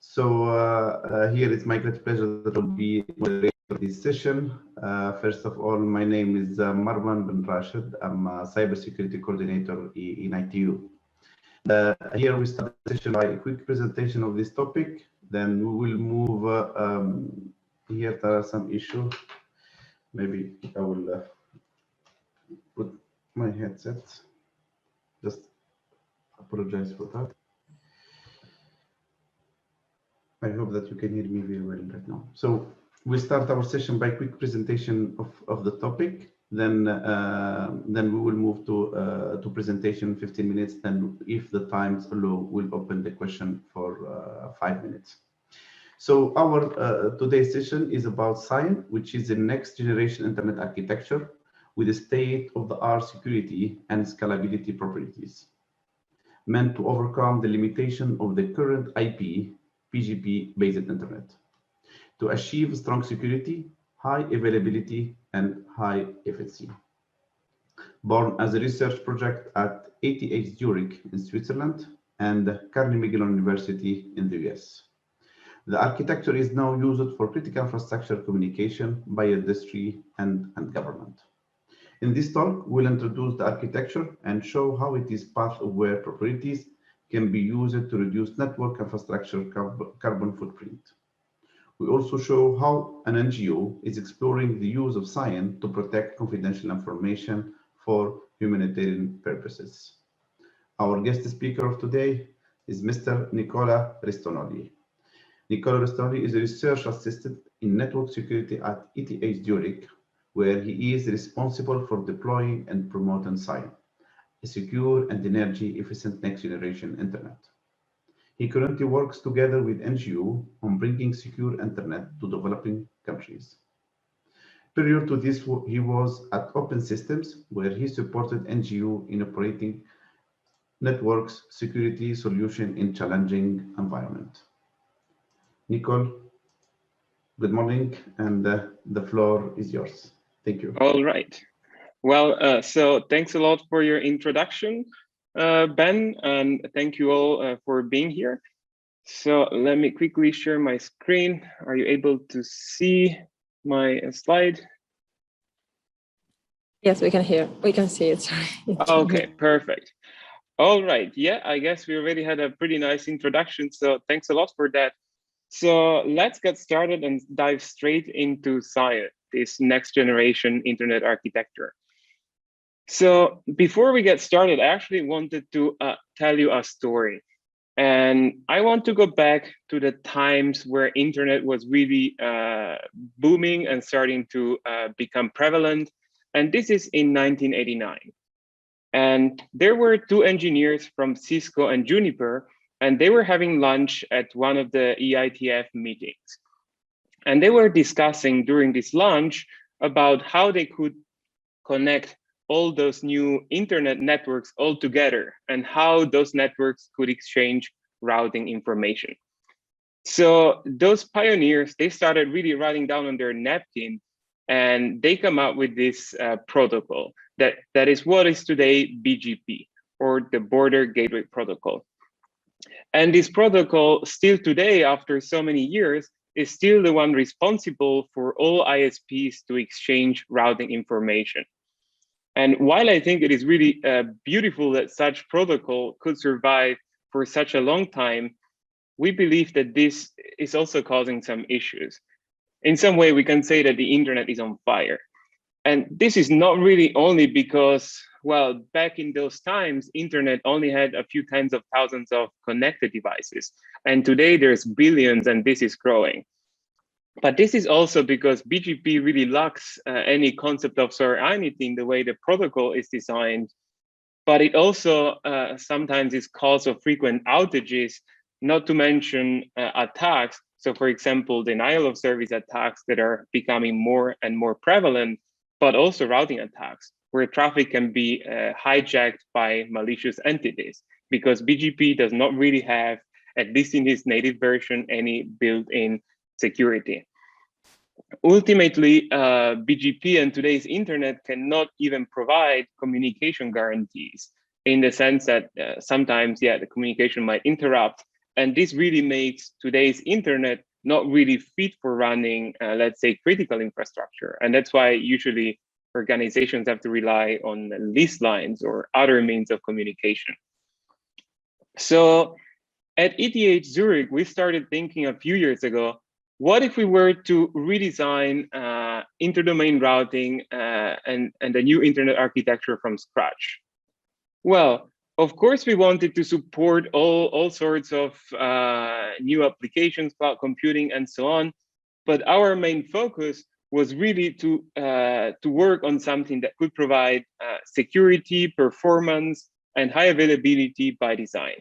Here it's my great pleasure that I will be moderator of this session. First of all, my name is Marwan bin Rashid. I'm a cybersecurity coordinator in ITU. Here we start the session by a quick presentation of this topic. Then we will move. Here there are some issues. Maybe I will put my headset. Just apologize for that. I hope that you can hear me very well right now. So we'll start our session by a quick presentation of the topic. Then we will move to presentation 15 minutes. Then if the times allow, we'll open the question for 5 minutes. So our today's session is about SIAN, which is the next generation internet architecture with a state-of-the-art security and scalability properties, meant to overcome the limitation of the current IP PGP-based internet, to achieve strong security, high availability, and high efficiency. Born as a research project at ETH Zurich in Switzerland and Carnegie Mellon University in the US. The architecture is now used for critical infrastructure communication by industry and government. In this talk, we'll introduce the architecture and show how it is path-aware properties can be used to reduce network infrastructure carbon footprint. We also show how an NGO is exploring the use of SIAN to protect confidential information for humanitarian purposes. Our guest speaker of today is Mr. Nicola Ristonoli. Nicola Ristonoli is a research assistant in network security at ETH Zurich, where he is responsible for deploying and promoting SIAN, a secure and energy-efficient next-generation internet. He currently works together with NGO on bringing secure internet to developing countries. Prior to this, he was at Open Systems, where he supported NGO in operating networks security solution in challenging environment. Nicole, good morning, and the floor is yours. Thank you. All right. Well, so thanks a lot for your introduction, Ben, and thank you all for being here. So let me quickly share my screen. Are you able to see my slide? Yes, we can hear. We can see it. Okay, perfect. All right. Yeah, I guess we already had a pretty nice introduction. So thanks a lot for that. So let's get started and dive straight into SIAN, this next generation internet architecture. So before we get started, I actually wanted to tell you a story. And I want to go back to the times where internet was really booming and starting to become prevalent. And this is in 1989. And there were two engineers from Cisco and Juniper, and they were having lunch at one of the EITF meetings. And they were discussing during this lunch about how they could connect all those new internet networks all together and how those networks could exchange routing information. So those pioneers, they started really writing down on their napkin, and they come up with this protocol that is what is today BGP, or the Border Gateway Protocol. And this protocol still today, after so many years, is still the one responsible for all ISPs to exchange routing information. And while I think it is really beautiful that such protocol could survive for such a long time, we believe that this is also causing some issues. In some way, we can say that the internet is on fire. And this is not really only because, well, back in those times, internet only had a few tens of thousands of connected devices. And today there's billions, and this is growing. But this is also because BGP really lacks any concept of sovereignty in the way the protocol is designed. But it also sometimes is cause of frequent outages, not to mention attacks. So for example, denial of service attacks that are becoming more and more prevalent, but also routing attacks, where traffic can be hijacked by malicious entities, because BGP does not really have, at least in its native version, any built-in security. Ultimately, BGP and today's internet cannot even provide communication guarantees, in the sense that sometimes, yeah, the communication might interrupt, And this really makes today's internet not really fit for running, let's say, critical infrastructure. And that's why usually organizations have to rely on lease lines or other means of communication. So at ETH Zurich, we started thinking a few years ago, what if we were to redesign interdomain routing and a new internet architecture from scratch? Well, of course, we wanted to support all sorts of new applications, cloud computing, and so on. But our main focus was really to work on something that could provide security, performance, and high availability by design.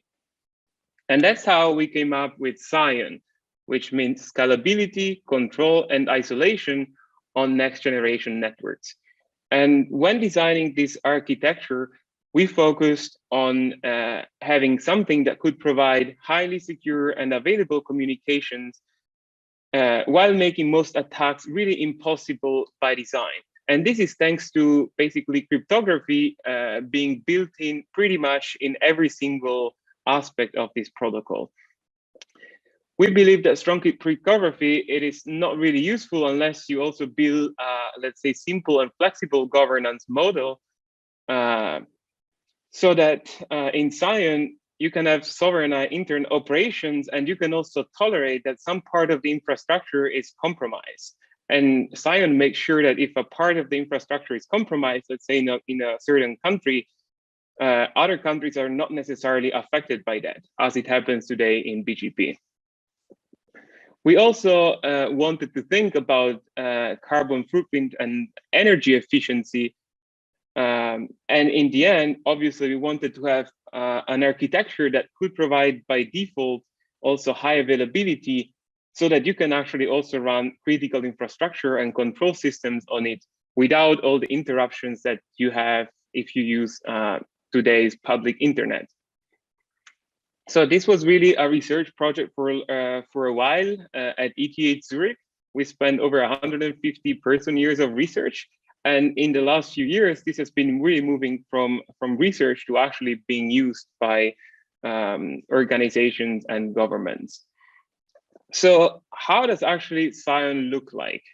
And that's how we came up with Scion, which means scalability, control, and isolation on next generation networks. And when designing this architecture, we focused on having something that could provide highly secure and available communications while making most attacks really impossible by design. And this is thanks to basically cryptography being built in pretty much in every single aspect of this protocol. We believe that strong cryptography, it is not really useful unless you also build, let's say, simple and flexible governance model so that in Scion, you can have sovereign internet operations, and you can also tolerate that some part of the infrastructure is compromised. And Scion makes sure that if a part of the infrastructure is compromised, let's say in a certain country, other countries are not necessarily affected by that, as it happens today in BGP. We also wanted to think about carbon footprint and energy efficiency. And in the end, obviously, we wanted to have an architecture that could provide by default also high availability so that you can actually also run critical infrastructure and control systems on it without all the interruptions that you have if you use today's public internet. So this was really a research project for a while at ETH Zurich. We spent over 150 person years of research. And in the last few years, this has been really moving from research to actually being used by organizations and governments. So how does actually Scion look like?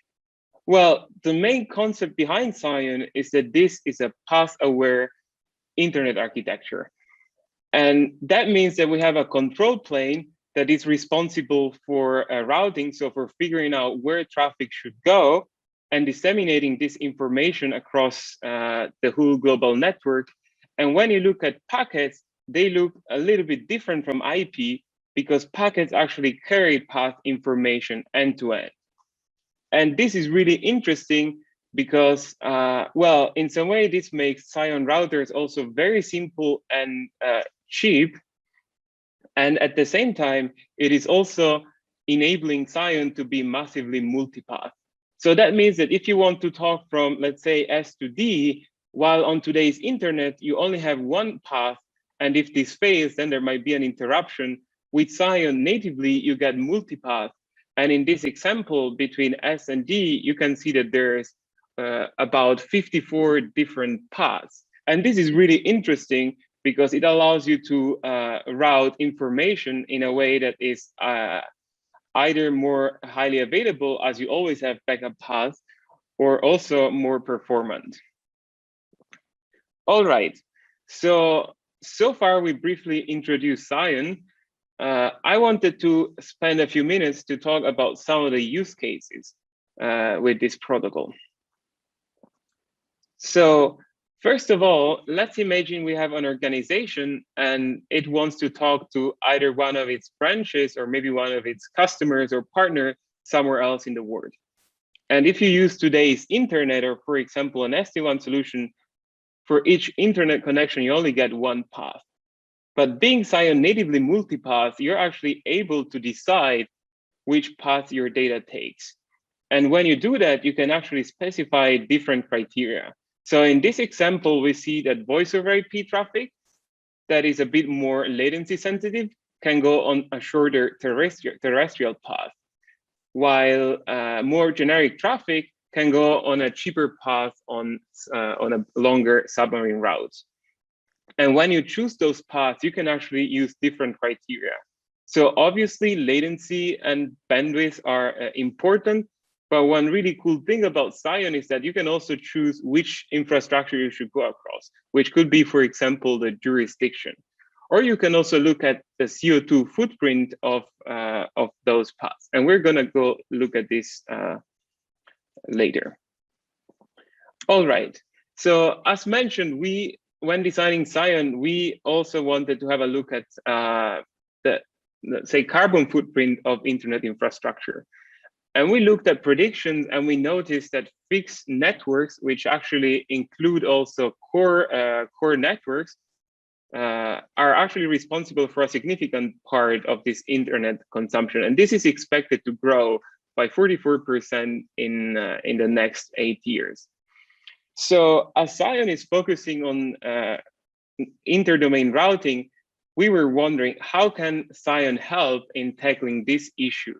Well, the main concept behind Scion is that this is a path-aware internet architecture. And that means that we have a control plane that is responsible for routing, so for figuring out where traffic should go and disseminating this information across the whole global network. And when you look at packets, they look a little bit different from IP because packets actually carry path information end to end. And this is really interesting because, well, in some way, this makes Scion routers also very simple and cheap. And at the same time, it is also enabling Scion to be massively multipath. So that means that if you want to talk from, let's say, S to D, while on today's internet, you only have one path. And if this fails, then there might be an interruption. With Scion natively, you get multipath. And in this example, between S and D, you can see that there's about 54 different paths. And this is really interesting because it allows you to route information in a way that is either more highly available, as you always have backup paths, or also more performant. All right, so far we briefly introduced Scion. I wanted to spend a few minutes to talk about some of the use cases with this protocol. So first of all, let's imagine we have an organization and it wants to talk to either one of its branches or maybe one of its customers or partner somewhere else in the world. And if you use today's internet, or for example, an SD-WAN solution, for each internet connection, you only get one path. But being Scion natively multipath, you're actually able to decide which path your data takes. And when you do that, you can actually specify different criteria. So in this example, we see that voice over IP traffic that is a bit more latency sensitive can go on a shorter terrestrial path, while more generic traffic can go on a cheaper path on a longer submarine route. And when you choose those paths, you can actually use different criteria. So obviously latency and bandwidth are important, but one really cool thing about Scion is that you can also choose which infrastructure you should go across, which could be, for example, the jurisdiction. Or you can also look at the CO2 footprint of those paths. And we're gonna go look at this later. All right, so as mentioned, when designing Scion, we also wanted to have a look at the, let's say, carbon footprint of internet infrastructure. And we looked at predictions and we noticed that fixed networks, which actually include also core networks, are actually responsible for a significant part of this internet consumption. And this is expected to grow by 44% in the next 8 years. So as Scion is focusing on interdomain routing, we were wondering, how can Scion help in tackling this issue?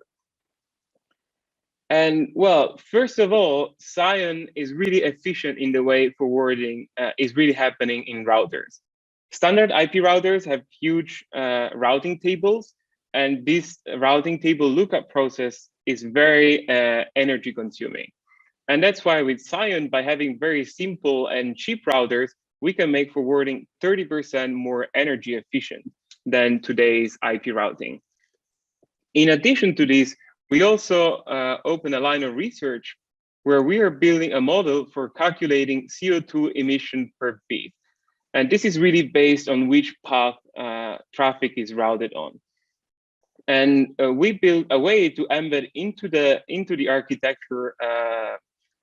And well, first of all, Scion is really efficient in the way forwarding is really happening in routers. Standard IP routers have huge routing tables, and this routing table lookup process is very energy consuming. And that's why with Scion, by having very simple and cheap routers, we can make forwarding 30% more energy efficient than today's IP routing. In addition to this, we also open a line of research where we are building a model for calculating CO2 emission per bit. And this is really based on which path traffic is routed on. And we built a way to embed into the architecture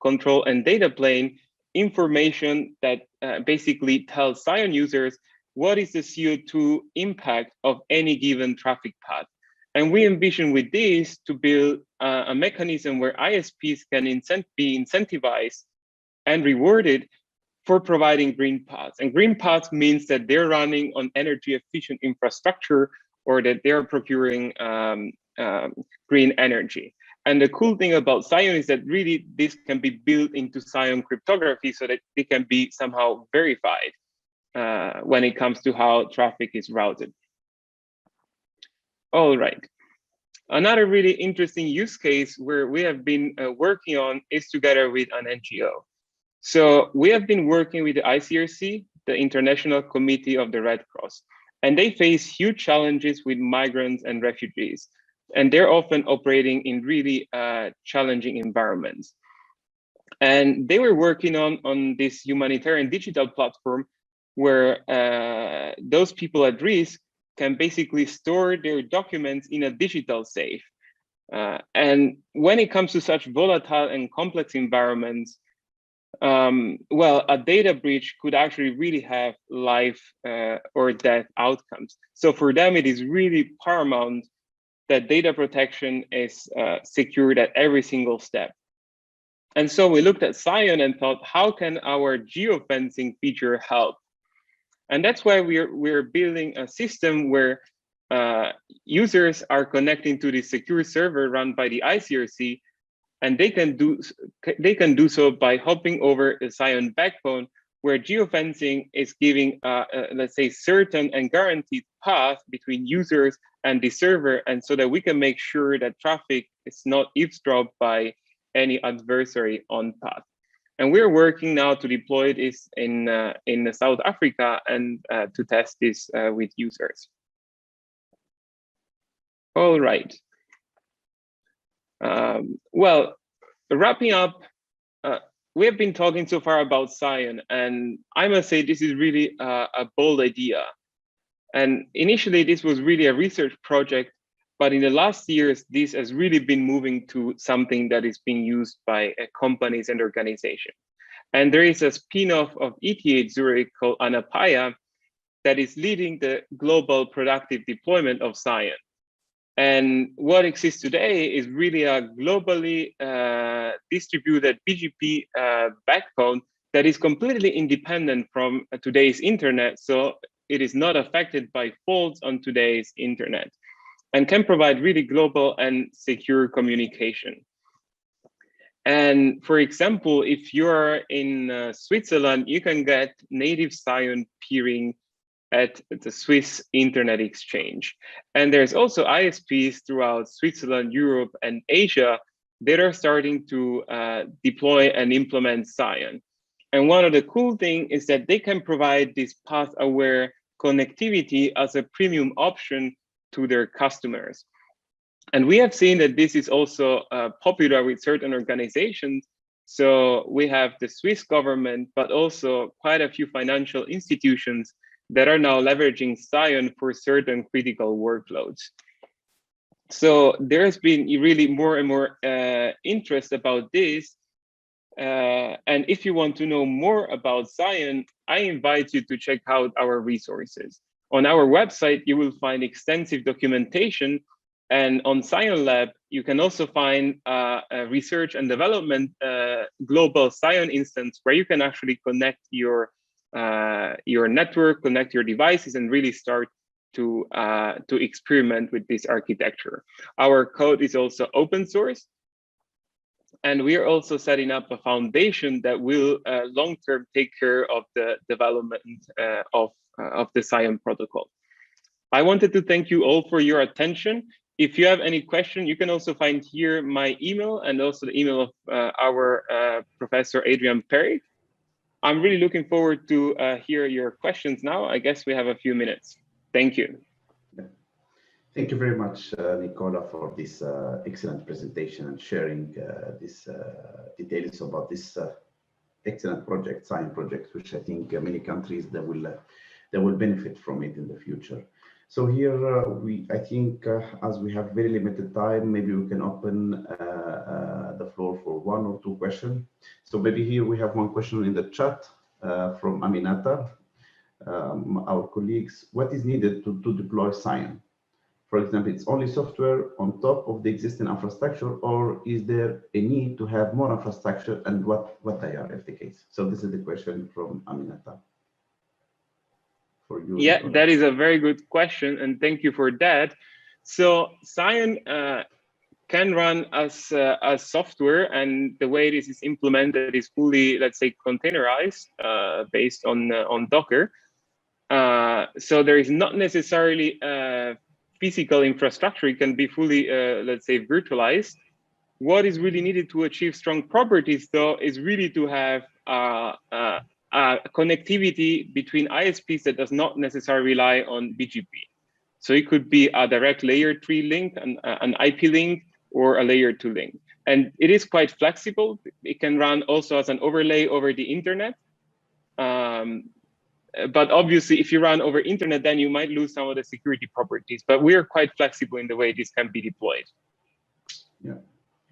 control and data plane information that basically tells Scion users what is the CO2 impact of any given traffic path. And we envision with this to build a mechanism where ISPs can be incentivized and rewarded for providing green paths. And green paths means that they're running on energy efficient infrastructure or that they're procuring green energy. And the cool thing about Scion is that really this can be built into Scion cryptography so that it can be somehow verified when it comes to how traffic is routed. All right. Another really interesting use case where we have been working on is together with an NGO. So we have been working with the ICRC, the International Committee of the Red Cross, and they face huge challenges with migrants and refugees. And they're often operating in really challenging environments. And they were working on this humanitarian digital platform where those people at risk can basically store their documents in a digital safe. And when it comes to such volatile and complex environments, well, a data breach could actually really have life or death outcomes. So for them, it is really paramount that data protection is secured at every single step. And so we looked at Scion and thought, how can our geofencing feature help? And that's why we're building a system where users are connecting to the secure server run by the ICRC, and they can do so by hopping over the Scion backbone, where geofencing is giving, let's say, certain and guaranteed path between users and the server, and so that we can make sure that traffic is not eavesdropped by any adversary on path. And we're working now to deploy this in South Africa and to test this with users. All right. Well, wrapping up, we have been talking so far about Scion, and I must say this is really a bold idea. And initially, this was really a research project, but in the last years, this has really been moving to something that is being used by companies and organizations. And there is a spin-off of ETH Zurich called Anapaya that is leading the global productive deployment of Scion. And what exists today is really a globally distributed BGP backbone that is completely independent from today's internet. So it is not affected by faults on today's internet and can provide really global and secure communication. And for example, if you're in Switzerland, you can get native Scion peering at the Swiss Internet Exchange. And there's also ISPs throughout Switzerland, Europe, and Asia that are starting to deploy and implement Cyan. And one of the cool things is that they can provide this path-aware connectivity as a premium option to their customers. And we have seen that this is also popular with certain organizations. So we have the Swiss government, but also quite a few financial institutions that are now leveraging Cyan for certain critical workloads. So there's been really more and more interest about this. And if you want to know more about Cyan, I invite you to check out our resources. On our website, you will find extensive documentation. And on Cyan Lab, you can also find a research and development global Cyan instance where you can actually connect your network, connect your devices, and really start to experiment with this architecture. Our code is also open source. And we are also setting up a foundation that will long-term take care of the development of the Cyan protocol. I wanted to thank you all for your attention. If you have any question, you can also find here my email and also the email of our Professor Adrian Perry. I'm really looking forward to hear your questions now. I guess we have a few minutes. Thank you. Thank you very much, Nicola, for this excellent presentation and sharing these details about this excellent project, Cyan project, which I think many countries that will benefit from it in the future. So here I think as we have very limited time, maybe we can open the floor for one or two questions. So maybe here we have one question in the chat from Aminata, our colleagues. What is needed to deploy Cyan? For example, it's only software on top of the existing infrastructure, or is there a need to have more infrastructure, and what they are, if the case? So this is the question from Aminata. For you, yeah, Nicola. that is a very good question, and thank you for that. So Cyan can run as software, and the way this is implemented is fully, let's say, containerized based on Docker. So there is not necessarily physical infrastructure. It can be fully, let's say, virtualized. What is really needed to achieve strong properties, though, is really to have connectivity between ISPs that does not necessarily rely on BGP. So it could be a direct layer 3 link, an IP link, or a layer 2 link. And it is quite flexible. It can run also as an overlay over the internet. But obviously, if you run over internet, then you might lose some of the security properties. But we are quite flexible in the way this can be deployed. Yeah,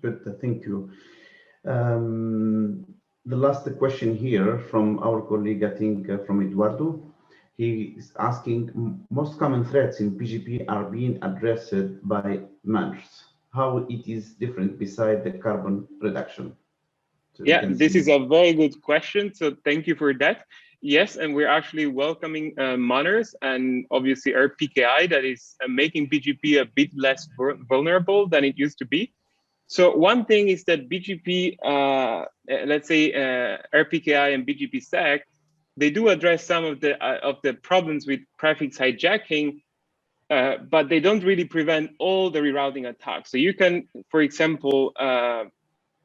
good. Thank you. The last question here from our colleague, I think from Eduardo. He is asking, most common threats in BGP are being addressed by manners. How it is different beside the carbon reduction? So yeah, this is a very good question. So thank you for that. Yes, and we're actually welcoming manners and obviously RPKI that is making BGP a bit less vulnerable than it used to be. So one thing is that BGP, let's say RPKI and BGP stack, they do address some of the problems with prefix hijacking, but they don't really prevent all the rerouting attacks. So you can, for example,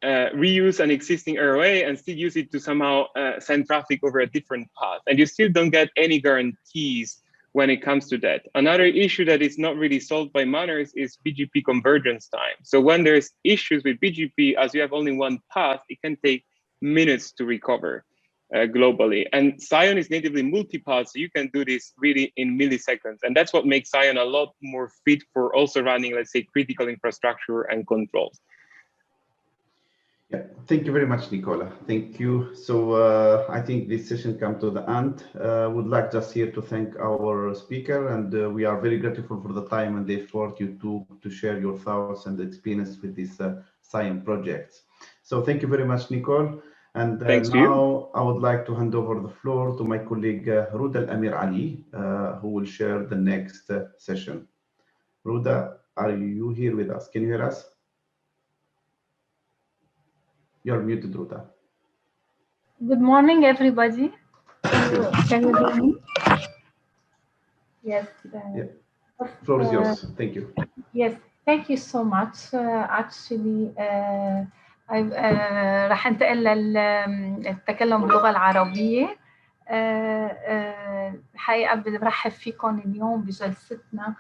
reuse an existing ROA and still use it to somehow send traffic over a different path. And you still don't get any guarantees when it comes to that. Another issue that is not really solved by manners is BGP convergence time. So when there's issues with BGP, as you have only one path, it can take minutes to recover globally. And Cyan is natively multipath, so you can do this really in milliseconds. And that's what makes Cyan a lot more fit for also running, let's say, critical infrastructure and controls. Yeah, thank you very much, Nicola. Thank you. So I think this session comes to the end. Would like just here to thank our speaker, and we are very grateful for the time and the effort you took to share your thoughts and experience with this Cyan project. So thank you very much, Nicole. And now I would like to hand over the floor to my colleague Ruda Amir Ali, who will share the next session. Ruda, are you here with us? Can you hear us? You're muted, Ruda. Good morning, everybody. Can you hear me? Yes. Yeah. Floor is yours. Thank you. Yes, thank you so much. Actually, راح انتقل للتكلم باللغة العربية. الحقيقة برحب فيكم اليوم بجلستنا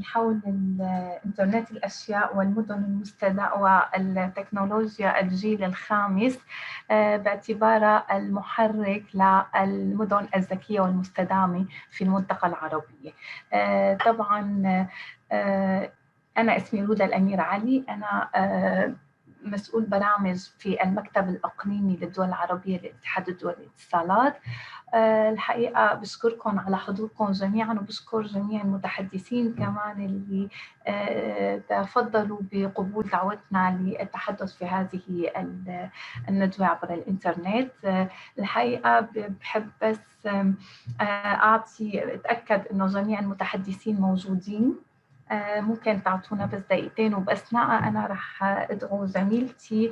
حول الإنترنت الأشياء والمدن المستدامة والتكنولوجيا الجيل الخامس باعتبارها المحرك للمدن الذكية والمستدامة في المنطقة العربية. طبعاً أنا اسمي رودة الأمير علي. أنا مسؤول برامج في المكتب الإقليمي للدول العربية لاتحاد الدول الاتصالات. الحقيقة بشكركم على حضوركم جميعاً، وبشكر جميع المتحدثين كمان اللي تفضلوا بقبول دعوتنا للتحدث في هذه الندوة عبر الإنترنت. الحقيقة بحب بس أتأكد إنه جميع المتحدثين موجودين. ممكن تعطونا بس دقيقتين، وبأثناء أنا رح أدعو زميلتي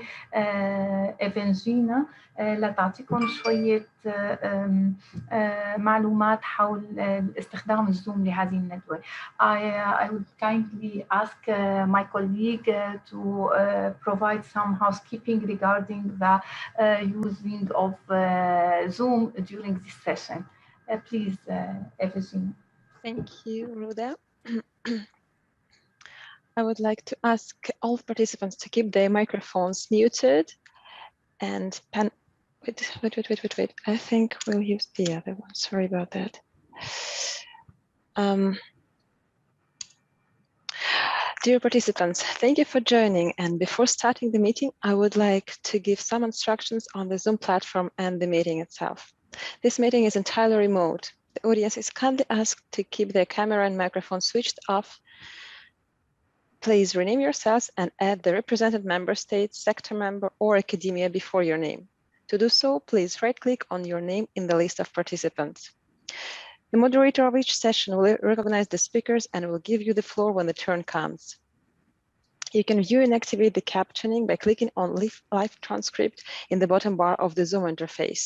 إيفنجينا لتعطيكم شوية معلومات حول استخدام الزوم لهذه الندوة. I would kindly ask my colleague to provide some housekeeping regarding the using of Zoom during this session. Please, Evgenia. Thank you, Ruda. I would like to ask all participants to keep their microphones muted and wait. I think we'll use the other one. Sorry about that. Dear participants, thank you for joining. And before starting the meeting, I would like to give some instructions on the Zoom platform and the meeting itself. This meeting is entirely remote. The audience is kindly asked to keep their camera and microphone switched off. Please rename yourselves and add the represented member state, sector member, or academia before your name. To do so, please right-click on your name in the list of participants. The moderator of each session will recognize the speakers and will give you the floor when the turn comes. You can view and activate the captioning by clicking on live transcript in the bottom bar of the Zoom interface.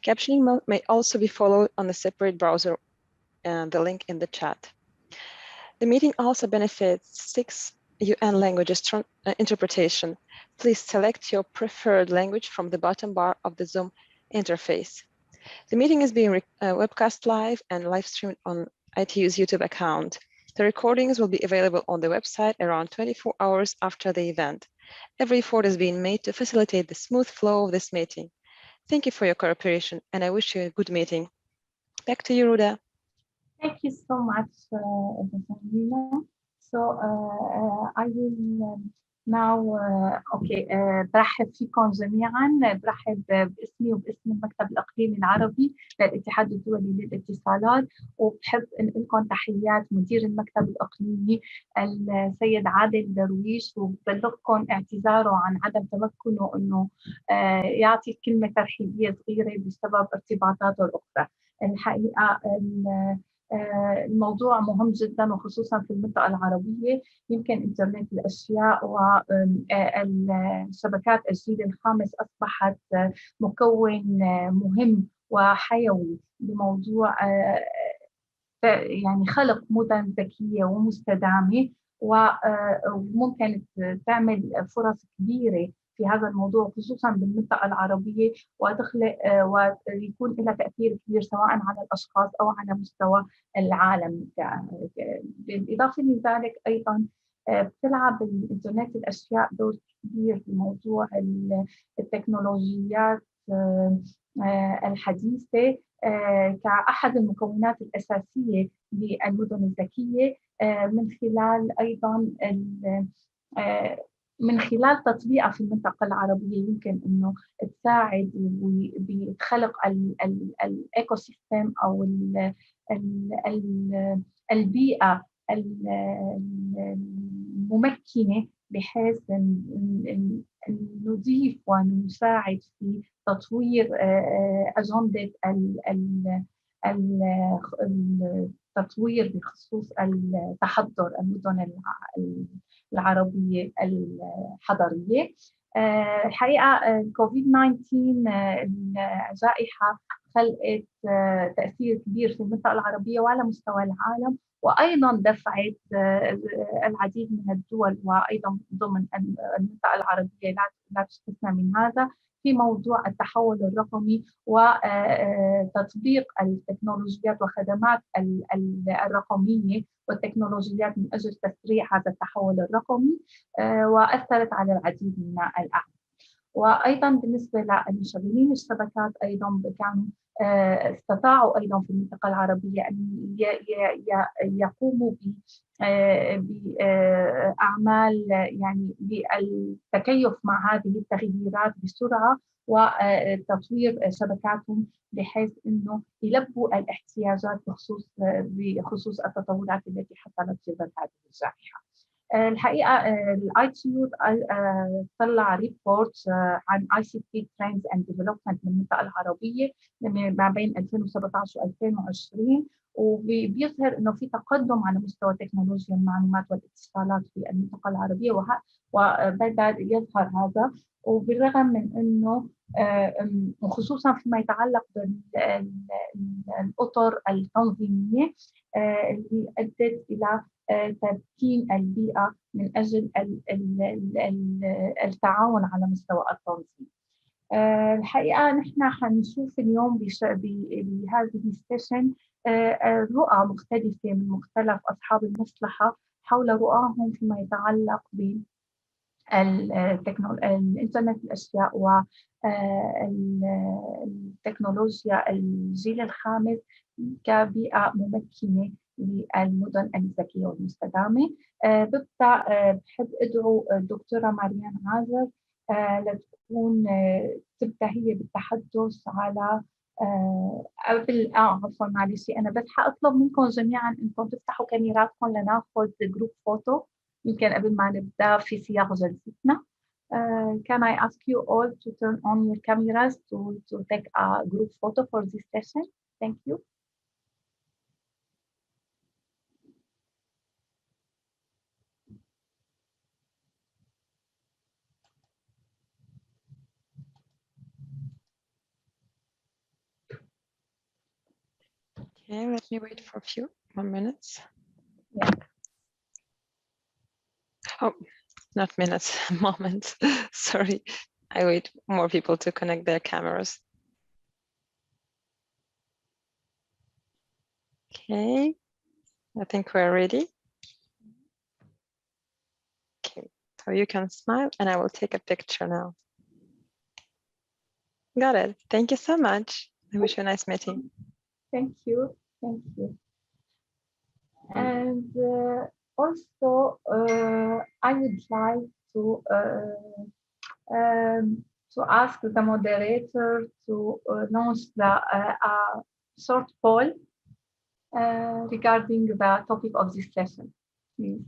Captioning may also be followed on a separate browser, and the link in the chat. The meeting also benefits 6 UN languages interpretation. Please select your preferred language from the bottom bar of the Zoom interface. The meeting is being webcast live and live streamed on ITU's YouTube account. The recordings will be available on the website around 24 hours after the event. Every effort is being made to facilitate the smooth flow of this meeting. Thank you for your cooperation, and I wish you a good meeting. Back to you, Ruda. Thank you so much, Evgenia. So I will now برحب فيكم جميعا. برحب باسمي وباسم المكتب الإقليمي العربي للاتحاد الدولي للاتصالات، وبحب انقل لكم تحيات مدير المكتب الإقليمي السيد عادل درويش، وببلغكم اعتذاره عن عدم تمكنه انه يعطي كلمة ترحيبية صغيرة بسبب ارتباطاته الأخرى. الحقيقة الموضوع مهم جدا، وخصوصا في المنطقة العربية. يمكن إنترنت الأشياء والشبكات الجيل الخامس أصبحت مكون مهم وحيوي بموضوع يعني خلق مدن ذكية ومستدامة، وممكن تعمل فرص كبيرة في هذا الموضوع خصوصا بالمنطقة العربية، وتخلق ويكون لها تأثير كبير سواء على الأشخاص أو على مستوى العالم. بالإضافة لذلك أيضا بتلعب الإنترنت الأشياء دور كبير في موضوع التكنولوجيات الحديثة كأحد المكونات الأساسية للمدن الذكية، من خلال أيضا من خلال تطبيقها في المنطقة العربية يمكن إنه تساعد بخلق الإيكو سيستم أو البيئة الممكنة بحيث نضيف ونساعد في تطوير أجندة التطوير بخصوص تحضر المدن العربية الحضرية. الحقيقة كوفيد 19 الجائحة خلقت تأثير كبير في المنطقة العربية وعلى مستوى العالم، وأيضا دفعت العديد من الدول وأيضا ضمن المنطقة العربية لا تستثنى من هذا في موضوع التحول الرقمي وتطبيق التكنولوجيات وخدمات الرقمية والتكنولوجيات من أجل تسريع هذا التحول الرقمي، وأثرت على العديد من الأعمال. وأيضا بالنسبة للمشغلين الشبكات أيضا كانوا استطاعوا أيضا في المنطقة العربية أن يقوموا بأعمال يعني بالتكيف مع هذه التغييرات بسرعة وتطوير شبكاتهم بحيث أنه يلبوا الاحتياجات بخصوص التطورات التي حصلت في ظل هذه الجائحة. الحقيقة الاي تي يو طلع ريبورت عن اي سي تي ترندز اند ديفلوبمنت من المنطقة العربية ما بين 2017 و 2020، وبيظهر انه في تقدم على مستوى تكنولوجيا المعلومات والاتصالات في المنطقة العربية، وبدأ يظهر هذا. وبالرغم من انه وخصوصا فيما يتعلق بالاطر التنظيمية اللي ادت الى تمكين البيئة من أجل التعاون على مستوى التنظيم. الحقيقة نحن حنشوف اليوم بهذه السيشن رؤى مختلفة من مختلف أصحاب المصلحة حول رؤاهم فيما يتعلق الإنترنت الأشياء والتكنولوجيا الجيل الخامس كبيئة ممكنة للمدن الذكية والمستدامة. ببدأ بحب أدعو الدكتورة مريم عازر لتكون تبدأ هي بالتحدث على قبل عفوا معلش أنا بس حأطلب منكم جميعا إنكم تفتحوا كاميراتكم لناخذ جروب فوتو يمكن قبل ما نبدأ في سياق جلستنا. Can I ask you all to turn on your cameras to take a group photo for this session? Thank you. Okay, let me wait for a few more minutes. Yeah. Oh, not minutes, moments. Sorry, I wait more people to connect their cameras. Okay, I think we're ready. Okay, so you can smile and I will take a picture now. Got it. Thank you so much. I wish you a nice meeting. Thank you. Thank you. And also, I would like to ask the moderator to launch a short poll regarding the topic of this session, please.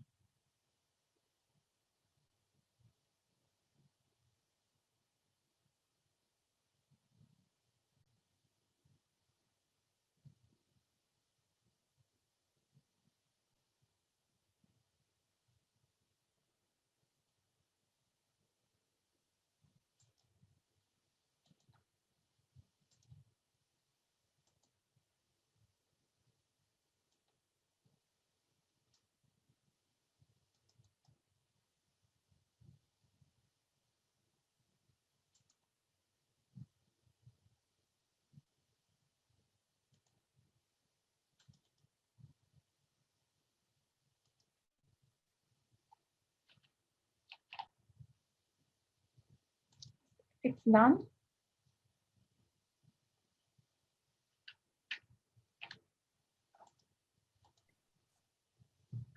It's done.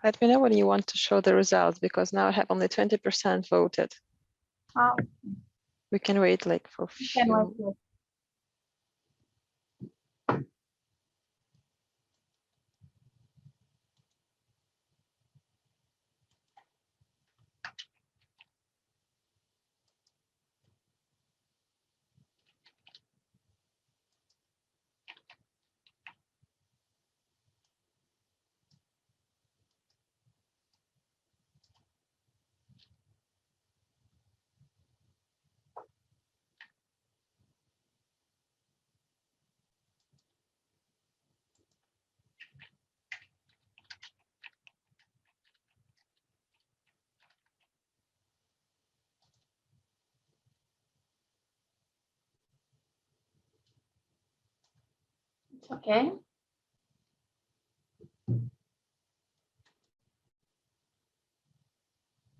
Let me know when you want to show the results because now I have only 20% voted. Oh, We can wait like for a few. Okay.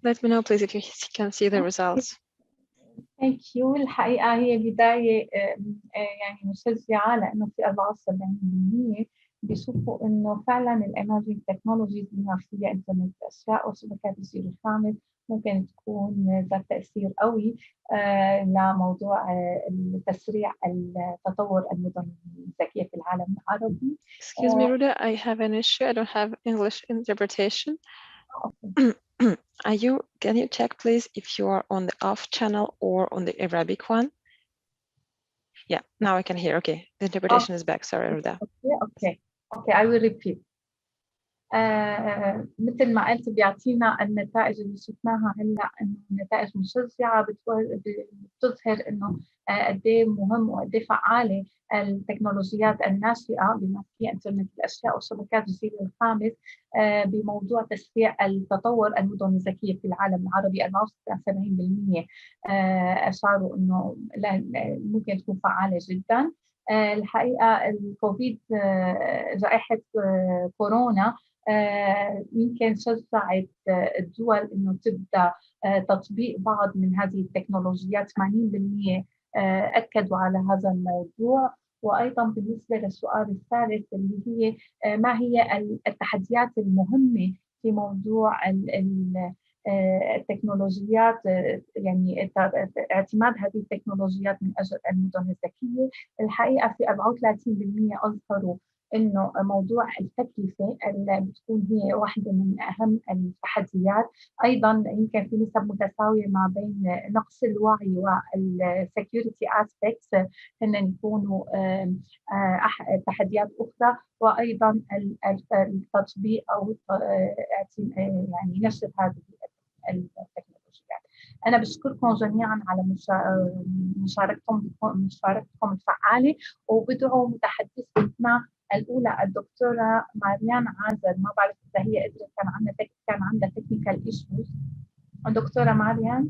Let me know, please, if you can see the results. Thank you. الحقيقة هي بداية يعني مشجعة لأنه في 74% بيشوفوا إنه فعلا الإيمرجينج تكنولوجيز بما فيها إنترنت الأشياء وشبكات الجيل الخامس ممكن تكون ذات تأثير قوي لموضوع تسريع التطور المدن الذكية في العالم العربي. Excuse me, Ruda, I have an issue. I don't have English interpretation. Can you check, please, if you are on the off channel or on the Arabic one? Yeah, now I can hear. Okay, the interpretation is back. Sorry, Ruda. Okay, I will repeat. مثل ما قلت بيعطينا النتائج اللي شفناها هلا انه نتائج مشجعه بتظهر انه قد ايه مهم وقد ايه فعاله التكنولوجيات الناشئه بما فيها انترنت الاشياء وشبكات الجيل الخامس بموضوع تسريع التطور المدن الذكيه في العالم العربي. 74% اشاروا انه ممكن تكون فعاله جدا. الحقيقه الكوفيد جائحه كورونا يمكن شجعت الدول انه تبدا تطبيق بعض من هذه التكنولوجيات. 80% اكدوا على هذا الموضوع. وايضا بالنسبه للسؤال الثالث اللي هي ما هي التحديات المهمه في موضوع التكنولوجيات، يعني اعتماد هذه التكنولوجيات من اجل المدن الذكيه. الحقيقه في 34% اظهروا انه موضوع التكلفه اللي بتكون هي واحده من اهم التحديات. ايضا يمكن في نسب متساويه ما بين نقص الوعي والسكيورتي اسبيكتس هن يكونوا تحديات اخرى. وايضا التطبيق او يعني نشر هذه التكنولوجيات. أنا بشكركم جميعا على مشاركتكم الفعالة، وبدعو متحدثتنا الأولى الدكتورة مريان عازر. ما بعرف إذا هي قدرت، كان عندها تكنيكال ايشوز. الدكتورة مريان.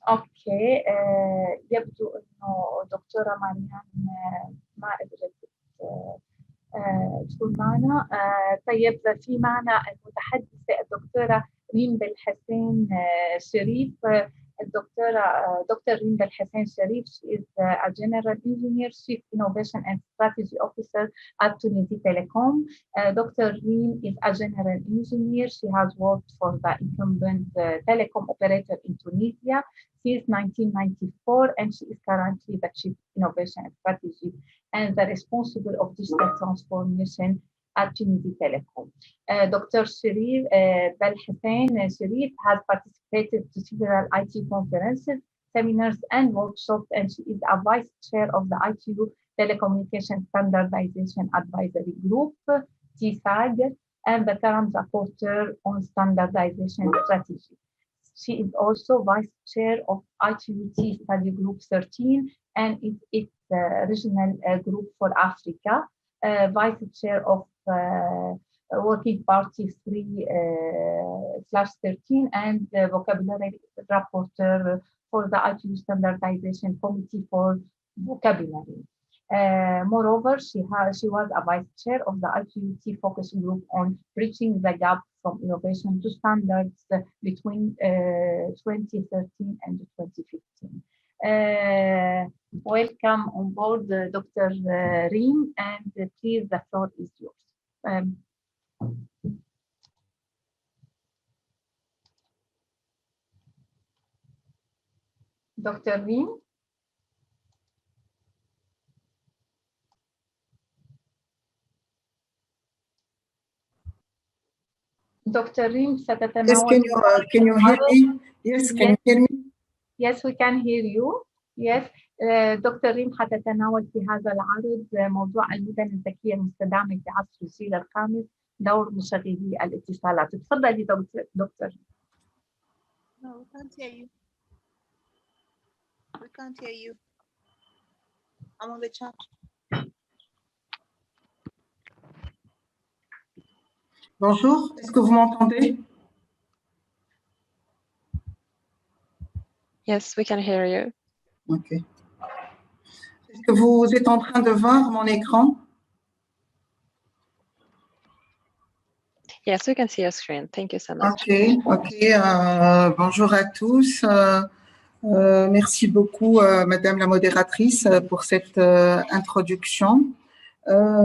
أوكي، يبدو إنه دكتورة مريان ما قدرت تكون معنا. طيب، في معنا المتحدثة الدكتورة ريم بالحسين شريف. دكتور ريم بالحسين شريف. She is a General Engineer, Chief Innovation and Strategy Officer at Tunisia Telecom. Dr. Reem is a General Engineer. She has worked for the incumbent telecom operator in Tunisia since 1994, and she is currently the Chief Innovation and Strategy and the responsible of digital transformation at Tunisia Telecom. Dr. Sharif Belhassain Sharif has participated to several IT conferences, seminars, and workshops, and she is a vice chair of the ITU Telecommunication Standardization Advisory Group, TSAG, and the current rapporteur on standardization strategy. She is also vice chair of ITUT Study Group 13 and its regional group for Africa, vice chair of Working Party 3/13 and vocabulary rapporteur for the ITU Standardization Committee for Vocabulary. Moreover, she was a vice chair of the ITUT focus group on bridging the gap from innovation to standards between 2013 and 2015. Welcome on board, Dr. Reem, and please, the floor is yours. Dr. Reem. Dr. Reem ستتناول. Yes, can you hear me? Yes, can you hear me? Yes, we can hear you. Yes. دكتور ريم حتتناول في هذا العرض موضوع المدن الذكية المستدامة في عصر الجيل الخامس، دور مشغلي الاتصالات. تفضلي دكتور. No, we can't hear you. We can't hear you. I'm on the chat. Bonjour, est-ce que vous m'entendez? Yes, we can hear you. Okay. que vous êtes en train de voir mon écran? Yes, we can see your screen. Thank you so much. Ok. Bonjour à tous. Merci beaucoup, Madame la modératrice, pour cette introduction.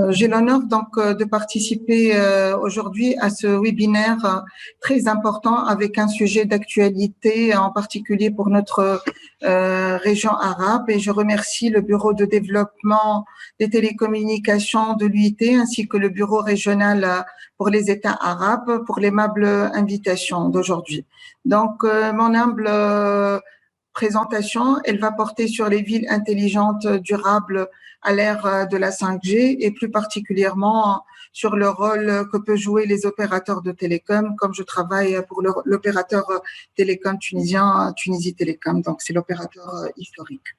J'ai l'honneur donc de participer aujourd'hui à ce webinaire très important avec un sujet d'actualité, en particulier pour notre région arabe. Et je remercie le Bureau de développement des télécommunications de l'UIT ainsi que le Bureau régional pour les États arabes pour l'aimable invitation d'aujourd'hui. Donc, mon humble présentation, elle va porter sur les villes intelligentes durables à l'ère de la 5G et plus particulièrement sur le rôle que peuvent jouer les opérateurs de télécom, comme je travaille pour l'opérateur télécom tunisien, Tunisie Télécom, donc c'est l'opérateur historique.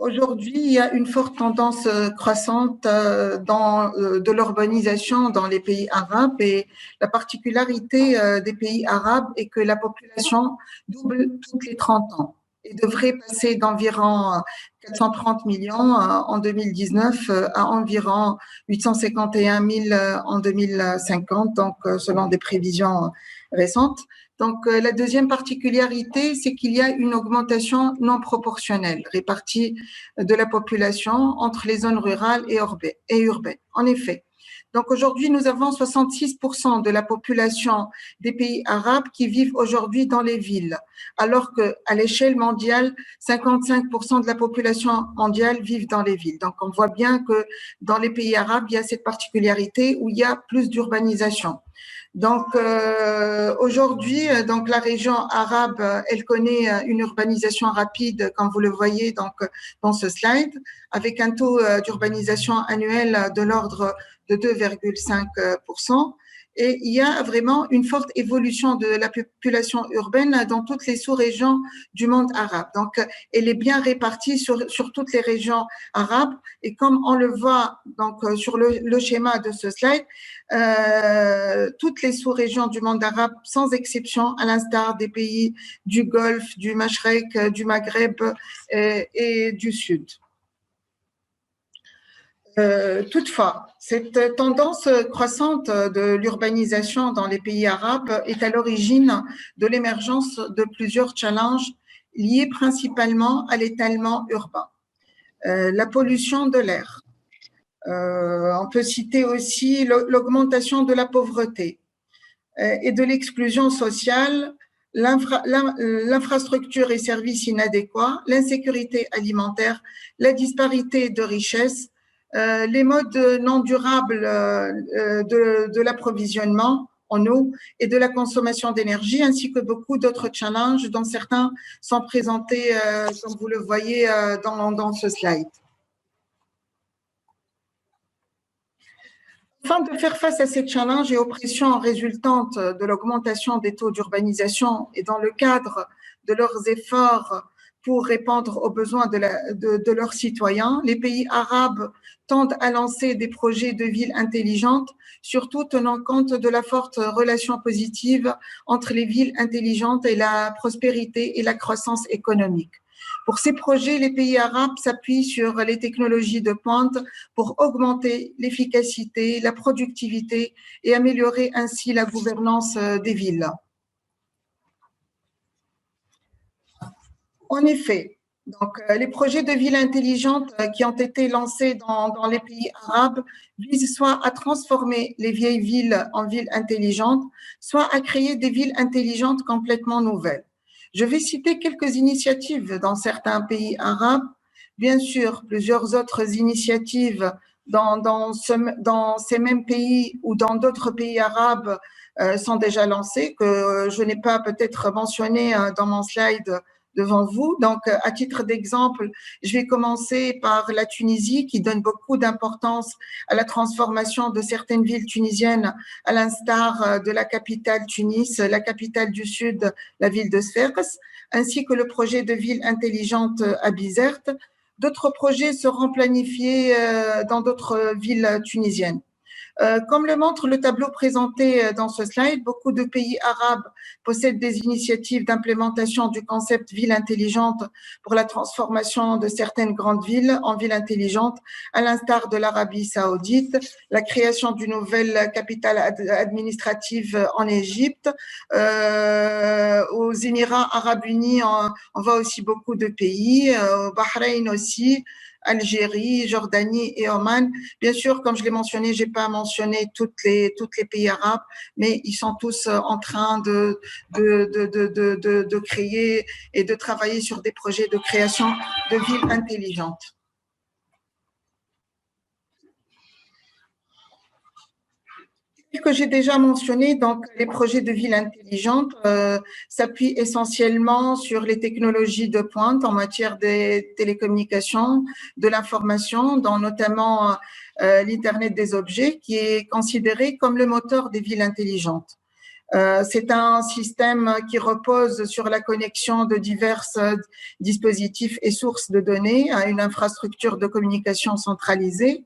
Aujourd'hui, il y a une forte tendance croissante de l'urbanisation dans les pays arabes et la particularité des pays arabes est que la population double toutes les 30 ans et devrait passer d'environ 430 millions en 2019 à environ 851 000 en 2050, donc selon des prévisions récentes. Donc, la deuxième particularité, c'est qu'il y a une augmentation non proportionnelle répartie de la population entre les zones rurales et urbaines. En effet, donc aujourd'hui, nous avons 66% de la population des pays arabes qui vivent aujourd'hui dans les villes, alors qu'à l'échelle mondiale, 55% de la population mondiale vivent dans les villes. Donc, on voit bien que dans les pays arabes, il y a cette particularité où il y a plus d'urbanisation. Donc aujourd'hui, donc la région arabe, elle connaît une urbanisation rapide, comme vous le voyez donc dans ce slide, avec un taux d'urbanisation annuel de l'ordre de 2,5%. Et il y a vraiment une forte évolution de la population urbaine dans toutes les sous-régions du monde arabe. Donc, elle est bien répartie sur toutes les régions arabes. Et comme on le voit donc sur le schéma de ce slide, toutes les sous-régions du monde arabe, sans exception, à l'instar des pays du Golfe, du Mashrek, du Maghreb et du Sud. Toutefois, cette tendance croissante de l'urbanisation dans les pays arabes est à l'origine de l'émergence de plusieurs challenges liés principalement à l'étalement urbain. La pollution de l'air. On peut citer aussi l'augmentation de la pauvreté et de l'exclusion sociale, l'infrastructure et services inadéquats, l'insécurité alimentaire, la disparité de richesses, les modes non durables de l'approvisionnement en eau et de la consommation d'énergie, ainsi que beaucoup d'autres challenges dont certains sont présentés, comme vous le voyez dans ce slide. Afin de faire face à ces challenges et aux pressions résultantes de l'augmentation des taux d'urbanisation et dans le cadre de leurs efforts pour répondre aux besoins de leurs citoyens, les pays arabes tendent à lancer des projets de villes intelligentes, surtout tenant compte de la forte relation positive entre les villes intelligentes et la prospérité et la croissance économique. Pour ces projets, les pays arabes s'appuient sur les technologies de pointe pour augmenter l'efficacité, la productivité et améliorer ainsi la gouvernance des villes. En effet, donc, les projets de villes intelligentes qui ont été lancés dans les pays arabes visent soit à transformer les vieilles villes en villes intelligentes, soit à créer des villes intelligentes complètement nouvelles. Je vais citer quelques initiatives dans certains pays arabes. Bien sûr, plusieurs autres initiatives dans ces mêmes pays ou dans d'autres pays arabes sont déjà lancées, que je n'ai pas peut-être mentionné dans mon slide devant vous. Donc, à titre d'exemple, je vais commencer par la Tunisie qui donne beaucoup d'importance à la transformation de certaines villes tunisiennes, à l'instar de la capitale Tunis, la capitale du Sud, la ville de Sfax, ainsi que le projet de ville intelligente à Bizerte. D'autres projets seront planifiés dans d'autres villes tunisiennes. Comme le montre le tableau présenté dans ce slide, beaucoup de pays arabes possèdent des initiatives d'implémentation du concept ville intelligente pour la transformation de certaines grandes villes en villes intelligentes, à l'instar de l'Arabie saoudite, la création d'une nouvelle capitale administrative en Égypte. Aux Émirats arabes unis, on voit aussi beaucoup de pays, au Bahreïn aussi, Algérie, Jordanie et Oman. Bien sûr, comme je l'ai mentionné, j'ai pas mentionné toutes les pays arabes, mais ils sont tous en train de créer et de travailler sur des projets de création de villes intelligentes. Que j'ai déjà mentionné, donc les projets de ville intelligente s'appuient essentiellement sur les technologies de pointe en matière des télécommunications, de l'information, dans notamment l'Internet des objets, qui est considéré comme le moteur des villes intelligentes. C'est un système qui repose sur la connexion de divers dispositifs et sources de données à une infrastructure de communication centralisée,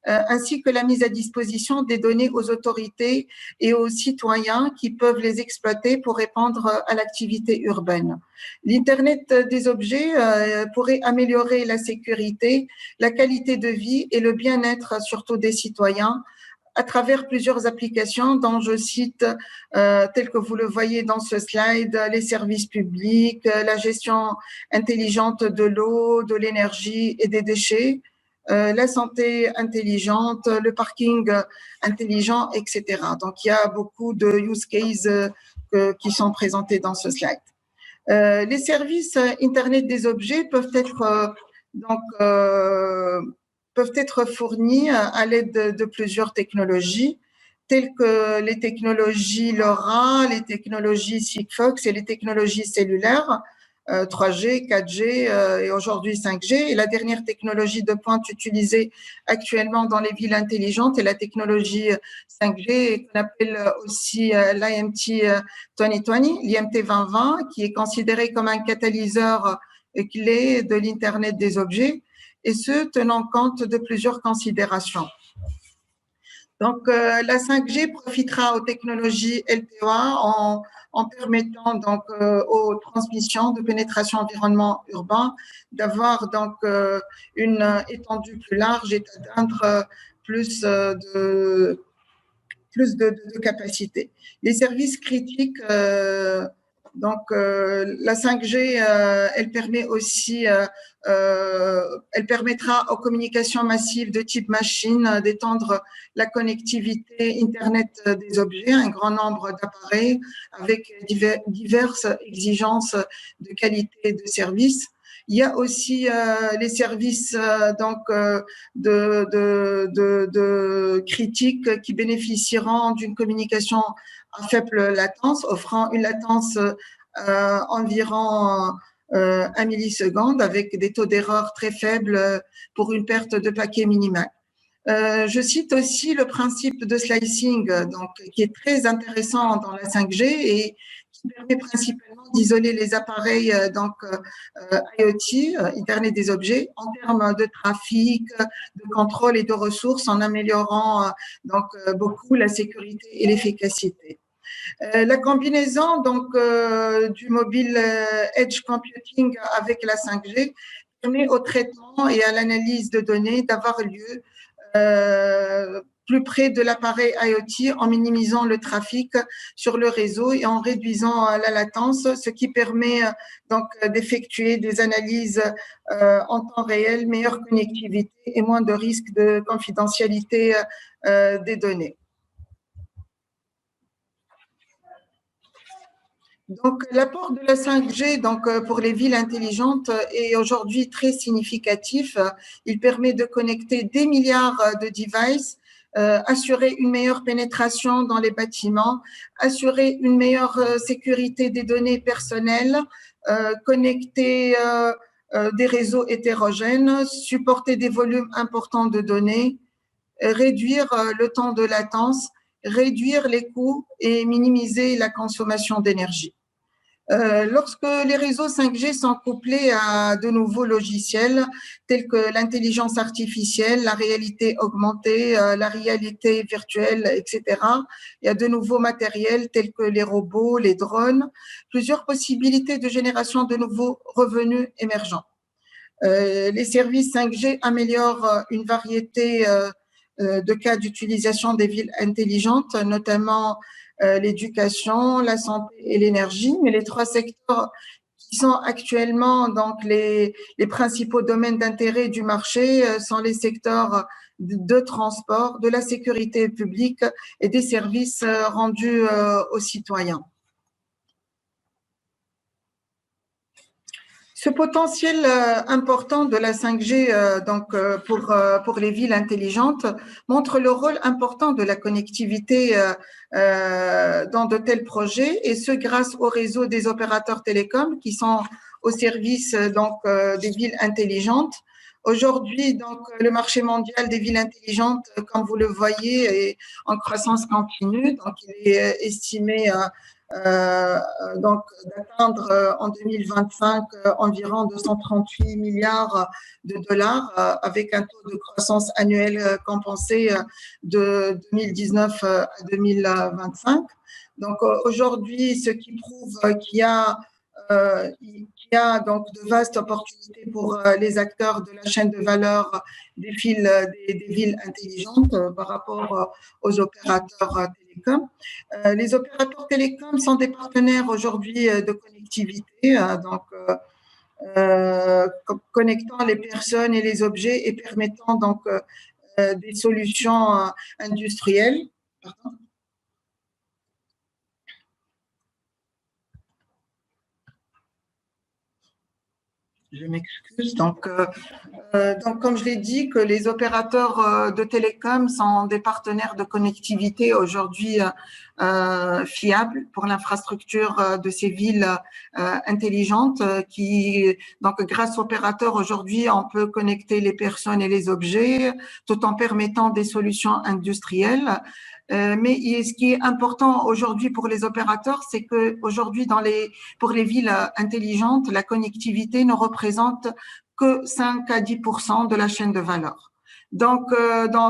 ainsi que la mise à disposition des données aux autorités et aux citoyens qui peuvent les exploiter pour répondre à l'activité urbaine. L'Internet des objets pourrait améliorer la sécurité, la qualité de vie et le bien-être surtout des citoyens à travers plusieurs applications dont je cite, telles que vous le voyez dans ce slide, les services publics, la gestion intelligente de l'eau, de l'énergie et des déchets, la santé intelligente, le parking intelligent, etc. Donc, il y a beaucoup de use cases qui sont présentés dans ce slide. Les services Internet des objets peuvent être fournis à l'aide de plusieurs technologies, telles que les technologies LoRa, les technologies Sigfox et les technologies cellulaires, 3G, 4G et aujourd'hui 5G. Et la dernière technologie de pointe utilisée actuellement dans les villes intelligentes est la technologie 5G, qu'on appelle aussi l'IMT 2020, l'IMT 2020, qui est considéré comme un catalyseur clé de l'Internet des objets, et ce, tenant compte de plusieurs considérations. Donc, la 5G profitera aux technologies LTEA en permettant donc aux transmissions de pénétration environnement urbain d'avoir donc une étendue plus large et d'atteindre plus de capacité. Les services critiques, donc la 5G, elle permet aussi, elle permettra aux communications massives de type machine d'étendre la connectivité Internet des objets, un grand nombre d'appareils avec diverses exigences de qualité de service. Il y a aussi les services de critiques qui bénéficieront d'une communication à faible latence, offrant une latence environ 1 milliseconde avec des taux d'erreur très faibles pour une perte de paquet minimale. Je cite aussi le principe de slicing, donc, qui est très intéressant dans la 5G et qui permet principalement d'isoler les appareils IoT, Internet des objets, en termes de trafic, de contrôle et de ressources, en améliorant beaucoup la sécurité et l'efficacité. La combinaison du mobile edge computing avec la 5G permet au traitement et à l'analyse de données d'avoir lieu plus près de l'appareil IoT en minimisant le trafic sur le réseau et en réduisant la latence, ce qui permet donc d'effectuer des analyses en temps réel, meilleure connectivité et moins de risques de confidentialité des données. Donc, l'apport de la 5G pour les villes intelligentes est aujourd'hui très significatif. Il permet de connecter des milliards de devices, assurer une meilleure pénétration dans les bâtiments, assurer une meilleure sécurité des données personnelles, connecter des réseaux hétérogènes, supporter des volumes importants de données, réduire le temps de latence, réduire les coûts et minimiser la consommation d'énergie. Lorsque les réseaux 5G sont couplés à de nouveaux logiciels tels que l'intelligence artificielle, la réalité augmentée, la réalité virtuelle, etc., il y a de nouveaux matériels tels que les robots, les drones, plusieurs possibilités de génération de nouveaux revenus émergents. Les services 5G améliorent une variété de cas d'utilisation des villes intelligentes, notamment l'éducation, la santé et l'énergie. Mais les trois secteurs qui sont actuellement donc les principaux domaines d'intérêt du marché sont les secteurs de transport, de la sécurité publique et des services rendus aux citoyens. Ce potentiel important de la 5G pour les villes intelligentes montre le rôle important de la connectivité dans de tels projets, et ce grâce au réseau des opérateurs télécoms qui sont au service des villes intelligentes. Aujourd'hui, donc, le marché mondial des villes intelligentes, comme vous le voyez, est en croissance continue. Donc, il est estimé d'atteindre en 2025 environ 238 milliards de dollars avec un taux de croissance annuel compensé de 2019 à 2025. Donc aujourd'hui, ce qui prouve qu'il y a donc de vastes opportunités pour les acteurs de la chaîne de valeur des villes intelligentes par rapport aux opérateurs télécoms. Les opérateurs télécoms sont des partenaires aujourd'hui de connectivité, connectant les personnes et les objets et permettant donc des solutions industrielles. Pardon. Je m'excuse. Donc, comme je l'ai dit, que les opérateurs de télécom sont des partenaires de connectivité aujourd'hui fiables pour l'infrastructure de ces villes intelligentes qui, donc, grâce aux opérateurs aujourd'hui, on peut connecter les personnes et les objets tout en permettant des solutions industrielles. Mais ce qui est important aujourd'hui pour les opérateurs, c'est que aujourd'hui, pour les villes intelligentes, la connectivité ne représente que 5 à 10% de la chaîne de valeur. Donc,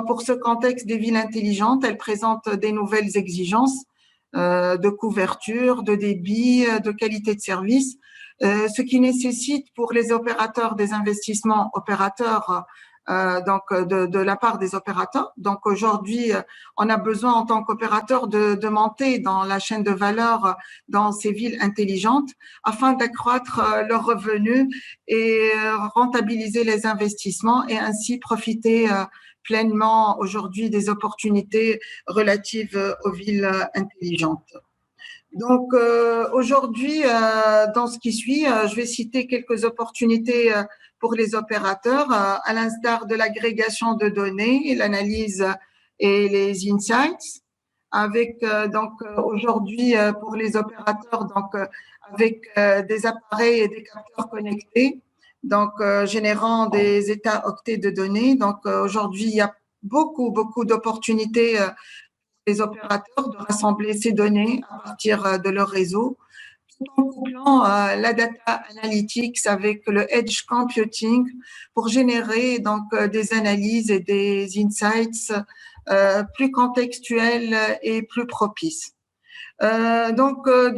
pour ce contexte des villes intelligentes, elles présentent des nouvelles exigences de couverture, de débit, de qualité de service, ce qui nécessite pour les opérateurs des investissements opérateurs de la part des opérateurs. Donc aujourd'hui, on a besoin en tant qu'opérateur de monter dans la chaîne de valeur dans ces villes intelligentes afin d'accroître leurs revenus et rentabiliser les investissements et ainsi profiter pleinement aujourd'hui des opportunités relatives aux villes intelligentes. Donc aujourd'hui, dans ce qui suit, je vais citer quelques opportunités pour les opérateurs, à l'instar de l'agrégation de données, l'analyse et les insights, avec aujourd'hui pour les opérateurs, avec des appareils et des capteurs connectés, générant des états octets de données. Donc aujourd'hui, il y a beaucoup d'opportunités les opérateurs de rassembler ces données à partir de leur réseau, tout en couplant la data analytics avec le edge computing pour générer des analyses et des insights plus contextuels et plus propices. D'autres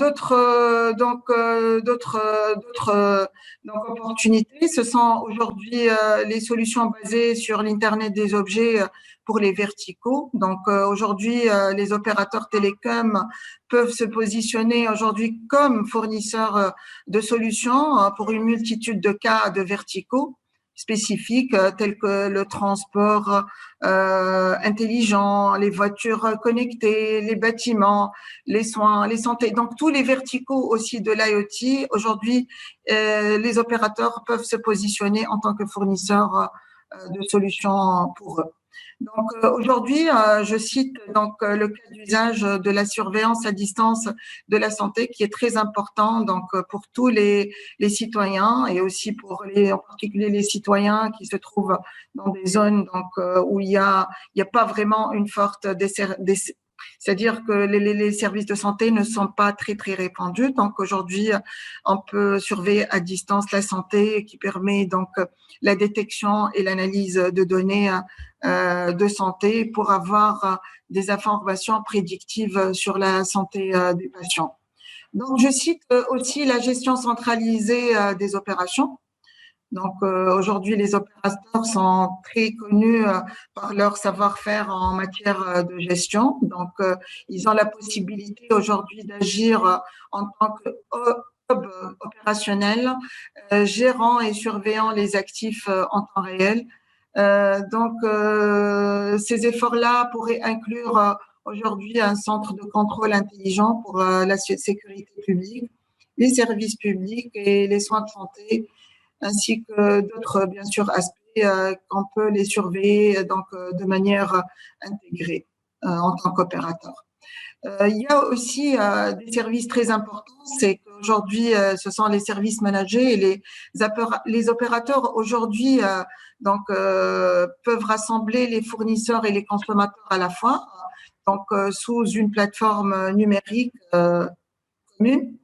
opportunités, ce sont aujourd'hui les solutions basées sur l'Internet des objets pour les verticaux. Donc aujourd'hui, les opérateurs télécoms peuvent se positionner aujourd'hui comme fournisseurs de solutions pour une multitude de cas de verticaux spécifiques tels que le transport intelligent, les voitures connectées, les bâtiments, les soins, les santé. Donc tous les verticaux aussi de l'IoT. Aujourd'hui, les opérateurs peuvent se positionner en tant que fournisseurs de solutions pour eux. Donc aujourd'hui, je cite le cas d'usage de la surveillance à distance de la santé qui est très important pour tous les citoyens et aussi en particulier les citoyens qui se trouvent dans des zones où il y a pas vraiment une forte C'est-à-dire que les services de santé ne sont pas très répandus. Donc aujourd'hui, on peut surveiller à distance la santé, qui permet donc la détection et l'analyse de données de santé pour avoir des informations prédictives sur la santé des patients. Donc je cite aussi la gestion centralisée des opérations. Donc aujourd'hui, les opérateurs sont très connus par leur savoir-faire en matière de gestion. Donc ils ont la possibilité aujourd'hui d'agir en tant que hub opérationnel, gérant et surveillant les actifs en temps réel. Donc ces efforts-là pourraient inclure aujourd'hui un centre de contrôle intelligent pour la sécurité publique, les services publics et les soins de santé, ainsi que d'autres, bien sûr, aspects qu'on peut les surveiller donc, de manière intégrée en tant qu'opérateur. Il y a aussi des services très importants, c'est qu'aujourd'hui, ce sont les services managés et les opérateurs aujourd'hui donc, peuvent rassembler les fournisseurs et les consommateurs à la fois, donc sous une plateforme numérique commune,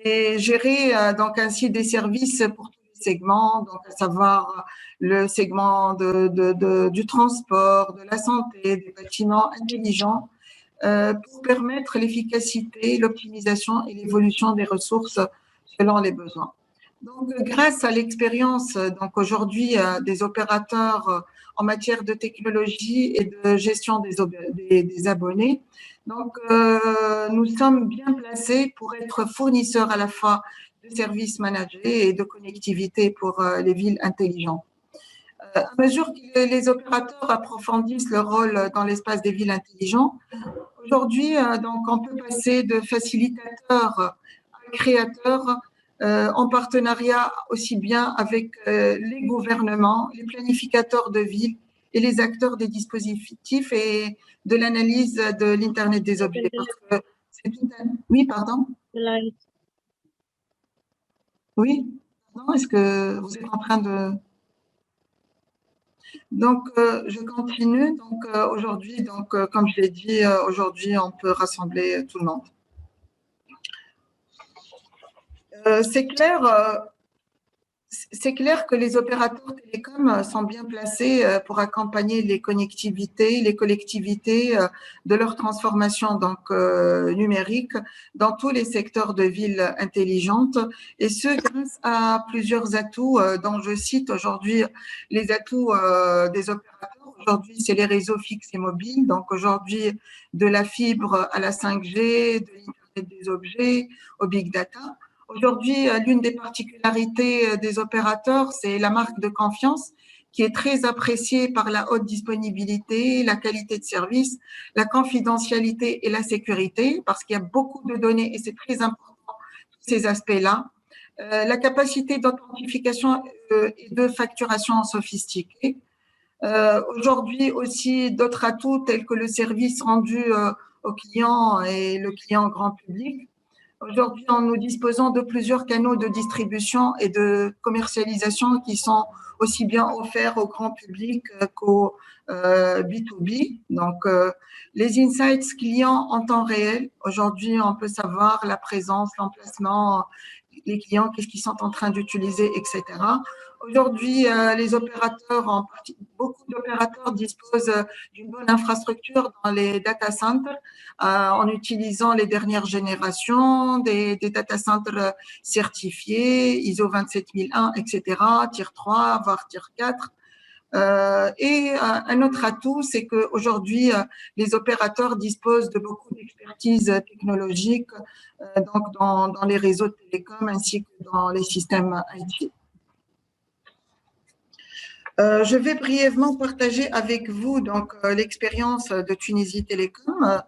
et gérer donc ainsi des services pour tous les segments, donc à savoir le segment du transport, de la santé, des bâtiments intelligents, pour permettre l'efficacité, l'optimisation et l'évolution des ressources selon les besoins. Donc, grâce à l'expérience donc aujourd'hui des opérateurs en matière de technologie et de gestion des abonnés, donc nous sommes bien placés pour être fournisseurs à la fois de services managés et de connectivité pour les villes intelligentes. À mesure que les opérateurs approfondissent leur rôle dans l'espace des villes intelligentes, aujourd'hui, donc, on peut passer de facilitateur à créateur en partenariat aussi bien avec les gouvernements, les planificateurs de villes et les acteurs des dispositifs et de l'analyse de l'Internet des objets. Parce que oui, pardon. Oui, non, est-ce que vous êtes en train de… Donc, je continue. Donc, aujourd'hui, donc, comme je l'ai dit, aujourd'hui, on peut rassembler tout le monde. C'est clair que les opérateurs télécoms sont bien placés pour accompagner les collectivités de leur transformation donc numérique dans tous les secteurs de villes intelligentes, et ce grâce à plusieurs atouts dont je cite aujourd'hui les atouts des opérateurs. Aujourd'hui, c'est les réseaux fixes et mobiles, donc aujourd'hui de la fibre à la 5G, de l'Internet des objets, au big data. Aujourd'hui, l'une des particularités des opérateurs, c'est la marque de confiance qui est très appréciée par la haute disponibilité, la qualité de service, la confidentialité et la sécurité, parce qu'il y a beaucoup de données et c'est très important, ces aspects-là. La capacité d'authentification et de facturation sophistiquée. Aujourd'hui aussi, d'autres atouts tels que le service rendu au client et le client grand public. Aujourd'hui, nous disposons de plusieurs canaux de distribution et de commercialisation qui sont aussi bien offerts au grand public qu'au B2B. Donc, les insights clients en temps réel. Aujourd'hui, on peut savoir la présence, l'emplacement, les clients, qu'est-ce qu'ils sont en train d'utiliser, etc. Aujourd'hui, les opérateurs, beaucoup d'opérateurs disposent d'une bonne infrastructure dans les data centers en utilisant les dernières générations des data centers certifiés, ISO 27001, etc., Tier 3, voire Tier 4. Et un autre atout, c'est qu'aujourd'hui, les opérateurs disposent de beaucoup d'expertise technologique donc dans les réseaux de télécom ainsi que dans les systèmes IT. Je vais brièvement partager avec vous donc l'expérience de Tunisie Télécom.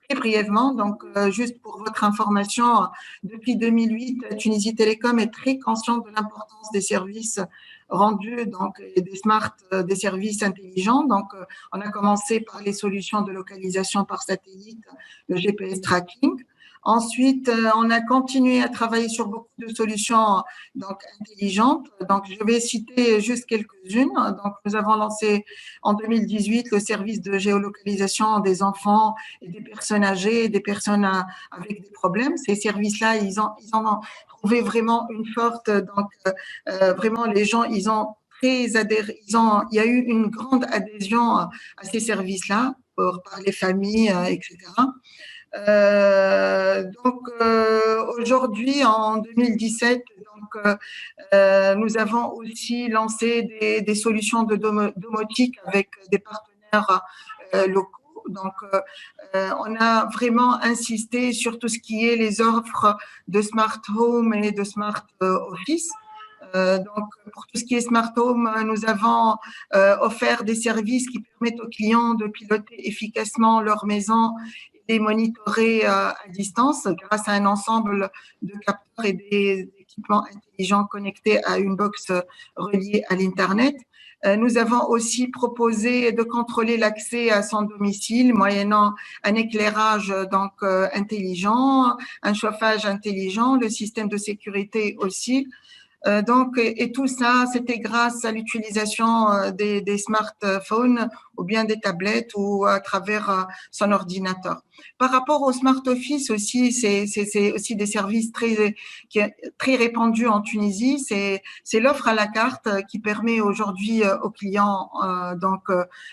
Très brièvement, donc juste pour votre information, depuis 2008, Tunisie Télécom est très consciente de l'importance des services rendus, donc des services intelligents. Donc, on a commencé par les solutions de localisation par satellite, le GPS tracking. Ensuite, on a continué à travailler sur beaucoup de solutions donc intelligentes. Donc, je vais citer juste quelques-unes. Donc, nous avons lancé en 2018 le service de géolocalisation des enfants et des personnes âgées, des personnes avec des problèmes. Ces services-là, ils en ont trouvé vraiment une forte. Donc, vraiment, les gens, ils ont très adhéré. Il y a eu une grande adhésion à ces services-là par les familles, etc. Aujourd'hui, en 2017, nous avons aussi lancé des solutions de domotique avec des partenaires locaux. Donc, on a vraiment insisté sur tout ce qui est les offres de smart home et de smart office. Donc, pour tout ce qui est smart home, nous avons offert des services qui permettent aux clients de piloter efficacement leur maison et les monitorer à distance grâce à un ensemble de capteurs et des équipements intelligents connectés à une box reliée à l'Internet. Nous avons aussi proposé de contrôler l'accès à son domicile moyennant un éclairage donc intelligent, un chauffage intelligent, le système de sécurité aussi. Et tout ça, c'était grâce à l'utilisation des smartphones ou bien des tablettes ou à travers son ordinateur. Par rapport au smart office aussi, c'est aussi des services très répandus en Tunisie. C'est l'offre à la carte qui permet aujourd'hui aux clients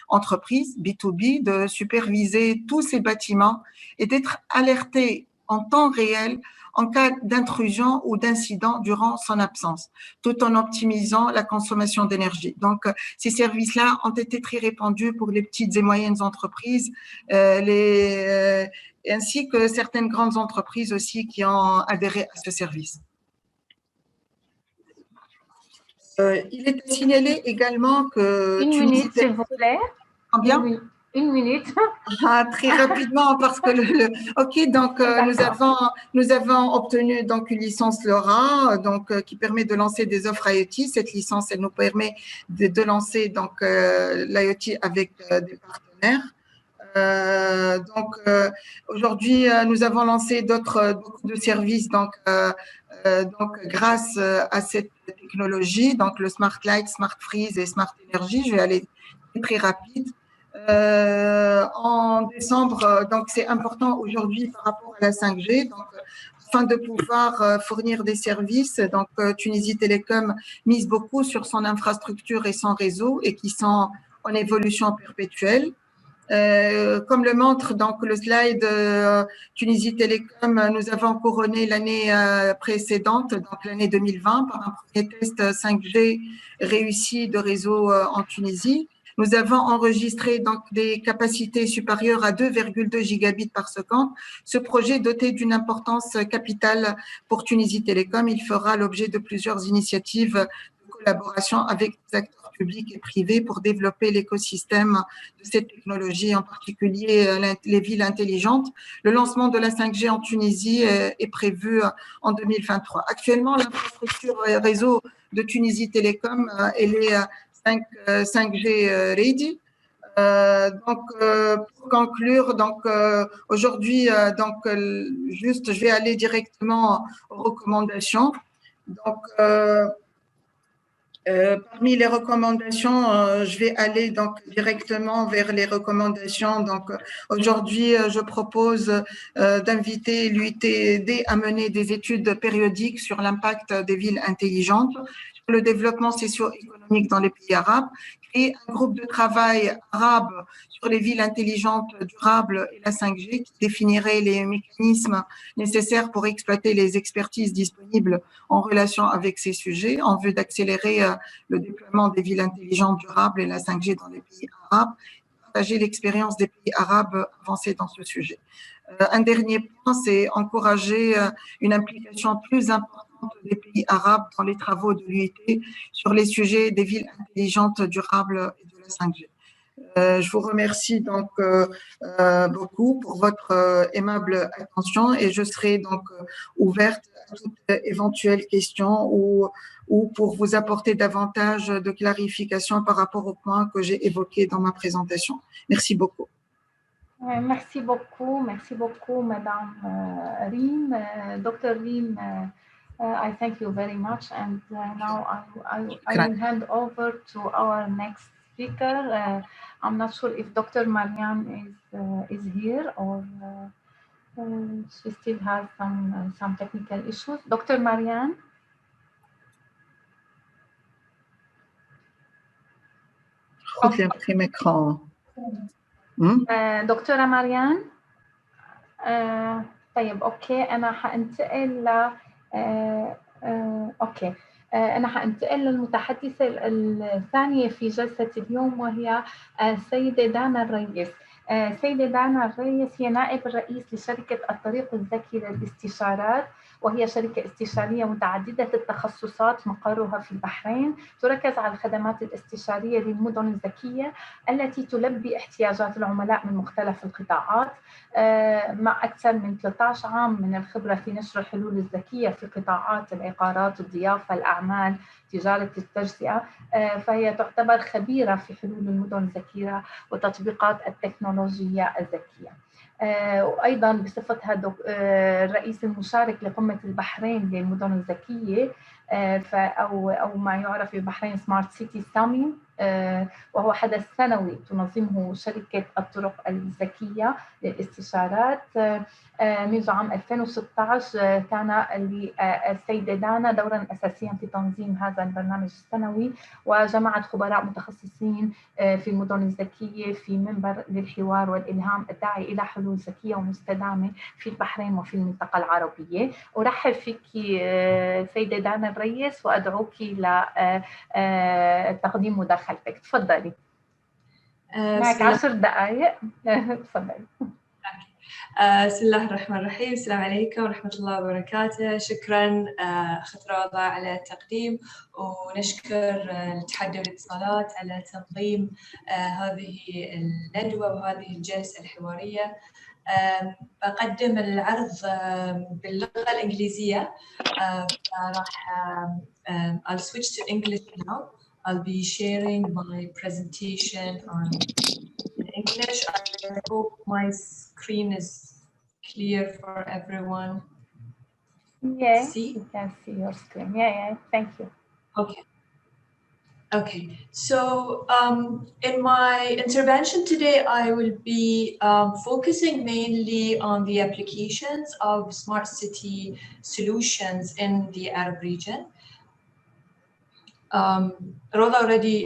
entreprises B2B de superviser tous ces bâtiments et d'être alertés en temps réel en cas d'intrusion ou d'incident durant son absence, tout en optimisant la consommation d'énergie. Donc, ces services-là ont été très répandus pour les petites et moyennes entreprises, ainsi que certaines grandes entreprises aussi qui ont adhéré à ce service. Il est signalé également que… Une minute, s'il vous plaît. Combien ? Une minute. Très rapidement parce que ok, donc nous avons obtenu donc une licence LoRa donc qui permet de lancer des offres IoT. Cette licence, elle nous permet de lancer donc l'IoT avec des partenaires. Aujourd'hui, nous avons lancé beaucoup de services donc grâce à cette technologie, donc le Smart Light, Smart Freeze et Smart Energy. Je vais aller très rapide. En décembre, donc c'est important aujourd'hui par rapport à la 5G, donc afin de pouvoir fournir des services. Donc Tunisie Télécom mise beaucoup sur son infrastructure et son réseau et qui sont en évolution perpétuelle. Comme le montre donc le slide Tunisie Télécom, nous avons couronné l'année précédente, donc l'année 2020, par un premier test 5G réussi de réseau en Tunisie. Nous avons enregistré donc des capacités supérieures à 2,2 gigabits par seconde. Ce projet doté d'une importance capitale pour Tunisie Télécom, il fera l'objet de plusieurs initiatives de collaboration avec des acteurs publics et privés pour développer l'écosystème de cette technologie, en particulier les villes intelligentes. Le lancement de la 5G en Tunisie est prévu en 2023. Actuellement, l'infrastructure réseau de Tunisie Télécom, elle est 5G ready. Pour conclure, aujourd'hui, juste, je vais aller directement aux recommandations. Donc, parmi les recommandations, je vais aller donc directement vers les recommandations. Donc, aujourd'hui, je propose d'inviter l'UITD à mener des études périodiques sur l'impact des villes intelligentes, sur le développement socio-économique dans les pays arabes, créer un groupe de travail arabe sur les villes intelligentes durables et la 5G qui définirait les mécanismes nécessaires pour exploiter les expertises disponibles en relation avec ces sujets en vue d'accélérer le déploiement des villes intelligentes durables et la 5G dans les pays arabes, partager l'expérience des pays arabes avancés dans ce sujet. Un dernier point, c'est encourager une implication plus importante des pays arabes dans les travaux de l'UIT sur les sujets des villes intelligentes durables et de la 5G. Je vous remercie donc beaucoup pour votre aimable attention et je serai donc ouverte à toute éventuelle question ou pour vous apporter davantage de clarifications par rapport aux points que j'ai évoqués dans ma présentation. Merci beaucoup. Merci beaucoup, Madame Reem. Dr. Reem, I thank you very much. And now I will hand over to our next speaker. I'm not sure if Dr. Marianne is here or she still has some technical issues. Dr. Marianne? خذ لي بخي ميكرون. دكتورة مريان طيب اوكي انا حانتقل ل اوكي انا حانتقل للمتحدثة الثانية في جلسة اليوم وهي السيدة دانا الريس. سيدة دانا الريس هي نائب الرئيس لشركة الطريق الذكي للاستشارات، وهي شركة استشارية متعددة التخصصات مقرها في البحرين، تركز على الخدمات الاستشارية للمدن الذكية التي تلبي احتياجات العملاء من مختلف القطاعات، مع أكثر من 13 عام من الخبرة في نشر الحلول الذكية في قطاعات العقارات، الضيافة، الأعمال، تجارة التجزئة. فهي تعتبر خبيرة في حلول المدن الذكية وتطبيقات التكنولوجيا الذكية. وأيضاً بصفتها الرئيس المشارك لقمة البحرين للمدن الذكية، أو ما يعرف في البحرين سمارت سيتي سامي، وهو حدث سنوي تنظمه شركة الطرق الذكية للاستشارات. منذ عام 2016 كان للسيدة دانا دورا أساسيا في تنظيم هذا البرنامج السنوي، وجمعت خبراء متخصصين في المدن الذكية في منبر للحوار والإلهام الداعي إلى حلول ذكية ومستدامة في البحرين وفي المنطقة العربية. أرحب فيك سيدة دانا الريس وأدعوك لتقديم مداخلتك. تفضلي. معك 10 دقائق. تفضلي. بسم الله الرحمن الرحيم. السلام عليكم ورحمة الله وبركاته. شكرا أخت روضة على التقديم، ونشكر الاتحاد الاتصالات على تنظيم هذه الندوة وهذه الجلسة الحوارية. بقدم العرض باللغة الإنجليزية. I'll switch to English now. I'll be sharing my presentation on English. I hope my screen is clear for everyone. Yes, you can see your screen. Yeah, thank you. Okay. So in my intervention today, I will be focusing mainly on the applications of smart city solutions in the Arab region. Rola already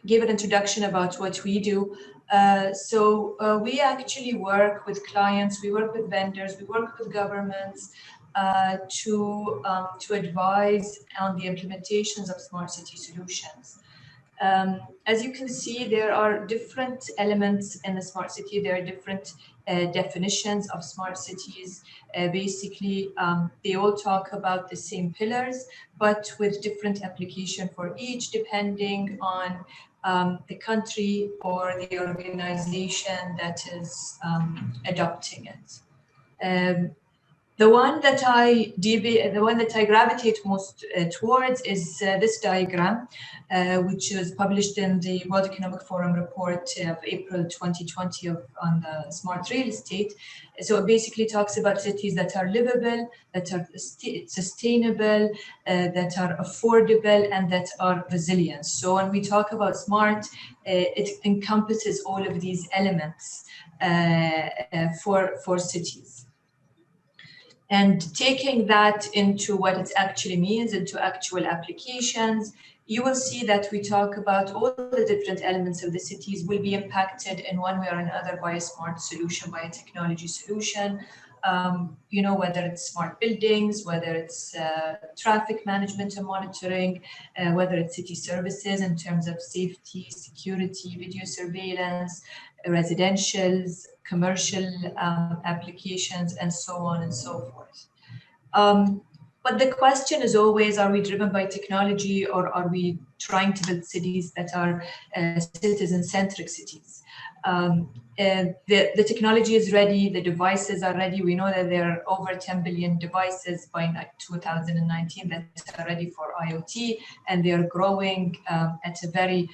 gave an introduction about what we do. We actually work with clients, we work with vendors, we work with governments to advise on the implementations of smart city solutions. As you can see, there are different elements in the smart city. There are different definitions of smart cities. Basically, they all talk about the same pillars, but with different application for each, depending on the country or the organization that is adopting it. The one that I gravitate most towards is this diagram, which was published in the World Economic Forum report of April 2020 on the smart real estate. So it basically talks about cities that are livable, that are sustainable, that are affordable, and that are resilient. So when we talk about smart, it encompasses all of these elements for cities. And taking that into what it actually means, into actual applications, you will see that we talk about all the different elements of the cities will be impacted in one way or another by a smart solution, by a technology solution. Whether it's smart buildings, whether it's traffic management and monitoring, whether it's city services in terms of safety, security, video surveillance, residentials, commercial applications, and so on and so forth. But the question is always, are we driven by technology, or are we trying to build cities that are citizen-centric cities? The technology is ready, the devices are ready. We know that there are over 10 billion devices by 2019 that are ready for IoT, and they are growing at a very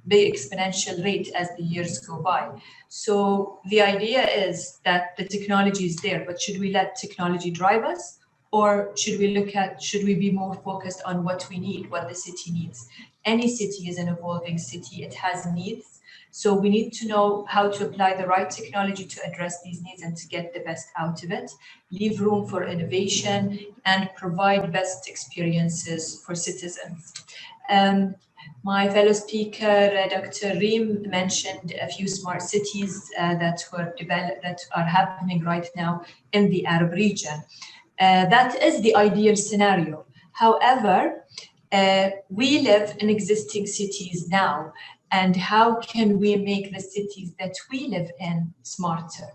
big exponential rate as the years go by. So the idea is that the technology is there, but should we let technology drive us? Or should we be more focused on what we need, what the city needs? Any city is an evolving city, it has needs. So we need to know how to apply the right technology to address these needs and to get the best out of it, leave room for innovation, and provide best experiences for citizens. My fellow speaker, Dr. Reem, mentioned a few smart cities that are happening right now in the Arab region. That is the ideal scenario. However, we live in existing cities now, and how can we make the cities that we live in smarter?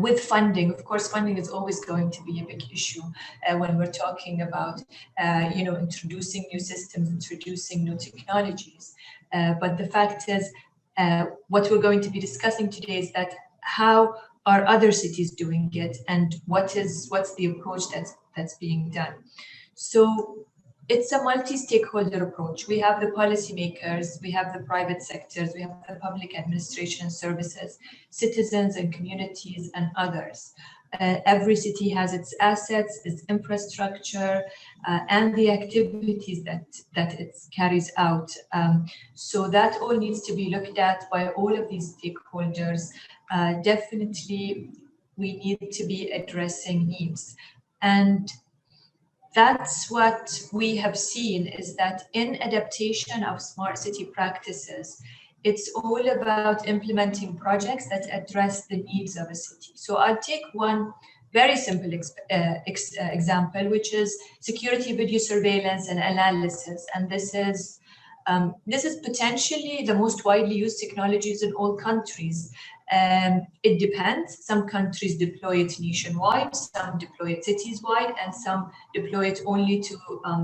With funding, of course, funding is always going to be a big issue when we're talking about, introducing new systems, introducing new technologies. But the fact is, what we're going to be discussing today is that how are other cities doing it, and what's the approach that's being done. So it's a multi-stakeholder approach. We have the policymakers, we have the private sectors, we have the public administration services, citizens and communities, and others. Every city has its assets, its infrastructure, and the activities that it carries out. So that all needs to be looked at by all of these stakeholders. Definitely, we need to be addressing needs. And that's what we have seen, is that in adaptation of smart city practices, it's all about implementing projects that address the needs of a city. So I'll take one very simple example, which is security video surveillance and analysis. And this is potentially the most widely used technologies in all countries. It depends. Some countries deploy it nationwide, some deploy it cities-wide, and some deploy it only to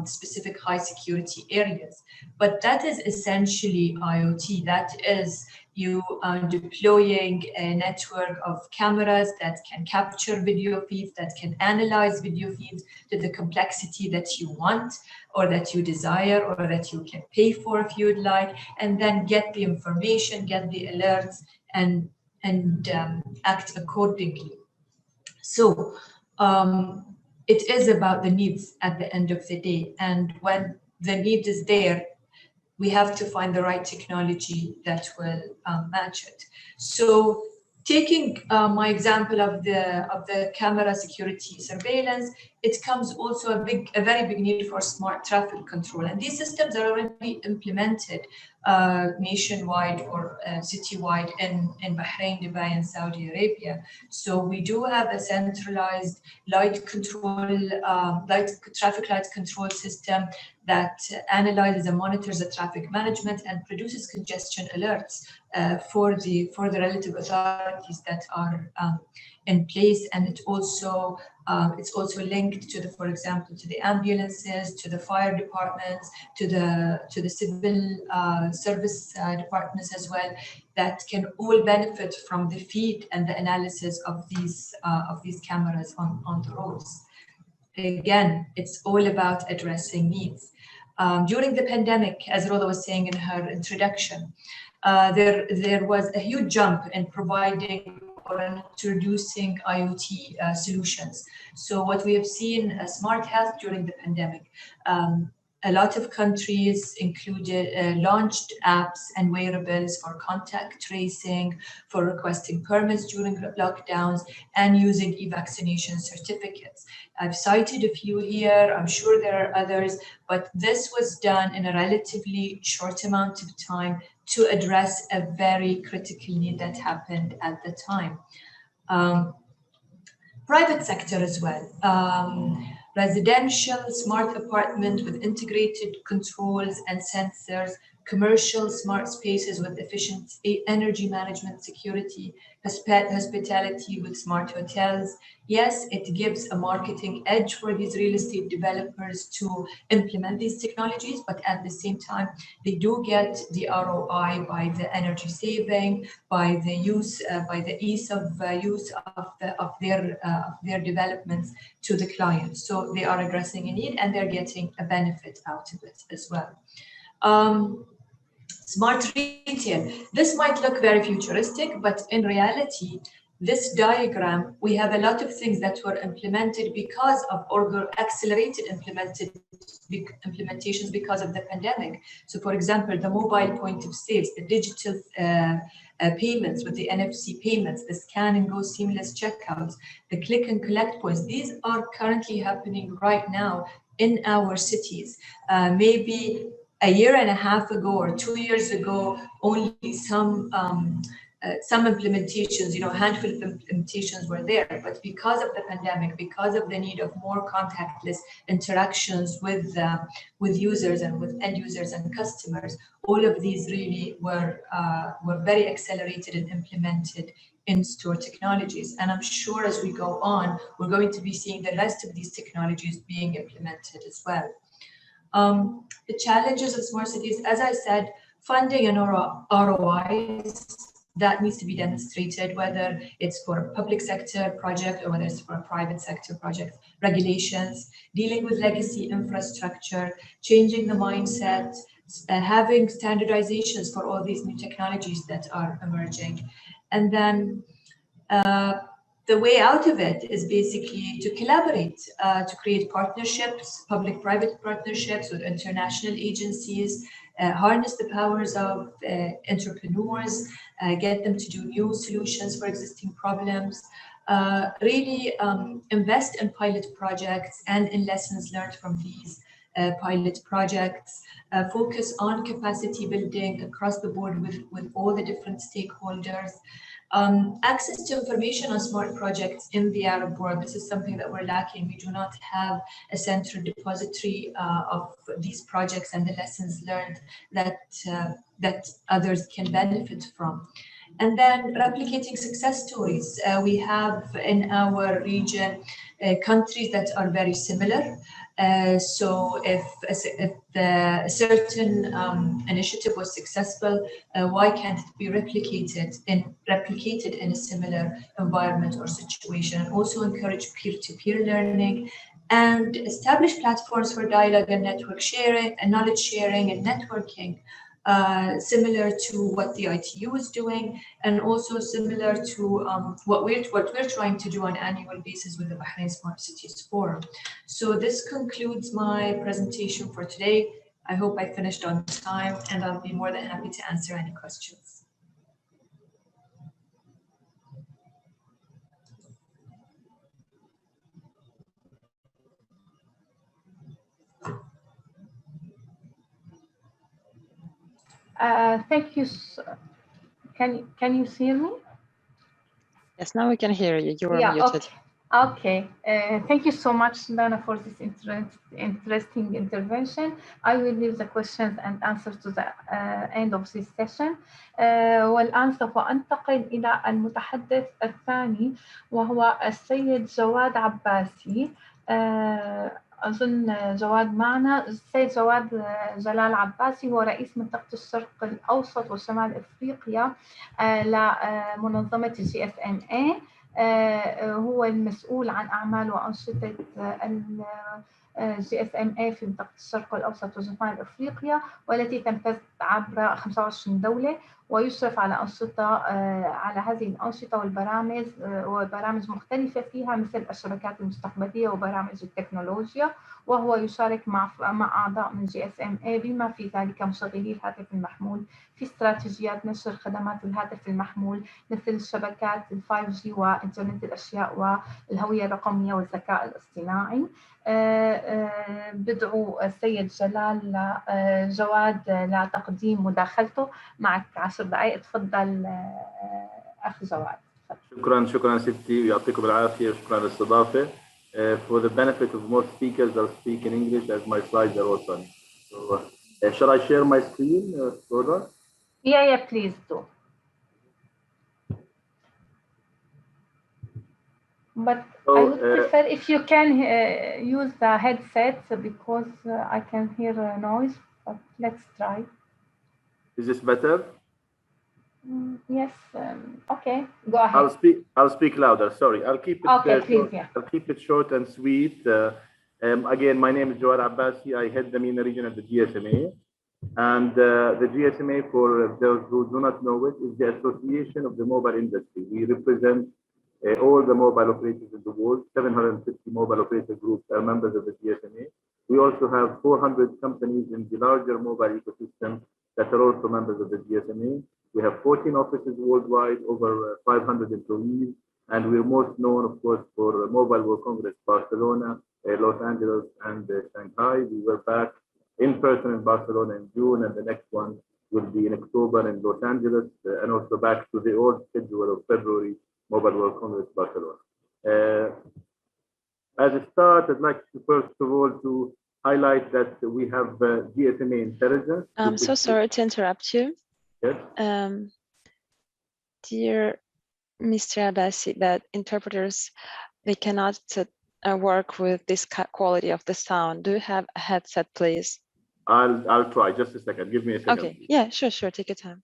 specific high security areas. But that is essentially IoT. That is you deploying a network of cameras that can capture video feeds, that can analyze video feeds to the complexity that you want, or that you desire, or that you can pay for if you'd like, and then get the information, get the alerts, and act accordingly. So it is about the needs at the end of the day. And when the need is there, we have to find the right technology that will match it. So taking my example of the camera security surveillance, it comes also a very big need for smart traffic control. And these systems are already implemented nationwide or citywide in Bahrain, Dubai, and Saudi Arabia. So we do have a centralized traffic light control system that analyzes and monitors the traffic management and produces congestion alerts for the relative authorities that are in place. And it's also linked to for example, to the ambulances, to the fire departments, to the civil service departments as well, that can all benefit from the feed and the analysis of these cameras on the roads. Again, it's all about addressing needs. During the pandemic, as Roda was saying in her introduction, there was a huge jump in providing or introducing IoT solutions. So what we have seen, smart health during the pandemic, a lot of countries launched apps and wearables for contact tracing, for requesting permits during lockdowns, and using e-vaccination certificates. I've cited a few here, I'm sure there are others, but this was done in a relatively short amount of time to address a very critical need that happened at the time. Private sector as well. Residential smart apartment with integrated controls and sensors commercial smart spaces with efficient energy management, security, hospitality with smart hotels. Yes, it gives a marketing edge for these real estate developers to implement these technologies, but at the same time, they do get the ROI by the energy saving, by the use, by the ease of use of their developments to the clients. So they are addressing a need and they're getting a benefit out of it as well. Smart retail. This might look very futuristic, but in reality, this diagram, we have a lot of things that were implemented because of, or accelerated implementations because of the pandemic. So for example, the mobile point of sales, the digital payments with the NFC payments, the scan and go seamless checkouts, the click and collect points. These are currently happening right now in our cities. Maybe a year and a half ago or 2 years ago, only some implementations, a handful of implementations were there. But because of the pandemic, because of the need of more contactless interactions with users and with end users and customers, all of these really were very accelerated and implemented in-store technologies. And I'm sure as we go on, we're going to be seeing the rest of these technologies being implemented as well. The challenges of smart cities, as I said, funding and ROIs, that needs to be demonstrated, whether it's for a public sector project or whether it's for a private sector project. Regulations, dealing with legacy infrastructure, changing the mindset, having standardizations for all these new technologies that are emerging. And then the way out of it is basically to collaborate, to create partnerships, public-private partnerships with international agencies, harness the powers of entrepreneurs, get them to do new solutions for existing problems, really invest in pilot projects and in lessons learned from these pilot projects, focus on capacity building across the board with all the different stakeholders. Access to information on smart projects in the Arab world. This is something that we're lacking. We do not have a central depository of these projects and the lessons learned that others can benefit from. And then replicating success stories. We have in our region countries that are very similar. So if a certain initiative was successful, why can't it be replicated in a similar environment or situation? And also encourage peer-to-peer learning and establish platforms for dialogue and network sharing and knowledge sharing and networking. Similar to what the ITU is doing, and also similar to what we're trying to do on an annual basis with the Bahrain Smart Cities Forum. So this concludes my presentation for today. I hope I finished on time, and I'll be more than happy to answer any questions. Thank you. Can you see me? Yes, now we can hear you. You are muted. Okay. Thank you so much, Lana, for this interesting intervention. I will leave the questions and answers to the end of this session. والآن سوف أنتقل إلى المتحدث الثاني وهو السيد جواد عباسي. أظن جواد معنا. السيد جواد جلال عباسي هو رئيس منطقة الشرق الأوسط وشمال أفريقيا لمنظمة GSMA. هو المسؤول عن أعمال وأنشطة GSMA في منطقة الشرق الأوسط وشمال أفريقيا، والتي تمتد عبر 25 دولة، ويشرف على أنشطة على هذه الأنشطة وبرامج مختلفة فيها مثل الشبكات المستقبلية وبرامج التكنولوجيا، وهو يشارك مع أعضاء من GSMA بما في ذلك مشغلي الهاتف المحمول في استراتيجيات نشر خدمات الهاتف المحمول مثل الشبكات 5G وإنترنت الأشياء والهوية الرقمية والذكاء الاصطناعي. بدعو السيد جلال جواد لتقديم مداخلته. معك 10 دقائق. تفضل أخ جواد. شكرا ستي ويعطيكم العافية. شكرا للاستضافة. For the benefit of more speakers, I'll speak in English as my slides are open. So Shall I share my screen, Rhoda? Yeah, please do. But I would prefer if you can use the headset because I can hear noise, but let's try. Is this better? Yes. Okay, go ahead. I'll speak louder. Sorry, I'll keep it. Okay, please. Short. Yeah. I'll keep it short and sweet. Again, my name is Jawad Abbasi. I head the MENA region at the GSMA, and the GSMA, for those who do not know it, is the Association of the Mobile Industry. We represent all the mobile operators in the world. 750 mobile operator groups are members of the GSMA. We also have 400 companies in the larger mobile ecosystem that are also members of the GSMA. We have 14 offices worldwide, over 500 employees, and we're most known, of course, for Mobile World Congress Barcelona, Los Angeles, and Shanghai. We were back in person in Barcelona in June, and the next one will be in October in Los Angeles, and also back to the old schedule of February, Mobile World Congress Barcelona. As a start, I'd like to first of all to highlight that we have GSMA Intelligence. I'm so sorry to interrupt you. Yes. Dear Mr. Abbasi, that interpreters, they cannot work with this quality of the sound. Do you have a headset, please? I'll try. Just a second. Give me a second. Okay. Please. Yeah, sure. Take your time.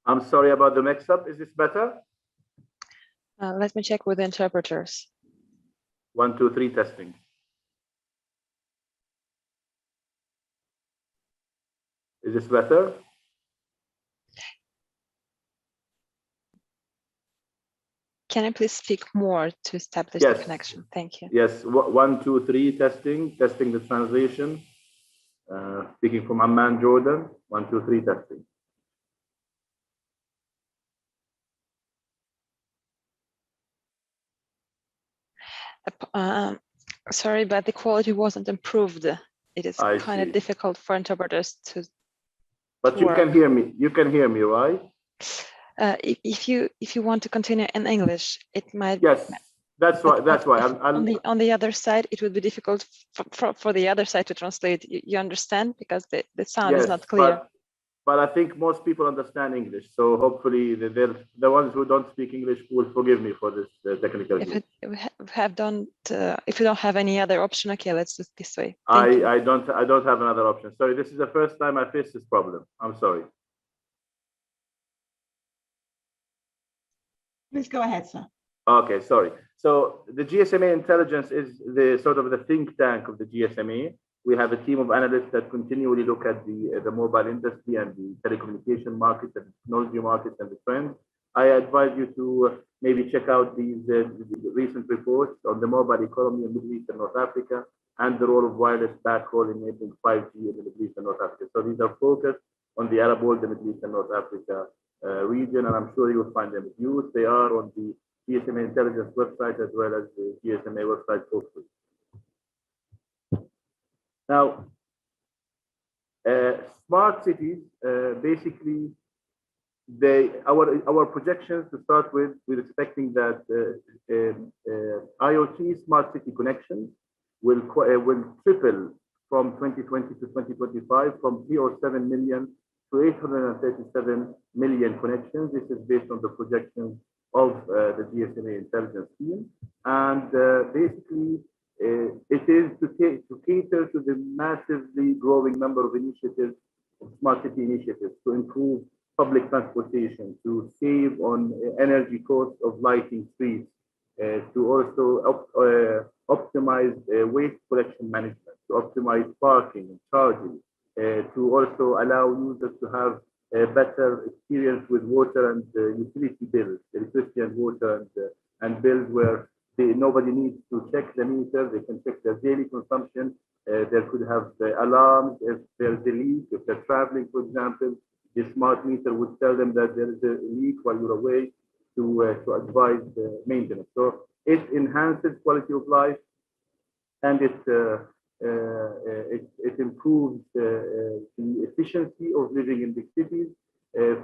I'm sorry about the mix-up. Is this better? Let me check with the interpreters. 1, 2, 3 testing. Is this better? Can I please speak more to establish Yes. the connection? Thank you. Yes. 1, 2, 3 testing the translation. Speaking from Amman, Jordan. 1, 2, 3 testing. Sorry, but the quality wasn't improved. It is kind of difficult for interpreters to. But you can hear me. You can hear me, right? If you want to continue in English, it might. Yes, that's why. That's why. On the other side, it would be difficult for the other side to translate. You understand, because the sound is not clear. But I think most people understand English, so hopefully the ones who don't speak English will forgive me for this technical. If you don't have any other option, okay, let's do it this way. I don't have another option. Sorry, this is the first time I face this problem. I'm sorry. Please go ahead, sir. Okay, sorry. So the GSMA Intelligence is the sort of the think tank of the GSMA. We have a team of analysts that continually look at the mobile industry and the telecommunication markets and the technology markets and the trends. I advise you to maybe check out these recent reports on the mobile economy in Middle East and North Africa and the role of wireless backhaul enabling 5G in the Middle East and North Africa. So these are focused on the Arab world, the Middle East and North Africa region, and I'm sure you will find them of use. They are on the GSMA Intelligence website as well as the GSMA website hopefully. Now, smart cities, basically, our projections to start with, we're expecting that IoT smart city connections will triple from 2020 to 2025, from 307 million to 837 million connections. This is based on the projections of the GSMA Intelligence team, and basically, it is to cater to the massively growing number of initiatives, of smart city initiatives, to improve public transportation, to save on energy costs of lighting streets, to also optimize waste collection management, to optimize parking and charging, to also allow users to have a better experience with water and utility bills, electricity and water and build where nobody needs to check the meter. They can check their daily consumption. There could have alarms if there's a leak. If they're traveling, for example, the smart meter would tell them that there is a leak while you're away to advise maintenance. So it enhances quality of life, and it improves the efficiency of living in big cities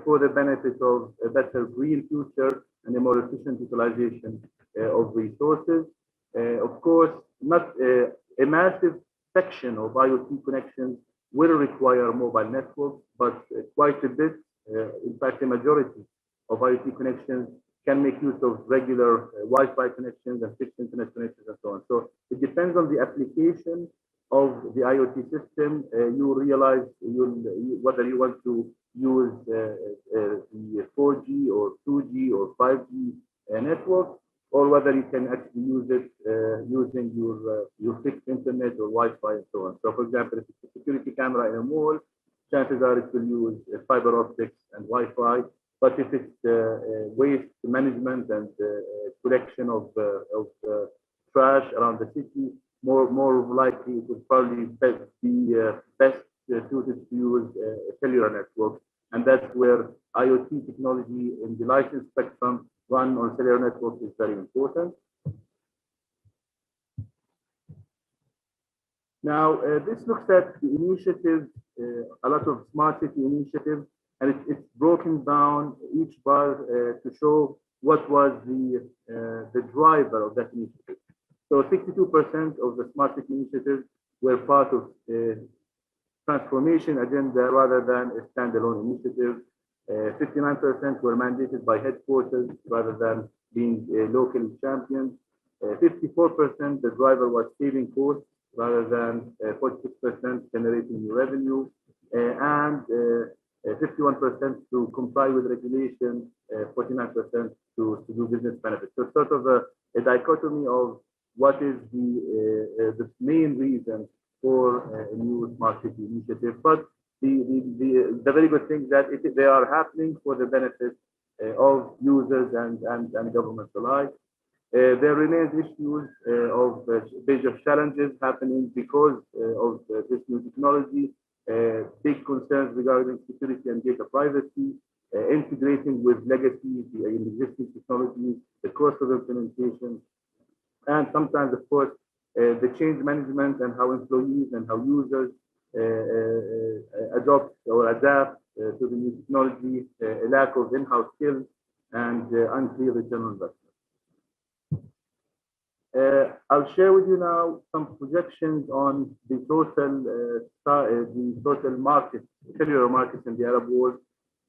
for the benefit of a better green future and a more efficient utilization of resources. Of course, not a massive section of IoT connections will require mobile networks, but quite a bit, in fact, the majority of IoT connections can make use of regular Wi-Fi connections and fixed internet connections and so on. So it depends on the application of the IoT system. You realize whether you want to use the 4G or 2G or 5G network, or whether you can actually use it using your fixed internet or Wi-Fi and so on. So for example, if it's a security camera in a mall, chances are it will use fiber optics and Wi-Fi. But if it's waste management and collection of trash around the city, more likely it would probably be best suited to use cellular networks. And that's where IoT technology in the licensed spectrum run on cellular networks is very important. Now, this looks at the initiatives, a lot of smart city initiatives, and it's broken down each bar to show what was the driver of that initiative. So 62% of the smart city initiatives were part of transformation agenda rather than a standalone initiative. 59% were mandated by headquarters rather than being local champions. 54% the driver was saving costs rather than 46% generating new revenue, and 51% to comply with regulation, 49% to do business benefits. So sort of a dichotomy of what is the main reason for a new smart city initiative. But the very good thing is that they are happening for the benefit of users and governments alike. There remains issues of major challenges happening because of this new technology. Big concerns regarding security and data privacy, integrating with legacy in existing technologies, the cost of implementation, and sometimes, of course, the change management and how employees and how users adopt or adapt to the new technology, a lack of in-house skills, and unclear return on investment. I'll share with you now some projections on the total market, cellular markets in the Arab world.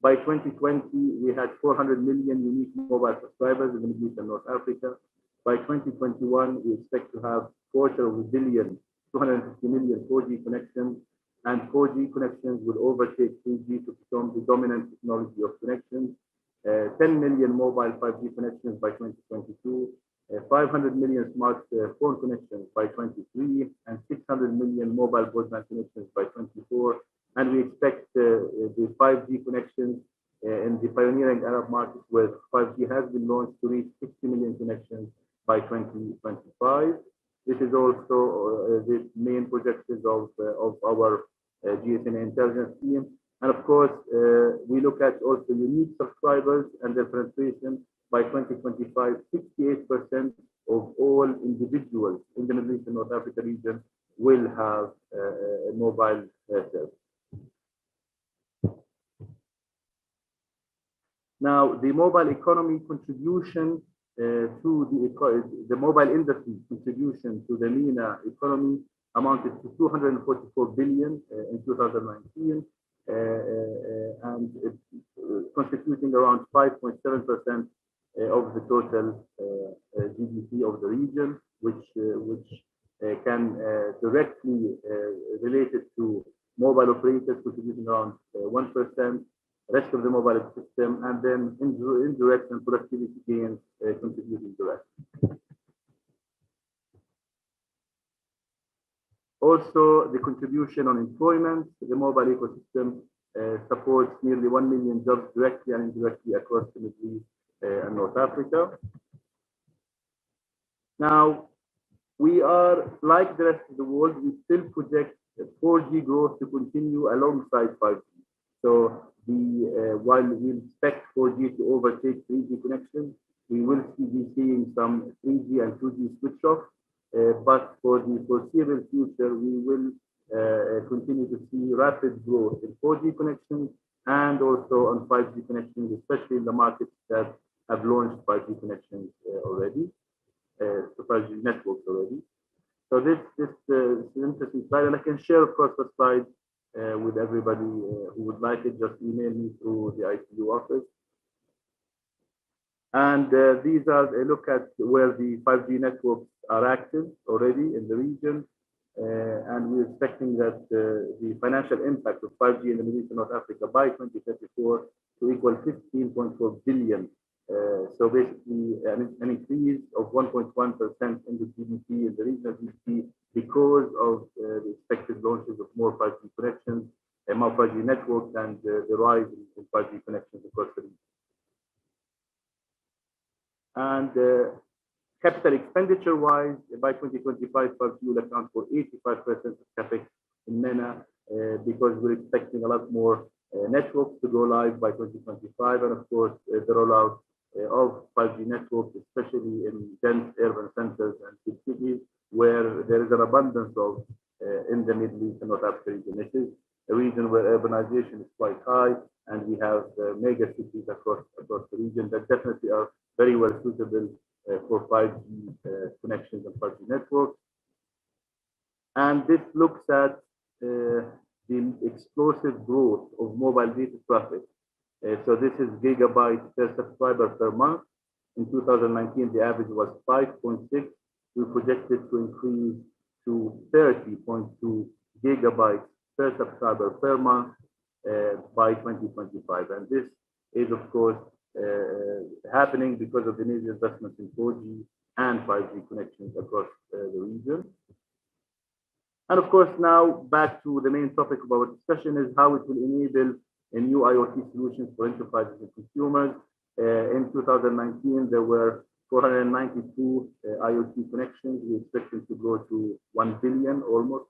By 2020, we had 400 million unique mobile subscribers in the Middle East and North Africa. By 2021, we expect to have 250 million 4G connections, and 4G connections will overtake 3G to become the dominant technology of connections. 10 million mobile 5G connections by 2022. 500 million smartphone connections by 23, and 600 million mobile broadband connections by 24. And we expect the 5G connections in the pioneering Arab markets where 5G has been launched to reach 60 million connections by 2025. This is also the main projections of our GSMA intelligence team. And of course, we look at also unique subscribers and their penetration. By 2025, 68% of all individuals in the Middle East and North Africa region will have a mobile service. Now, the mobile economy contribution to the mobile industry contribution to the MENA economy amounted to 244 billion in 2019, and constituting around 5.7% of the total GDP of the region, which can directly relate it to mobile operators contributing around 1%, rest of the mobile ecosystem, and then indirect and productivity gains contributing to that. Also, the contribution on employment, the mobile ecosystem supports nearly 1 million jobs directly and indirectly across the Middle East and North Africa. Now, we are, like the rest of the world, we still project 4G growth to continue alongside 5G. So while we expect 4G to overtake 3G connections, we will be seeing some 3G and 2G switch off. But for the foreseeable future, we will continue to see rapid growth in 4G connections and also on 5G connections, especially in the markets that have launched 5G connections already, 5G networks already. So this is an interesting slide, and I can share, of course, the slide with everybody who would like it. Just email me through the ITU office. And these are a look at where the 5G networks are active already in the region. And we're expecting that the financial impact of 5G in the Middle East and North Africa by 2034 to equal 15.4 billion. So basically an increase of 1.1% in the GDP, in the regional GDP, because of the expected launches of more 5G connections, more 5G networks, and the rise in 5G connections across the region. And capital expenditure-wise, by 2025, 5G will account for 85% of CapEx in MENA, because we're expecting a lot more networks to go live by 2025, and of course, the rollout of 5G networks, especially in dense urban centers and big cities, where there is an abundance of in the Middle East and North Africa region. This is a region where urbanization is quite high, and we have mega cities across the region that definitely are very well suitable for 5G connections and 5G networks. And this looks at the explosive growth of mobile data traffic. So this is gigabytes per subscriber per month. In 2019, the average was 5.6. We projected to increase to 30.2 gigabytes per subscriber per month by 2025. And this is, of course, happening because of the major investments in 4G and 5G connections across the region. And of course, now back to the main topic of our discussion is how it will enable a new IoT solutions for enterprises and consumers. In 2019, there were 492 IoT connections. We expect them to grow to 1 billion almost.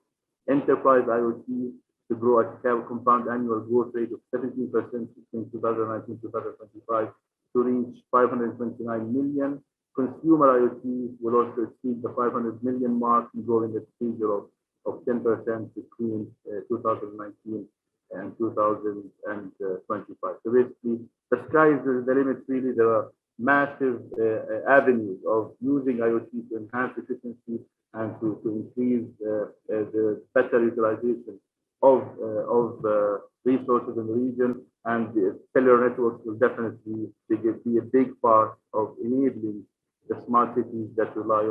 Enterprise IoT to grow at a compound annual growth rate of 17% between 2019 and 2025 to reach 529 million. Consumer IoT will also exceed the 500 million mark and grow in the figure of 10% between 2019 and 2025. So basically, the sky is the limit. Really, there are massive avenues of using IoT to enhance efficiency and to increase the better utilization of resources in the region. And the cellular networks will definitely be a big part of enabling the smart cities that rely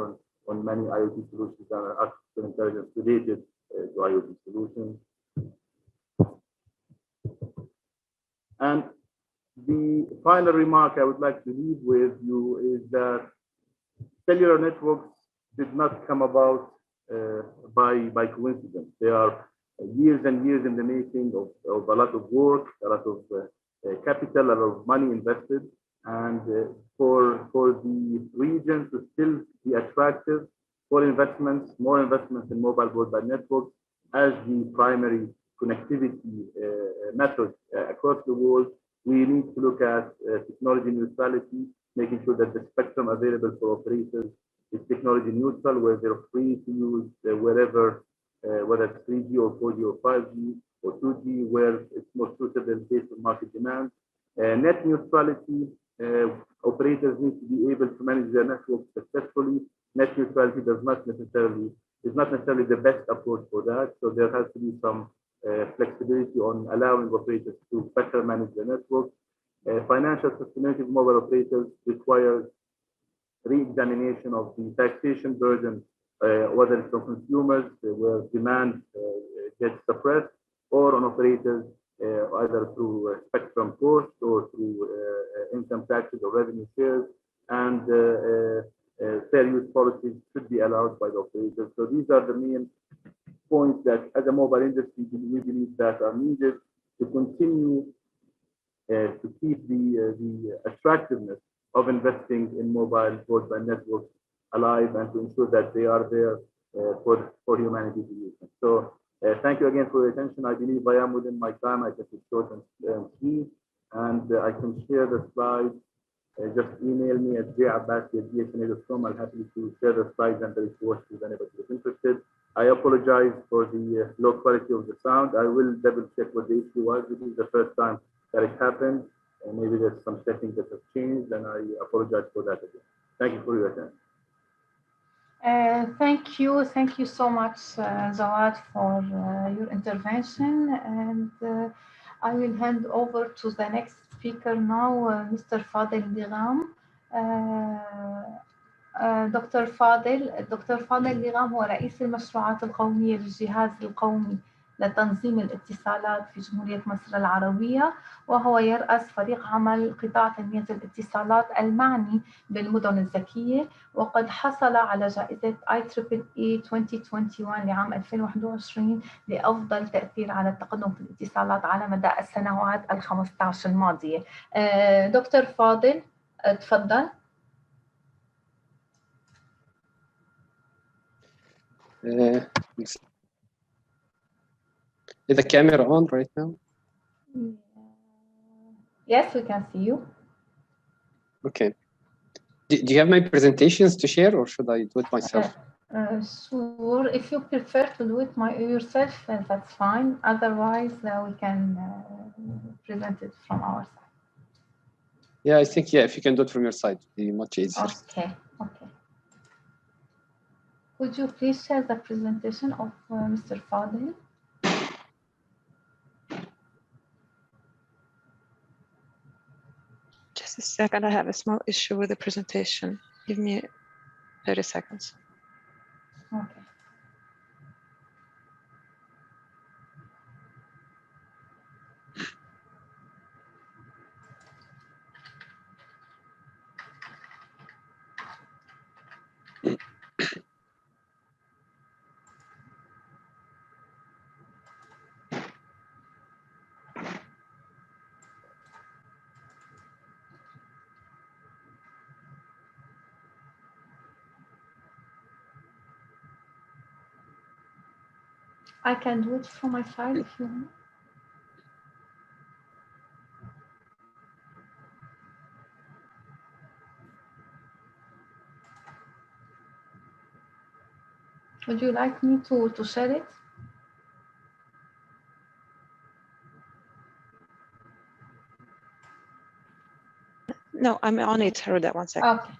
on many IoT solutions and artificial intelligence related to IoT solutions. And the final remark I would like to leave with you is that cellular networks did not come about by coincidence. They are years and years in the making of a lot of work, a lot of capital, a lot of money invested. And for the region to still be attractive for investments, more investments in mobile broadband networks as the primary connectivity method across the world, we need to look at technology neutrality, making sure that the spectrum available for operators is technology neutral, where they're free to use wherever, whether it's 3G or 4G or 5G or 2G, where it's more suitable based on market demand. Net neutrality, operators need to be able to manage their network successfully. Net neutrality is not necessarily the best approach for that. So there has to be some flexibility on allowing operators to better manage their network. Financial sustainability of mobile operators requires re-examination of the taxation burden, whether it's on consumers where demand gets suppressed, or on operators either through spectrum costs or through income taxes or revenue shares, and fair use policies should be allowed by the operators. So these are the main points that as a mobile industry we believe that are needed to continue to keep the attractiveness of investing in mobile broadband networks alive and to ensure that they are there for humanity to use them. So thank you again for your attention. I believe I am within my time. I can be short and sweet, and I can share the slides. Just email me at jabbasi@dsma.com. I'll happily to share the slides and the reports with anybody who's interested. I apologize for the low quality of the sound. I will double check what the issue was. This is the first time that it happened, and maybe there's some settings that have changed, and I apologize for that again. Thank you for your attention. Thank you so much, Jawad, for your intervention. And I will hand over to the next speaker now, Mr. Fadel Digham. دكتور فاضل ديغام هو رئيس المشروعات القومية للجهاز القومي لتنظيم الاتصالات في جمهورية مصر العربية، وهو يرأس فريق عمل قطاع تنمية الاتصالات المعني بالمدن الذكية، وقد حصل على جائزة IEEE 2021 لعام 2021 لأفضل تأثير على التقدم في الاتصالات على مدى السنوات ال15 الماضية. دكتور فاضل تفضل. Is the camera on right now? Yes, we can see you. Okay. Do you have my presentations to share, or should I do it myself? Sure. If you prefer to do it yourself, that's fine. Otherwise, we can present it from our side. Yeah, I think, yeah, if you can do it from your side, it'd be much easier. Okay. Could you please share the presentation of Mr. Fadel? Just a second, I have a small issue with the presentation. Give me 30 seconds. Okay. I can do it from my side if you want. Would you like me to share it? No, I'm on it. Hold on 1 second. Okay.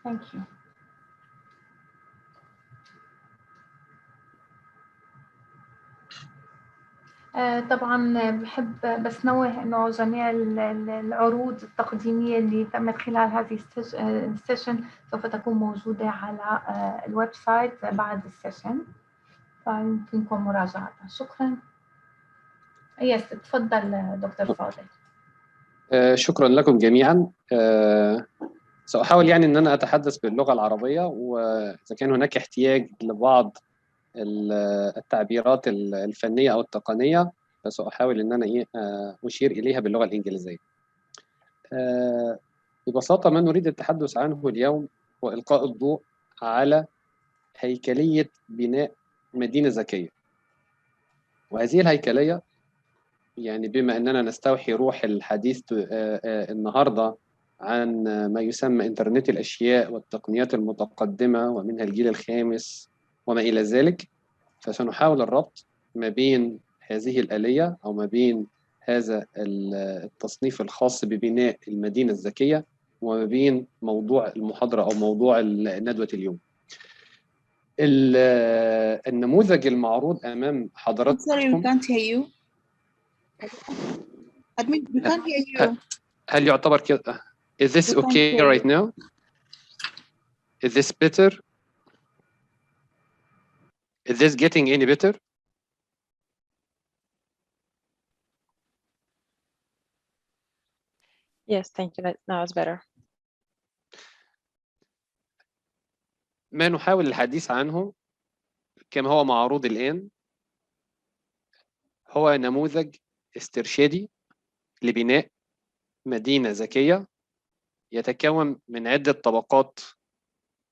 Thank you. طبعا بحب بس نوه انه جميع العروض التقديميه اللي تمت خلال هذه السيشن سوف تكون موجوده على الويب سايت بعد السيشن، فيمكنكم مراجعتها. شكرا. يس تفضل دكتور فاضل. شكرا لكم جميعا. سأحاول يعني ان انا اتحدث باللغه العربيه، واذا كان هناك احتياج لبعض التعبيرات الفنيه او التقنيه فسأحاول ان انا اشير اليها باللغه الانجليزيه. ببساطه ما نريد التحدث عنه اليوم هو القاء الضوء على هيكليه بناء مدينه ذكيه. وهذه الهيكليه يعني بما اننا نستوحي روح الحديث النهارده عن ما يسمى انترنت الاشياء والتقنيات المتقدمه ومنها الجيل الخامس وما الى ذلك، فسنحاول الربط ما بين هذه الآلية او ما بين هذا التصنيف الخاص ببناء المدينه الذكيه وما بين موضوع المحاضره او موضوع ندوه اليوم. النموذج المعروض امام حضراتكم. Sorry, we can't hear you. Admin, we can't hear you. هل يعتبر كده؟ Is this okay right now? Is this better? Is this getting any better? Yes, thank you. Now it's better. ما نحاول الحديث عنه كما هو معروض الآن هو نموذج استرشادي لبناء مدينة ذكية يتكون من عدة طبقات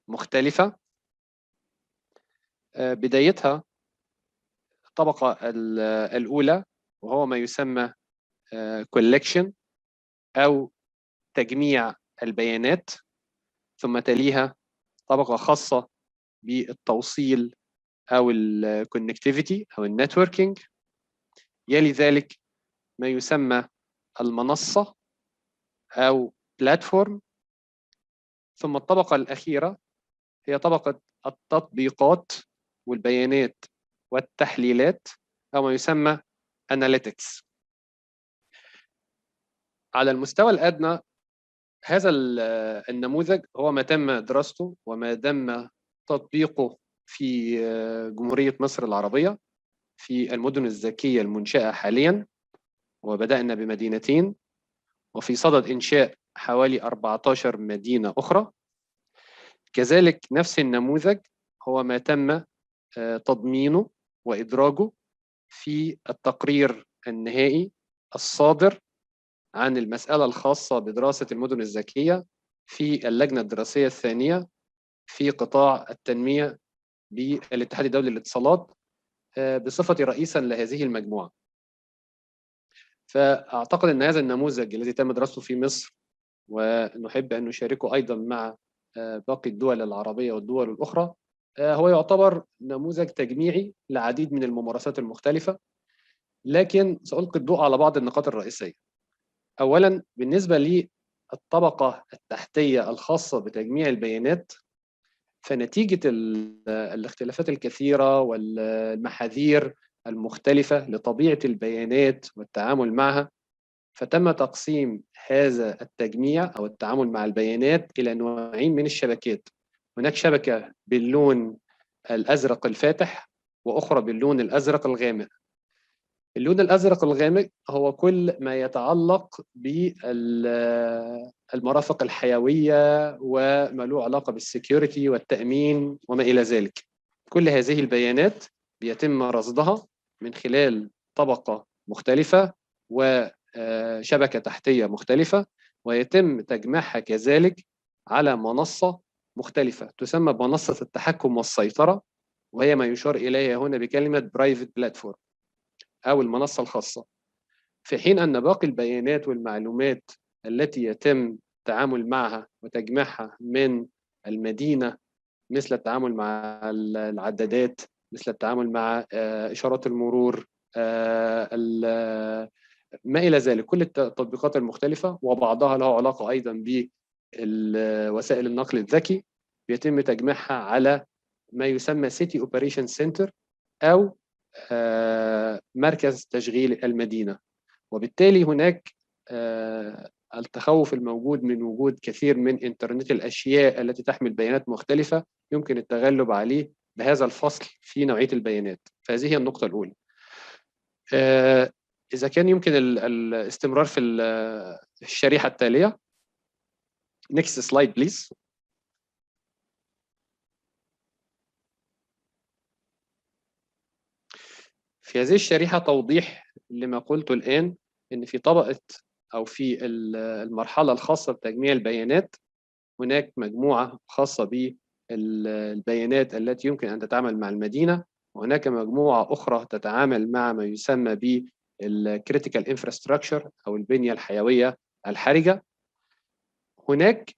مختلفة. بدايتها الطبقة الأولى وهو ما يسمى collection أو تجميع البيانات، ثم تليها طبقة خاصة بالتوصيل أو الكونكتيفيتي أو النتوركينج، يلي ذلك ما يسمى المنصة أو بلاتفورم، ثم الطبقة الأخيرة هي طبقة التطبيقات والبيانات والتحليلات أو ما يسمى analytics. على المستوى الأدنى هذا النموذج هو ما تم دراسته وما تم تطبيقه في جمهورية مصر العربية في المدن الذكية المنشأة حاليا، وبدأنا بمدينتين وفي صدد إنشاء حوالي 14 مدينة أخرى. كذلك نفس النموذج هو ما تم تضمينه وإدراجه في التقرير النهائي الصادر عن المسألة الخاصة بدراسة المدن الذكية في اللجنة الدراسية الثانية في قطاع التنمية بالاتحاد الدولي للاتصالات بصفتي رئيسا لهذه المجموعة. فأعتقد أن هذا النموذج الذي تم دراسته في مصر ونحب أن نشاركه أيضا مع باقي الدول العربية والدول الأخرى هو يعتبر نموذج تجميعي لعديد من الممارسات المختلفة، لكن سألقي الضوء على بعض النقاط الرئيسية. أولا بالنسبة للطبقة التحتية الخاصة بتجميع البيانات، فنتيجة الاختلافات الكثيرة والمحاذير المختلفة لطبيعة البيانات والتعامل معها، فتم تقسيم هذا التجميع أو التعامل مع البيانات إلى نوعين من الشبكات. هناك شبكة باللون الأزرق الفاتح وأخرى باللون الأزرق الغامق. اللون الأزرق الغامق هو كل ما يتعلق بالمرافق الحيوية وما له علاقة بالسكيورتي والتأمين وما إلى ذلك. كل هذه البيانات بيتم رصدها من خلال طبقة مختلفة وشبكة تحتية مختلفة، ويتم تجميعها كذلك على منصة مختلفة تسمى منصة التحكم والسيطرة، وهي ما يشار إليها هنا بكلمة برايفت بلاتفورم أو المنصة الخاصة. في حين أن باقي البيانات والمعلومات التي يتم التعامل معها وتجميعها من المدينة، مثل التعامل مع العدادات، مثل التعامل مع إشارات المرور، ما إلى ذلك، كل التطبيقات المختلفة وبعضها له علاقة أيضا بوسائل النقل الذكي، بيتم تجميعها على ما يسمى City Operation Center أو مركز تشغيل المدينة. وبالتالي هناك التخوف الموجود من وجود كثير من إنترنت الأشياء التي تحمل بيانات مختلفة يمكن التغلب عليه بهذا الفصل في نوعية البيانات. فهذه هي النقطة الأولى. إذا كان يمكن الاستمرار في الشريحة التالية. Next slide please. في هذه الشريحة توضيح لما قلته الآن، إن في طبقة أو في المرحلة الخاصة بتجميع البيانات هناك مجموعة خاصة بالبيانات التي يمكن أن تتعامل مع المدينة، وهناك مجموعة أخرى تتعامل مع ما يسمى بالكريتيكال انفراستراكشر أو البنية الحيوية الحرجة. هناك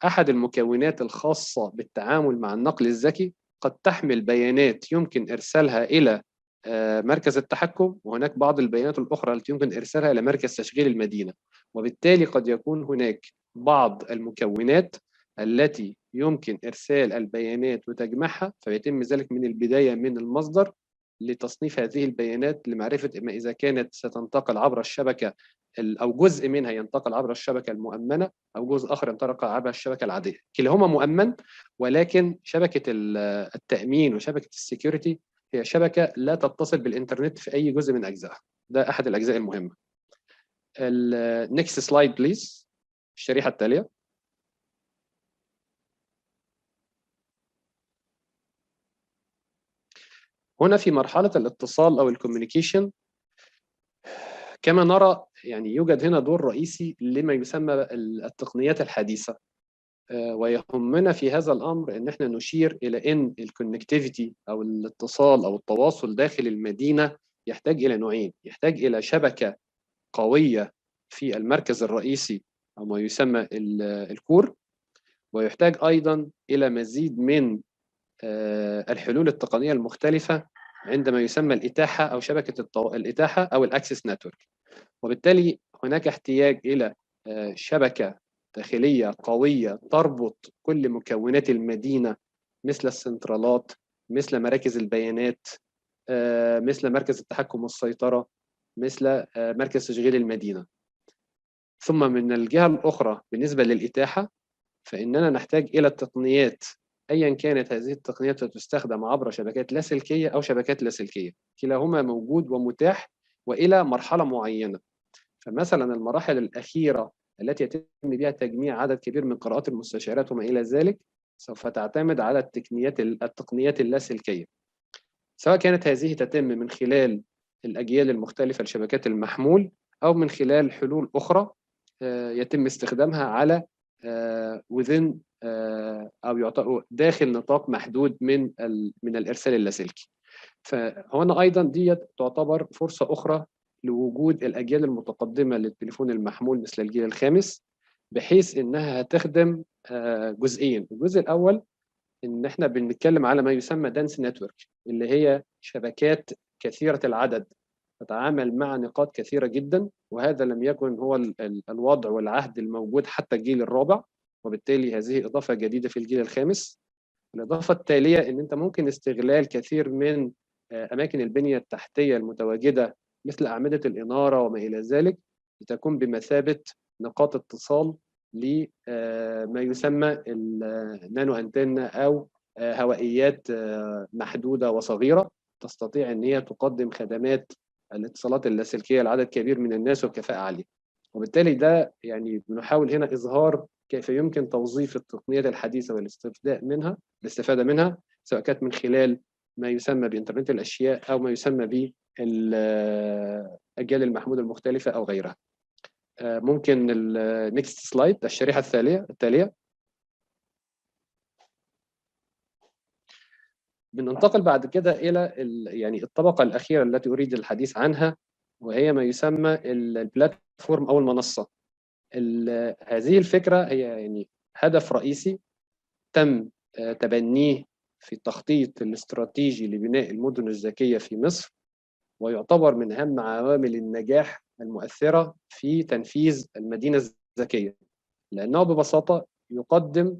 أحد المكونات الخاصة بالتعامل مع النقل الذكي قد تحمل بيانات يمكن إرسالها إلى مركز التحكم، وهناك بعض البيانات الأخرى التي يمكن إرسالها إلى مركز تشغيل المدينة. وبالتالي قد يكون هناك بعض المكونات التي يمكن إرسال البيانات وتجميعها، فيتم ذلك من البداية من المصدر لتصنيف هذه البيانات لمعرفة إما إذا كانت ستنتقل عبر الشبكة أو جزء منها ينتقل عبر الشبكة المؤمنة أو جزء آخر ينتقل عبر الشبكة العادية. كلاهما مؤمن، ولكن شبكة التأمين وشبكة السيكيورتي هي شبكة لا تتصل بالإنترنت في أي جزء من أجزائها. ده أحد الأجزاء المهمة. Next slide please. الشريحة التالية. هنا في مرحلة الاتصال أو الكوميونيكيشن، كما نرى يعني يوجد هنا دور رئيسي لما يسمى التقنيات الحديثة، ويهمنا في هذا الأمر أن احنا نشير إلى أن الكونكتيفيتي أو الاتصال أو التواصل داخل المدينة يحتاج إلى نوعين، يحتاج إلى شبكة قوية في المركز الرئيسي أو ما يسمى الكور، ويحتاج أيضا إلى مزيد من الحلول التقنية المختلفة عندما يسمى الإتاحة أو شبكة الإتاحة أو الأكسس نتورك. وبالتالي هناك احتياج إلى شبكة داخلية قوية تربط كل مكونات المدينة، مثل السنترالات، مثل مراكز البيانات، مثل مركز التحكم والسيطرة، مثل مركز تشغيل المدينة. ثم من الجهة الأخرى بالنسبة للإتاحة، فإننا نحتاج إلى التقنيات أيا كانت هذه التقنيات تستخدم عبر شبكات لاسلكية أو شبكات لاسلكية، كلاهما موجود ومتاح وإلى مرحلة معينة. فمثلا المراحل الأخيرة التي يتم بها تجميع عدد كبير من قراءات المستشعرات وما إلى ذلك سوف تعتمد على التقنيات اللاسلكية، سواء كانت هذه تتم من خلال الأجيال المختلفة لشبكات المحمول أو من خلال حلول أخرى يتم استخدامها على within أو يعتبر داخل نطاق محدود من الإرسال اللاسلكي. فهنا أيضا دي تعتبر فرصة أخرى لوجود الأجيال المتقدمة للتليفون المحمول مثل الجيل الخامس، بحيث إنها هتخدم جزئين. الجزء الأول إن إحنا بنتكلم على ما يسمى دانس نتورك، اللي هي شبكات كثيرة العدد تتعامل مع نقاط كثيرة جدا، وهذا لم يكن هو الوضع والعهد الموجود حتى الجيل الرابع، وبالتالي هذه إضافة جديدة في الجيل الخامس. الإضافة التالية إن أنت ممكن استغلال كثير من أماكن البنية التحتية المتواجدة مثل أعمدة الإنارة وما إلى ذلك لتكون بمثابة نقاط اتصال لما يسمى النانو أنتنة أو هوائيات محدودة وصغيرة تستطيع أن هي تقدم خدمات الاتصالات اللاسلكية لعدد كبير من الناس وبكفاءة عالية. وبالتالي ده يعني بنحاول هنا إظهار كيف يمكن توظيف التقنيات الحديثة والاستفادة منها، سواء كانت من خلال ما يسمى بإنترنت الأشياء أو ما يسمى بالأجيال المحمول المختلفة أو غيرها. ممكن النكست سلايد، الشريحة التالية. بننتقل بعد كده إلى يعني الطبقة الأخيرة التي أريد الحديث عنها، وهي ما يسمى البلاتفورم أو المنصة. هذه الفكرة هي يعني هدف رئيسي تم تبنيه في التخطيط الاستراتيجي لبناء المدن الذكية في مصر، ويعتبر من أهم عوامل النجاح المؤثرة في تنفيذ المدينة الذكية، لأنه ببساطة يقدم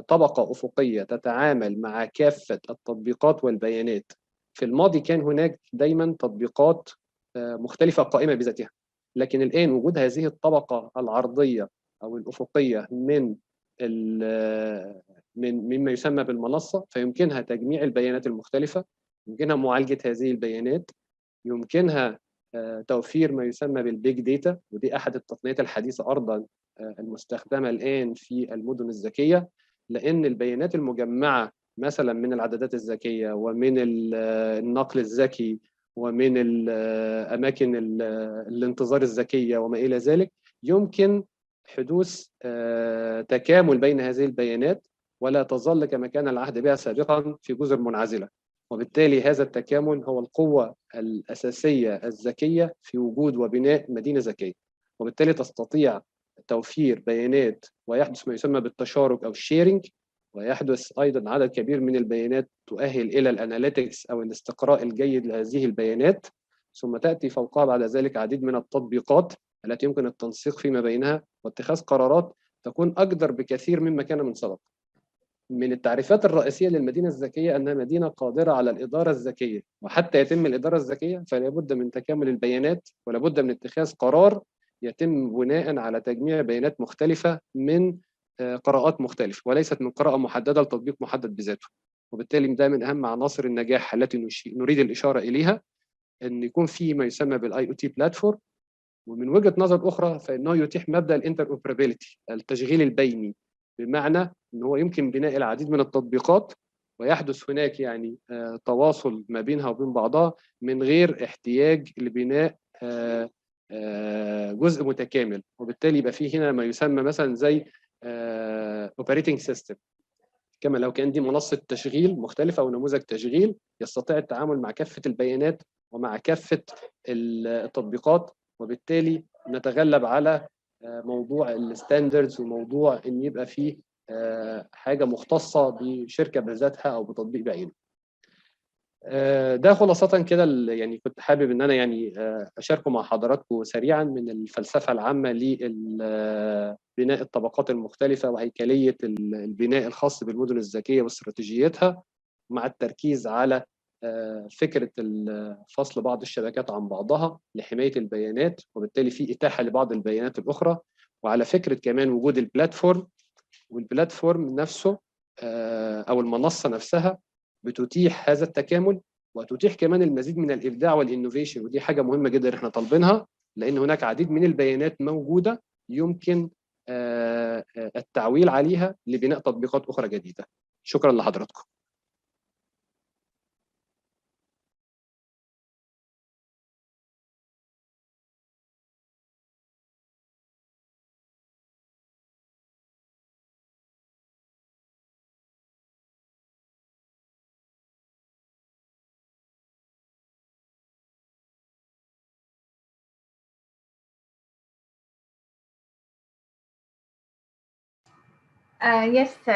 طبقة أفقية تتعامل مع كافة التطبيقات والبيانات. في الماضي كان هناك دايما تطبيقات مختلفة قائمة بذاتها، لكن الآن وجود هذه الطبقة العرضية أو الأفقية مما يسمى بالمنصة، فيمكنها تجميع البيانات المختلفة، يمكنها معالجة هذه البيانات، يمكنها توفير ما يسمى بالبيج داتا، ودي أحد التقنيات الحديثة أيضا المستخدمة الآن في المدن الذكية، لأن البيانات المجمعة مثلا من العدادات الذكية ومن النقل الذكي ومن أماكن الانتظار الذكية وما إلى ذلك، يمكن حدوث تكامل بين هذه البيانات ولا تظل كما كان العهد بها سابقا في جزر منعزلة. وبالتالي هذا التكامل هو القوة الأساسية الذكية في وجود وبناء مدينة ذكية، وبالتالي تستطيع توفير بيانات ويحدث ما يسمى بالتشارك أو الشيرنج، ويحدث أيضا عدد كبير من البيانات تؤهل إلى الأناليتكس أو الاستقراء الجيد لهذه البيانات، ثم تأتي فوقها بعد ذلك عديد من التطبيقات التي يمكن التنسيق فيما بينها واتخاذ قرارات تكون أقدر بكثير مما كان من سبق. من التعريفات الرئيسية للمدينة الذكية أنها مدينة قادرة على الإدارة الذكية، وحتى يتم الإدارة الذكية فلا بد من تكامل البيانات ولا بد من اتخاذ قرار يتم بناء على تجميع بيانات مختلفة من قراءات مختلفة وليست من قراءة محددة لتطبيق محدد بذاته. وبالتالي ده من أهم عناصر النجاح التي نريد الإشارة إليها، أن يكون في ما يسمى بالاي او تي بلاتفورم. ومن وجهة نظر أخرى فإنه يتيح مبدأ الانتروبرابيلتي، التشغيل البيني، بمعنى أنه هو يمكن بناء العديد من التطبيقات ويحدث هناك يعني تواصل ما بينها وبين بعضها من غير احتياج لبناء جزء متكامل، وبالتالي يبقى فيه هنا ما يسمى مثلا زي اوبريتنج سيستم، كما لو كان دي منصة تشغيل مختلفة أو نموذج تشغيل يستطيع التعامل مع كافة البيانات ومع كافة التطبيقات، وبالتالي نتغلب على موضوع الستاندردز وموضوع إن يبقى فيه حاجة مختصة بشركة بذاتها أو بتطبيق بعينه. ده خلاصة كده يعني كنت حابب ان انا يعني اشاركه مع حضراتكم سريعا من الفلسفة العامة لبناء الطبقات المختلفة وهيكلية البناء الخاص بالمدن الذكية واستراتيجيتها، مع التركيز على فكرة فصل بعض الشبكات عن بعضها لحماية البيانات، وبالتالي في إتاحة لبعض البيانات الأخرى، وعلى فكرة كمان وجود البلاتفورم، والبلاتفورم نفسه أو المنصة نفسها بتتيح هذا التكامل، وتتيح كمان المزيد من الابداع والانوفيشن، ودي حاجه مهمه جدا احنا طالبينها، لان هناك عديد من البيانات موجوده يمكن التعويل عليها لبناء تطبيقات اخرى جديده. شكرا لحضراتكم.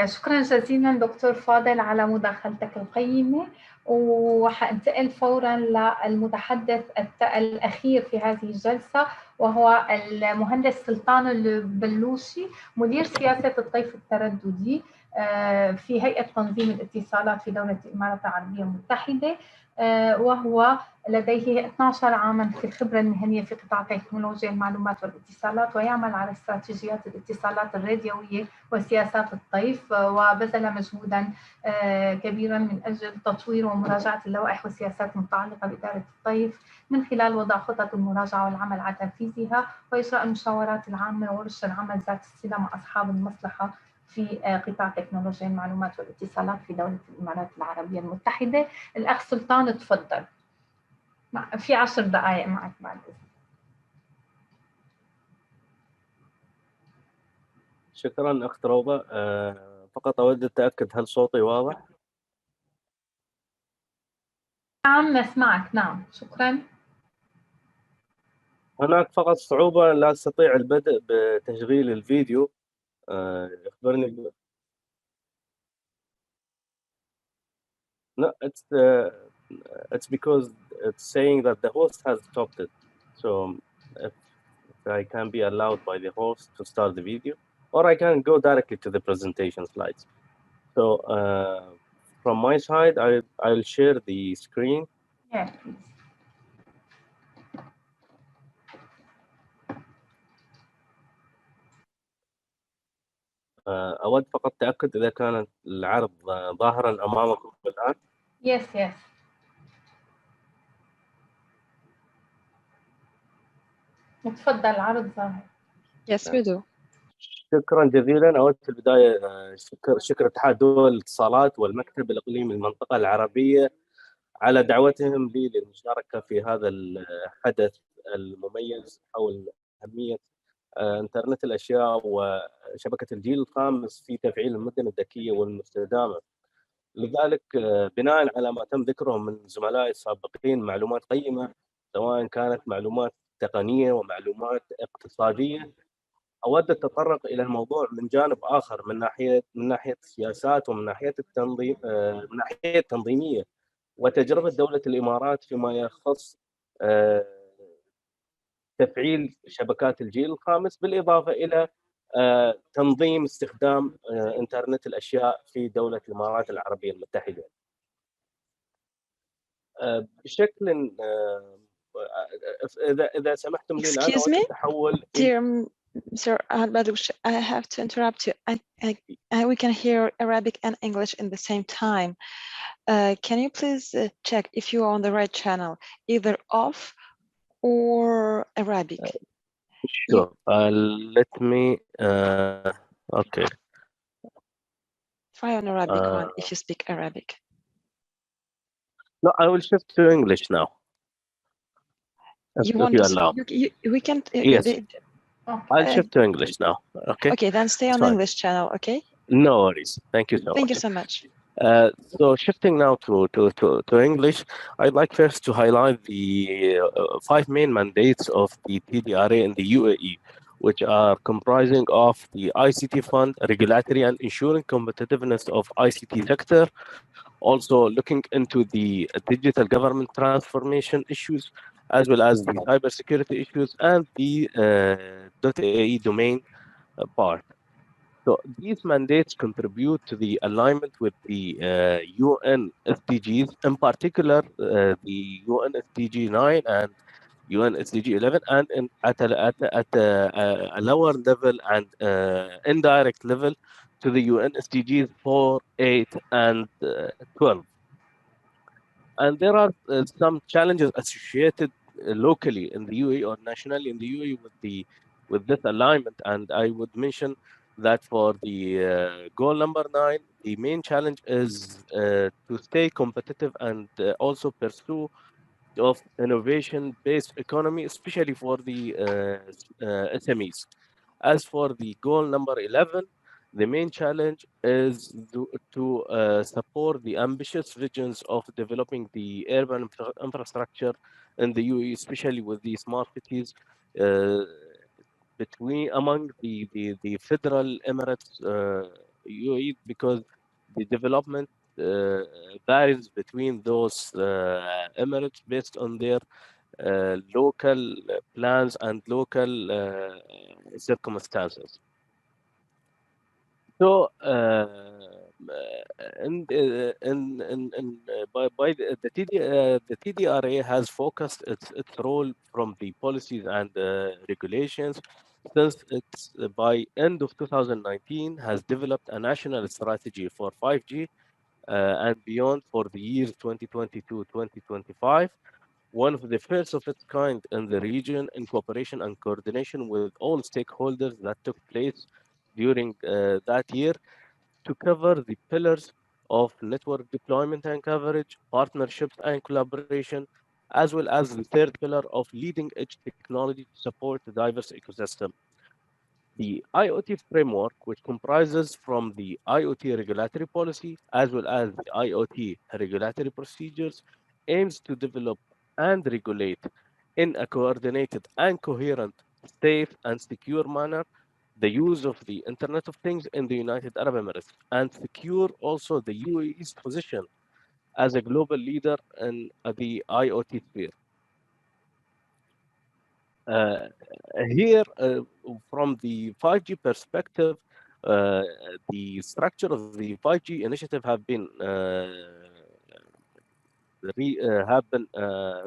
شكرا جزيلا دكتور فاضل على مداخلتك القيمة، وحنتقل فورا للمتحدث الأخير في هذه الجلسة، وهو المهندس سلطان البلوشي، مدير سياسة الطيف الترددي في هيئة تنظيم الاتصالات في دولة الإمارات العربية المتحدة، وهو لديه 12 عاما في الخبرة المهنية في قطاع تكنولوجيا المعلومات والاتصالات، ويعمل على استراتيجيات الاتصالات الراديوية وسياسات الطيف، وبذل مجهودا كبيرا من أجل تطوير ومراجعة اللوائح والسياسات المتعلقة بإدارة الطيف من خلال وضع خطط المراجعة والعمل على تنفيذها، وإجراء المشاورات العامة وورش العمل ذات الصلة مع أصحاب المصلحة في قطاع تكنولوجيا المعلومات والاتصالات في دولة الإمارات العربية المتحدة. الأخ سلطان تفضل، في 10 دقائق معك بعد إذنك. شكرا أخت روضة. فقط أود أتأكد هل صوتي واضح؟ نعم نسمعك. نعم شكرا. هناك فقط صعوبة لا أستطيع البدء بتشغيل الفيديو. يخبرني No, it's because it's saying that the host has stopped it. So if I can be allowed by the host to start the video, or I can go directly to the presentation slides. So from my side, I'll share the screen. Yeah, please. أود فقط تأكد إذا كان العرض ظاهرا أمامكم الآن. Yes. تفضل، العرض ظاهر. Yes, we do. شكرا جزيلا. أود في البداية شكر اتحاد دول الاتصالات والمكتب الإقليمي للمنطقة العربية على دعوتهم لي للمشاركة في هذا الحدث المميز حول أهمية إنترنت الأشياء وشبكة الجيل الخامس في تفعيل المدن الذكية والمستدامة. لذلك بناء على ما تم ذكره من زملائي السابقين، معلومات قيمة سواء كانت معلومات تقنية ومعلومات اقتصادية، أود التطرق إلى الموضوع من جانب آخر، من ناحية السياسات ومن ناحية التنظيم، من ناحية تنظيمية وتجربة دولة الإمارات فيما يخص تفعيل شبكات الجيل الخامس، بالإضافة إلى تنظيم استخدام إنترنت الأشياء في دولة الإمارات العربية المتحدة. بشكل إذا سمحتم لي الآن أود التحول. Dear Sir Al-Badoush, I have to interrupt you. We can hear Arabic and English in the same time. Can you please check if you are on the right channel, either off or Arabic? Sure. Let me. Okay. Try on Arabic one if you speak Arabic. No, I will shift to English now. You want you to? allow. We can. Yes. I'll shift to English now. Okay. Okay, then stay on English channel. Okay. No worries. Thank you so much. Thank you so much. So shifting now to English, I'd like first to highlight the 5 main mandates of the TDRA in the UAE, which are comprising of the ICT fund, regulatory and ensuring competitiveness of ICT sector, also looking into the digital government transformation issues, as well as the cybersecurity issues and the .ae domain part. So these mandates contribute to the alignment with the UN SDGs, in particular the UN SDG 9 and UN SDG 11, and at a lower level and indirect level to the UN SDGs 4, 8, and 12. And there are some challenges associated locally in the UAE or nationally in the UAE with this alignment. And I would mention that for the goal number 9, the main challenge is to stay competitive and also pursue of innovation-based economy, especially for the SMEs. As for the goal number 11, the main challenge is to support the ambitious visions of developing the urban infrastructure in the UAE, especially with the smart cities uh, among the federal emirates UAE, because the development varies between those emirates based on their local plans and local circumstances. So, by the TDRA has focused its role from the policies and regulations since it's by end of 2019 has developed a national strategy for 5G and beyond for the years 2022-2025, one of the first of its kind in the region, in cooperation and coordination with all stakeholders that took place during that year, to cover the pillars of network deployment and coverage, partnerships and collaboration, as well as the third pillar of leading edge technology to support the diverse ecosystem. The IoT framework, which comprises from the IoT regulatory policy as well as the IoT regulatory procedures, aims to develop and regulate in a coordinated and coherent, safe and secure manner the use of the Internet of Things in the United Arab Emirates, and secure also the UAE's position as a global leader in the IoT sphere. Uh, Here, from the 5G perspective, uh, the structure of the 5G initiative have been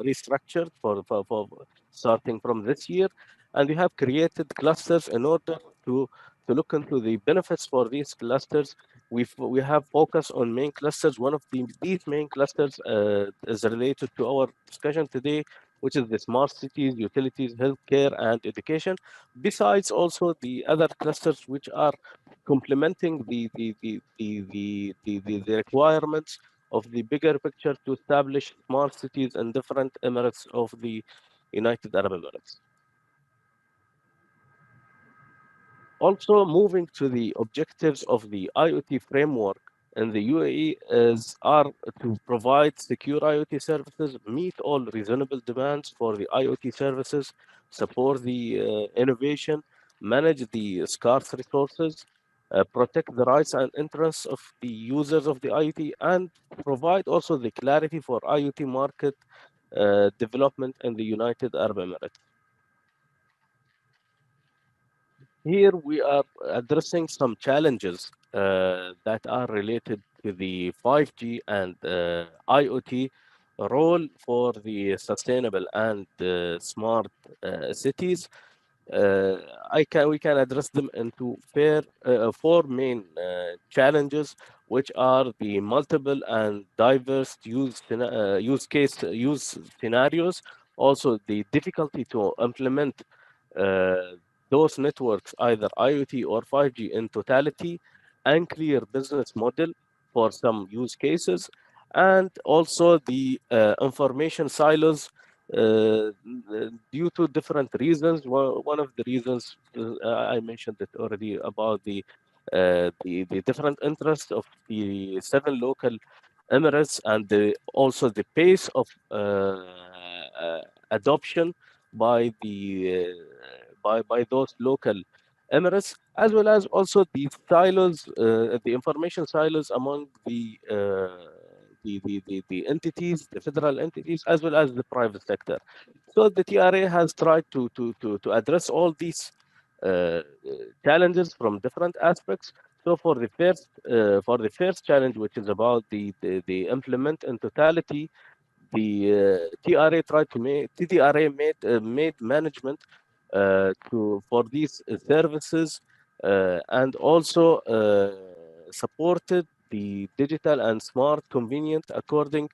restructured for starting from this year, and we have created clusters in order to look into the benefits for these clusters. We have focused on main clusters. One of these main clusters is related to our discussion today, which is the smart cities, utilities, healthcare, and education. Besides also the other clusters which are complementing the requirements of the bigger picture to establish smart cities in different emirates of the United Arab Emirates. Also, moving to the objectives of the IoT framework in the UAE are to provide secure IoT services, meet all reasonable demands for the IoT services, support the innovation, manage the scarce resources, protect the rights and interests of the users of the IoT, and provide also the clarity for IoT market development in the United Arab Emirates. Here we are addressing some challenges that are related to the 5G and IoT role for the sustainable and smart cities. We can address them into four main challenges, which are the multiple and diverse use scenarios, also the difficulty to implement uh, those networks, either IoT or 5G in totality, unclear business model for some use cases, and also the information silos due to different reasons. One of the reasons I mentioned it already about the different interests of the 7 local emirates and also the pace of adoption by by those local emirates, as well as also the silos, the information silos among the entities, the federal entities, as well as the private sector. So the TRA has tried to address all these challenges from different aspects. So for the first challenge, which is about the implement in totality, the TRA tried to make TDRA made management for these services and also supported the digital and smart convenient according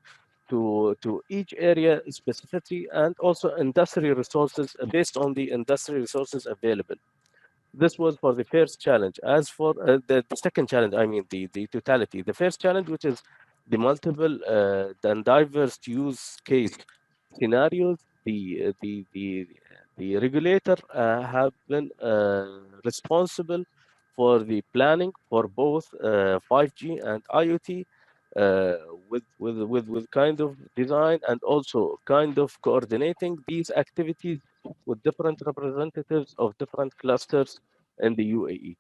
to each area specificity and also industry resources based on the industry resources available. This was for the first challenge. As for the second challenge, I mean the totality. The first challenge, which is the multiple and diverse use case scenarios, the regulator have been responsible for the planning for both 5G and IoT uh, with kind of design and also kind of coordinating these activities with different representatives of different clusters in the UAE.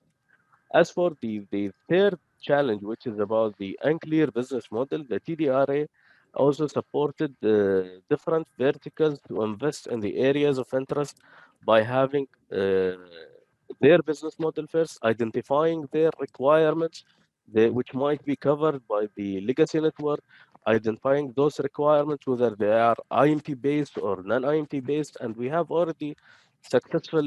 As for the third challenge, which is about the unclear business model, the TDRA also supported different verticals to invest in the areas of interest by having their business model first, identifying their requirements, which might be covered by the legacy network, identifying those requirements, whether they are IMT based or non-IMT based, and we have already successful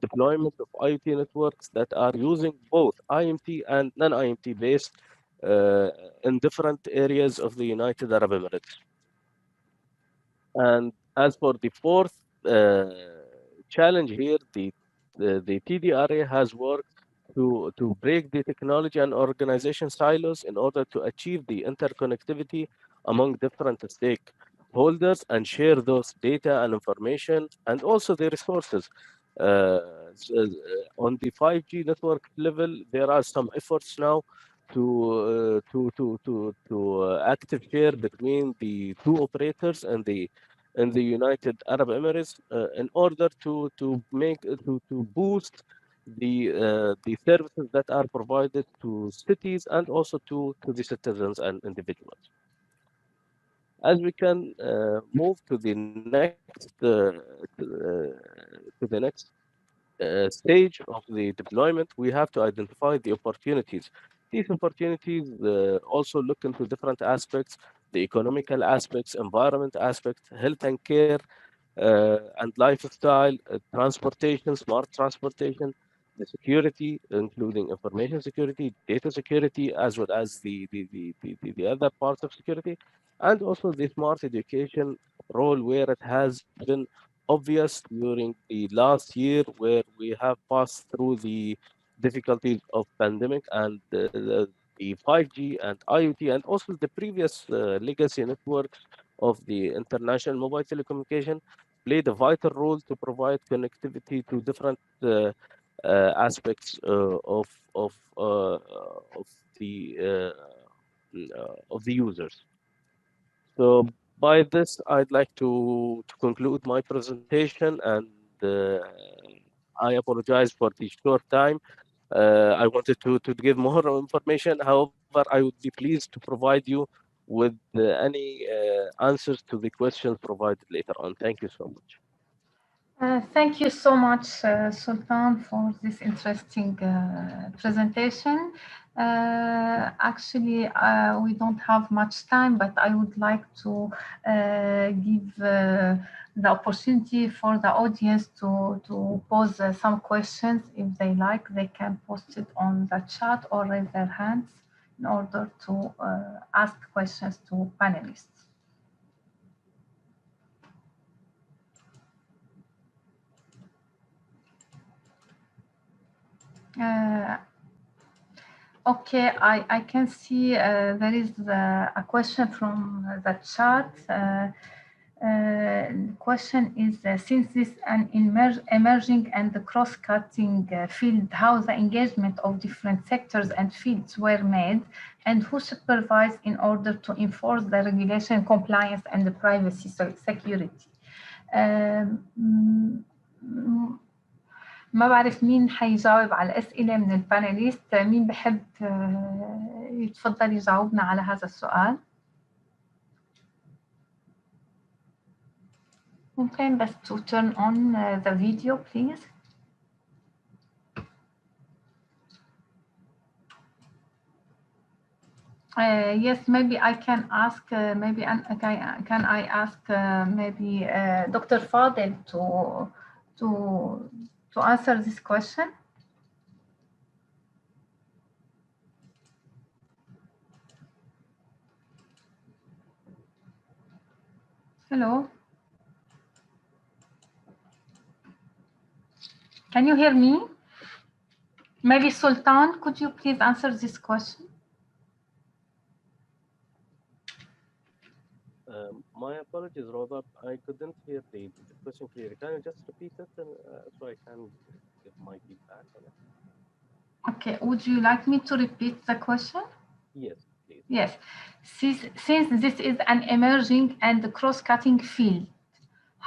deployment of IoT networks that are using both IMT and non-IMT based in different areas of the United Arab Emirates. And as for the fourth challenge here, the TDRA has worked to break the technology and organization silos in order to achieve the interconnectivity among different stakeholders and share those data and information and also the resources. On the 5G network level, there are some efforts now to active share between the two operators and the United Arab Emirates in order to boost the services that are provided to cities and also to the citizens and individuals. As we can move to the next stage of the deployment, we have to identify the opportunities. These opportunities also look into different aspects, the economical aspects, environment aspects, health and care, and lifestyle, transportation, smart transportation, the security, including information security, data security, as well as the other parts of security, and also the smart education role where it has been obvious during the last year where we have passed through the difficulties of pandemic and the 5G and IoT and also the previous legacy networks of the international mobile telecommunication played a vital role to provide connectivity to different aspects of the users. So by this, I'd like to conclude my presentation, and I apologize for the short time. I wanted to give more information. However, I would be pleased to provide you with any answers to the questions provided later on. Thank you so much. Thank you so much, Sultan, for this interesting presentation. Actually, we don't have much time, but I would like to give the opportunity for the audience to pose some questions. If they like, they can post it on the chat or raise their hands in order to ask questions to panelists. Okay, I can see there is a question from the chat. question is, since this an emerging and cross-cutting field, how the engagement of different sectors and fields were made, and who supervised in order to enforce the regulation, compliance, and the privacy security. ما بعرف مين حيجاوب على الأسئلة من الباناليست. مين بحب يتفضل يجاوبنا على هذا السؤال؟ ممكن بس to turn on the video please. Yes, maybe I can ask, can I ask maybe Dr. Fadel to answer this question? Hello. Can you hear me? Maybe Sultan, could you please answer this question? My apologies, Roda. I couldn't hear the question clearly. Can you just repeat it so I can give my feedback on it? Okay. Would you like me to repeat the question? Yes, please. Yes. Since this is an emerging and cross-cutting field,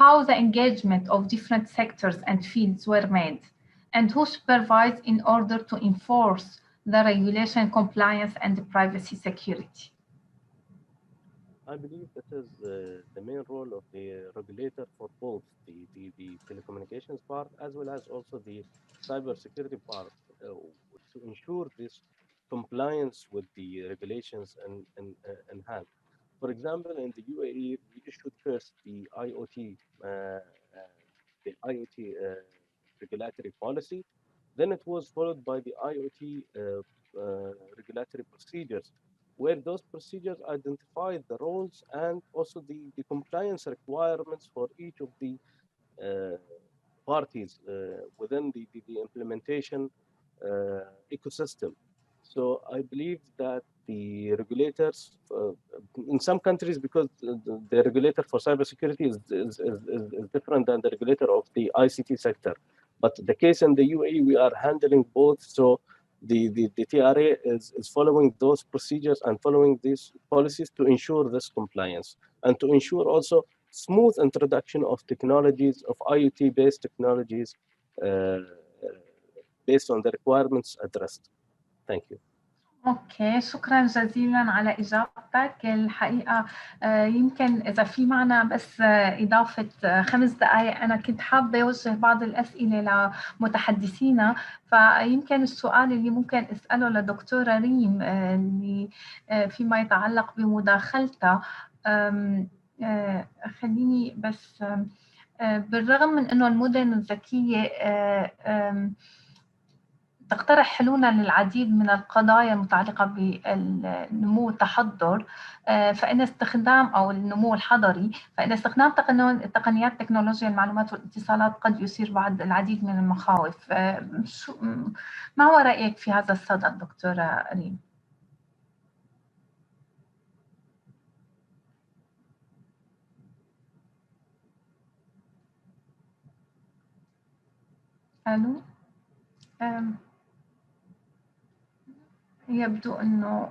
how the engagement of different sectors and fields were made, and who supervised in order to enforce the regulation, compliance, and the privacy security? I believe that is the main role of the regulator for both the telecommunications part as well as also the cybersecurity part to ensure this compliance with the regulations and hand. For example, in the UAE, we issued first the IoT regulatory policy. Then it was followed by the IoT regulatory procedures, where those procedures identified the roles and also the compliance requirements for each of the parties within the implementation ecosystem. So I believe that the regulators, in some countries, because the regulator for cybersecurity is different than the regulator of the ICT sector. But the case in the UAE, we are handling both. So the TRA is following those procedures and following these policies to ensure this compliance and to ensure also smooth introduction of technologies, of IoT-based technologies based on the requirements addressed. Thank you. اوكي، شكرا جزيلا على اجابتك. الحقيقه يمكن اذا في معنا بس اضافه 5 دقائق، انا كنت حابه اوجه بعض الاسئله لمتحدثينا. فيمكن السؤال اللي ممكن اساله لدكتوره ريم اللي فيما يتعلق بمداخلتها، خليني بس بالرغم من انه المدن الذكيه تقترح حلولا للعديد من القضايا المتعلقة بالنمو والتحضر، فإن استخدام أو النمو الحضري، فإن استخدام تقنيات تكنولوجيا المعلومات والاتصالات قد يثير بعض العديد من المخاوف. ما هو رأيك في هذا الصدد دكتورة ريم؟ ألو؟ يبدو أنه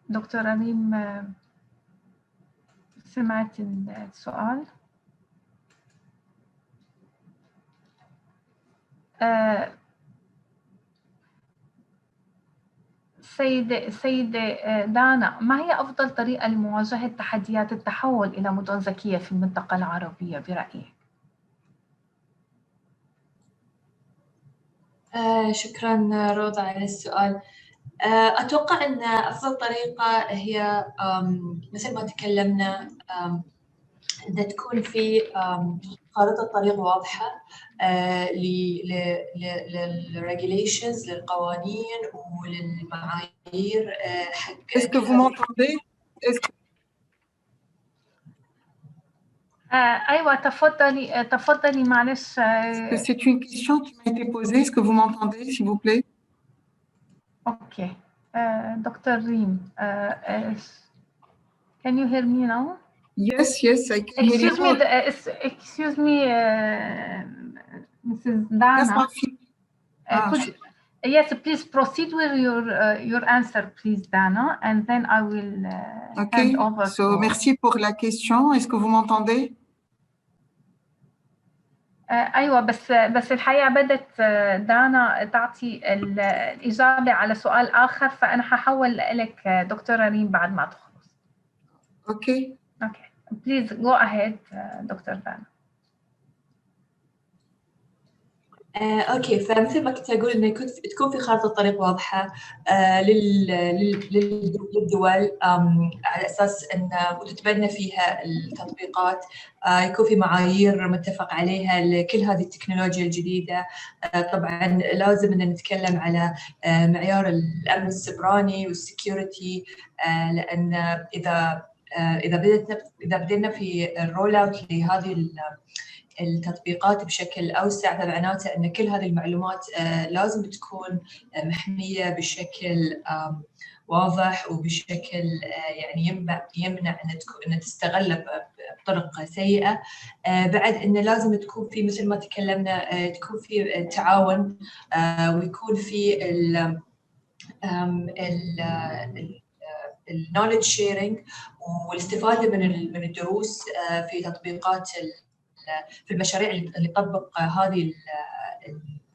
دكتورة ريم سمعت السؤال. سيدة دانا، ما هي أفضل طريقة لمواجهة تحديات التحول إلى مدن ذكية في المنطقة العربية برأيك؟ شكرا روضة على السؤال. أتوقع أن أفضل طريقة هي مثل ما تكلمنا أن تكون في خارطة طريق واضحة للregulations، للقوانين وللمعايير حق. Est-ce que vous m'entendez? أيوة، تفضلي معلش. C'est une question qui m'a été posée. Est-ce que vous m'entendez, s'il vous plaît? Okay. Dr. Reem, can you hear me now? Yes, yes, I can hear you. Excuse me, Mrs. Dana. Yes, please proceed with your answer, please, Dana, and then I will hand over. So, merci pour la question. Est-ce que vous m'entendez? ايوه بس الحقيقه بدت دانا تعطي الاجابه على سؤال اخر، فانا هحول لك دكتوره ريم بعد ما تخلص. اوكي بليز جو اهيد دكتور دانا. اوكي، فمثل ما كنت اقول انه تكون في خارطه طريق واضحه للدول على اساس ان وتتبنى فيها التطبيقات، يكون في معايير متفق عليها لكل هذه التكنولوجيا الجديده. طبعا لازم ان نتكلم على معيار الامن السيبراني والسكيورتي، لان اذا بدينا في الرول اوت لهذه التطبيقات بشكل أوسع، فمعناته أن كل هذه المعلومات لازم تكون محمية بشكل واضح وبشكل يعني يمنع أن تستغل بطرق سيئة. بعد أنه لازم تكون في مثل ما تكلمنا تكون في تعاون، ويكون في النوليدج شيرنج والاستفادة من الدروس في تطبيقات في المشاريع اللي تطبق هذه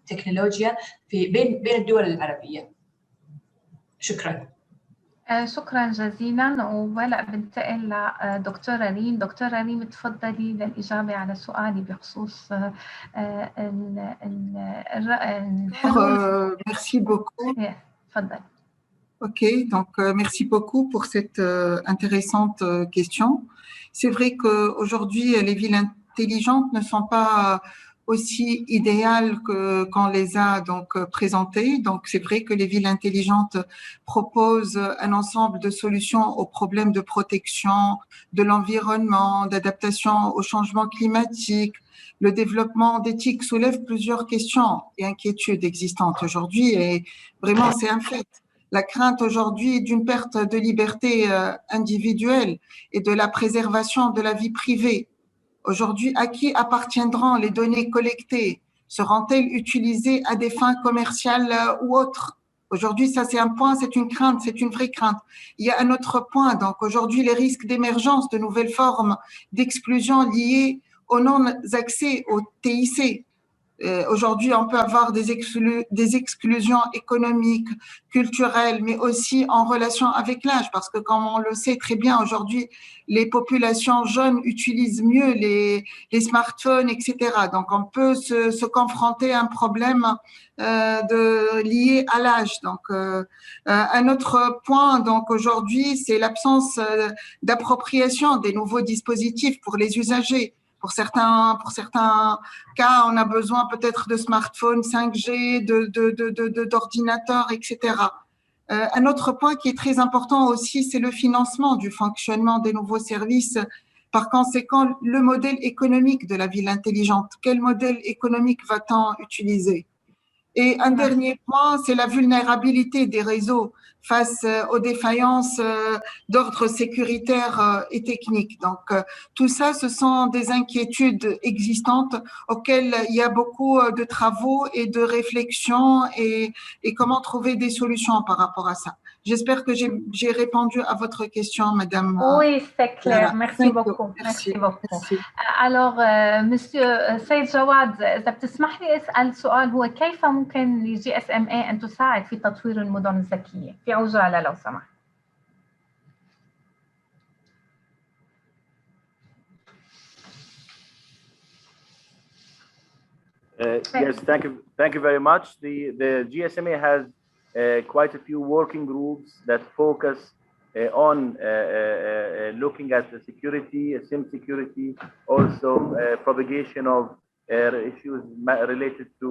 التكنولوجيا بين الدول العربية. شكرا. شكرا جزيلا، وهلا بنتقل لدكتورة ريم. دكتورة ريم تفضلي للإجابة على سؤالي بخصوص الحلول. Merci beaucoup. تفضلي. Ok, donc merci beaucoup pour cette intéressante question. C'est vrai qu'aujourd'hui, les villes intelligentes ne sont pas aussi idéales qu'on les a donc présentées. Donc c'est vrai que les villes intelligentes proposent un ensemble de solutions aux problèmes de protection de l'environnement, d'adaptation au changement climatique. Le développement d'éthique soulève plusieurs questions et inquiétudes existantes aujourd'hui, et vraiment c'est un fait. La crainte aujourd'hui d'une perte de liberté individuelle et de la préservation de la vie privée. Aujourd'hui, à qui appartiendront les données collectées? Seront-elles utilisées à des fins commerciales ou autres? Aujourd'hui, ça c'est un point, c'est une crainte, c'est une vraie crainte. Il y a un autre point, donc aujourd'hui les risques d'émergence de nouvelles formes d'exclusion liées au non-accès au TIC. Aujourd'hui, on peut avoir des exclusions économiques, culturelles, mais aussi en relation avec l'âge, parce que comme on le sait très bien aujourd'hui, les populations jeunes utilisent mieux les smartphones, etc. Donc, on peut se confronter à un problème lié à l'âge. Donc, un autre point, donc aujourd'hui, c'est l'absence d'appropriation des nouveaux dispositifs pour les usagers. Pour certains cas, on a besoin peut-être de smartphones 5G, d'ordinateurs, etc. Un autre point qui est très important aussi, c'est le financement du fonctionnement des nouveaux services. Par conséquent, le modèle économique de la ville intelligente. Quel modèle économique va-t-on utiliser? Et un dernier point, c'est la vulnérabilité des réseaux face aux défaillances d'ordre sécuritaire et technique. Donc, tout ça, ce sont des inquiétudes existantes auxquelles il y a beaucoup de travaux et de réflexions et comment trouver des solutions par rapport à ça. J'espère que j'ai répondu à votre question, Madame. Oui, c'est clair. Merci beaucoup. Merci beaucoup. Alors, Monsieur سيد جواد، إذا بتسمح لي أسأل سؤال، هو كيف ممكن لجي اس ام اي أن تساعد في تطوير المدن الذكية؟ في عجالة لو سمحت. Yes, thank you very much. The GSMA has quite a few working groups that focus on looking at the security, SIM security, also propagation of issues related to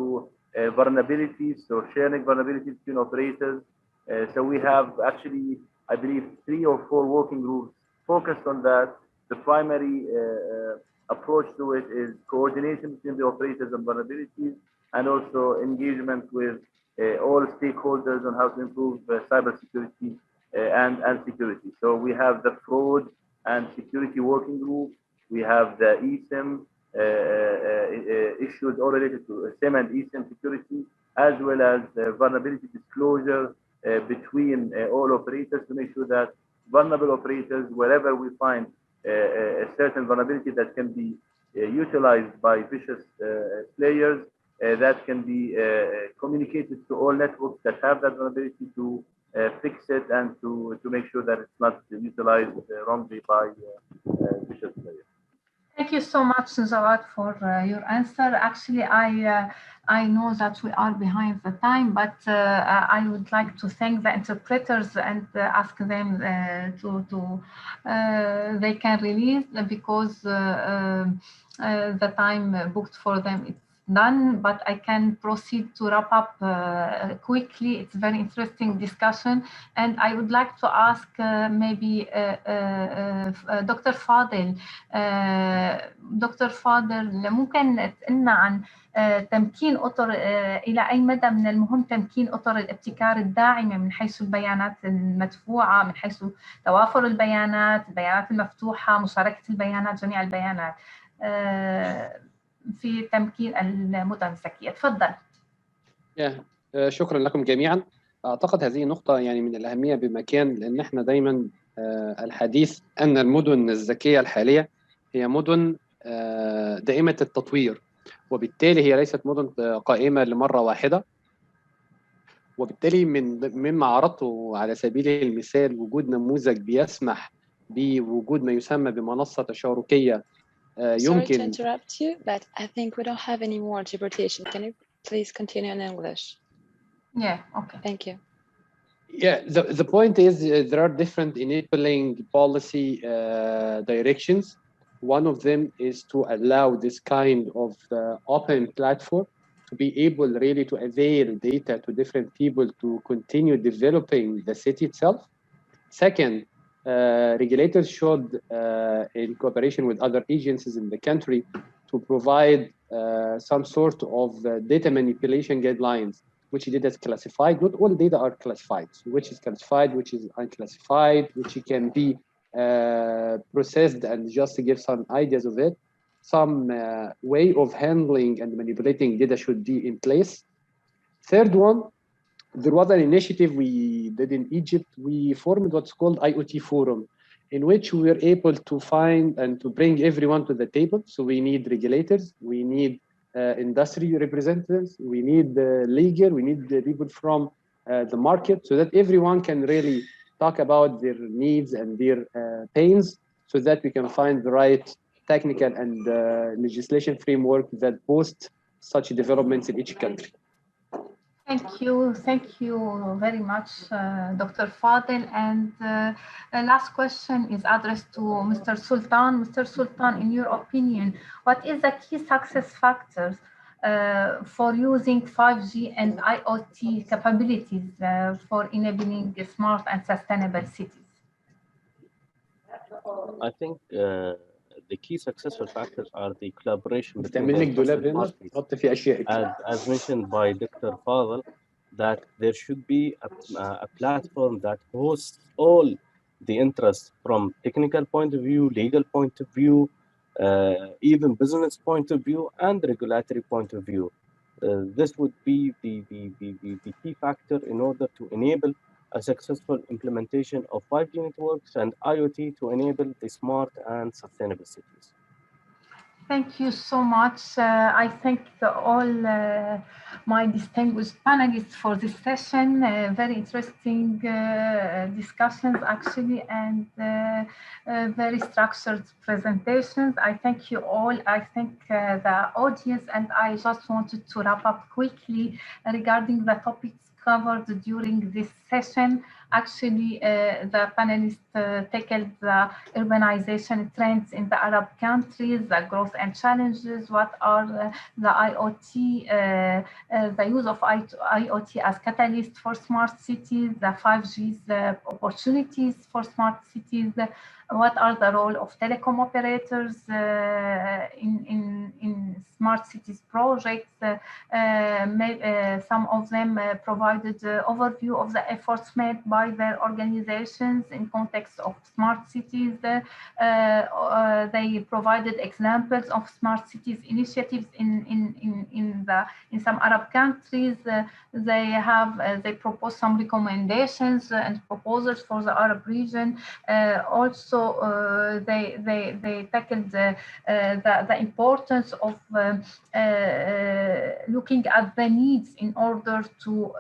vulnerabilities, so sharing vulnerabilities between operators. So we have actually, I believe, 3 or 4 working groups focused on that. The primary approach to it is coordination between the operators and vulnerabilities, and also engagement with all stakeholders on how to improve cybersecurity and security. So we have the fraud and Security Working Group. We have the eSIM issues all related to SIM and eSIM security, as well as vulnerability disclosure between all operators to make sure that vulnerable operators, wherever we find a certain vulnerability that can be utilized by vicious players, that can be communicated to all networks that have that vulnerability to fix it and to make sure that it's not utilized wrongly by vicious players. Thank you so much, Jawad, for your answer. Actually, I know that we are behind the time, but I would like to thank the interpreters and ask them they can release, because the time booked for them is done, but I can proceed to wrap up quickly. It's a very interesting discussion, and I would like to ask maybe Dr. Fadel. دكتور فاضل، ممكن تقلنا عن تمكين أطر إلى أي مدى من المهم تمكين أطر الابتكار الداعمة من حيث البيانات المدفوعة، من حيث توافر البيانات المفتوحة، مشاركة البيانات، جميع البيانات في تمكين المدن الذكية. تفضل. شكرا لكم جميعا. أعتقد هذه نقطة يعني من الأهمية بمكان، لأن احنا دايما الحديث أن المدن الذكية الحالية هي مدن دائمة التطوير، وبالتالي هي ليست مدن قائمة لمرة واحدة. وبالتالي مما عرضته على سبيل المثال وجود نموذج بيسمح بوجود ما يسمى بمنصة تشاركية يمكن. Sorry to interrupt you, but I think we don't have any more interpretation. Can you please continue in English? Yeah, okay. Thank you. Yeah, the point is there are different enabling policy directions. One of them is to allow this kind of open platform to be able really to avail data to different people to continue developing the city itself. Second, regulators should, in cooperation with other agencies in the country, to provide some sort of data manipulation guidelines. Which data is classified? Not all data are classified. So which is classified, which is unclassified, which can be processed, and just to give some ideas of it. Some way of handling and manipulating data should be in place. Third one, there was an initiative we did in Egypt. We formed what's called IoT Forum, in which we were able to find and to bring everyone to the table. So we need regulators, we need industry representatives, we need legal, we need the people from the market, so that everyone can really talk about their needs and their pains, so that we can find the right technical and legislation framework that boost such developments in each country. Thank you very much, Dr. Fadel. And the last question is addressed to Mr. Sultan. Mr. Sultan, in your opinion, what is the key success factors for using 5G and IoT capabilities for enabling smart and sustainable cities? I think the key successful factors are the collaboration between the as mentioned by Dr. Fadel, that there should be a platform that hosts all the interests from technical point of view, legal point of view, even business point of view, and regulatory point of view. This would be the key factor in order to enable a successful implementation of 5G networks and IoT to enable the smart and sustainable cities. Thank you so much. I thank all my distinguished panelists for this session. Very interesting discussions, actually, and very structured presentations. I thank you all. I thank the audience, and I just wanted to wrap up quickly regarding the topics covered during this session. Actually, the panelists tackled the urbanization trends in the Arab countries, the growth and challenges, what are the IoT, the use of IoT as catalyst for smart cities, the 5G's opportunities for smart cities, what are the role of telecom operators in smart cities projects. Some of them provided overview of the efforts made by their organizations in context of smart cities. They provided examples of smart cities initiatives in some Arab countries. They propose some recommendations and proposals for the Arab region. Also, they tackled the importance of looking at the needs in order to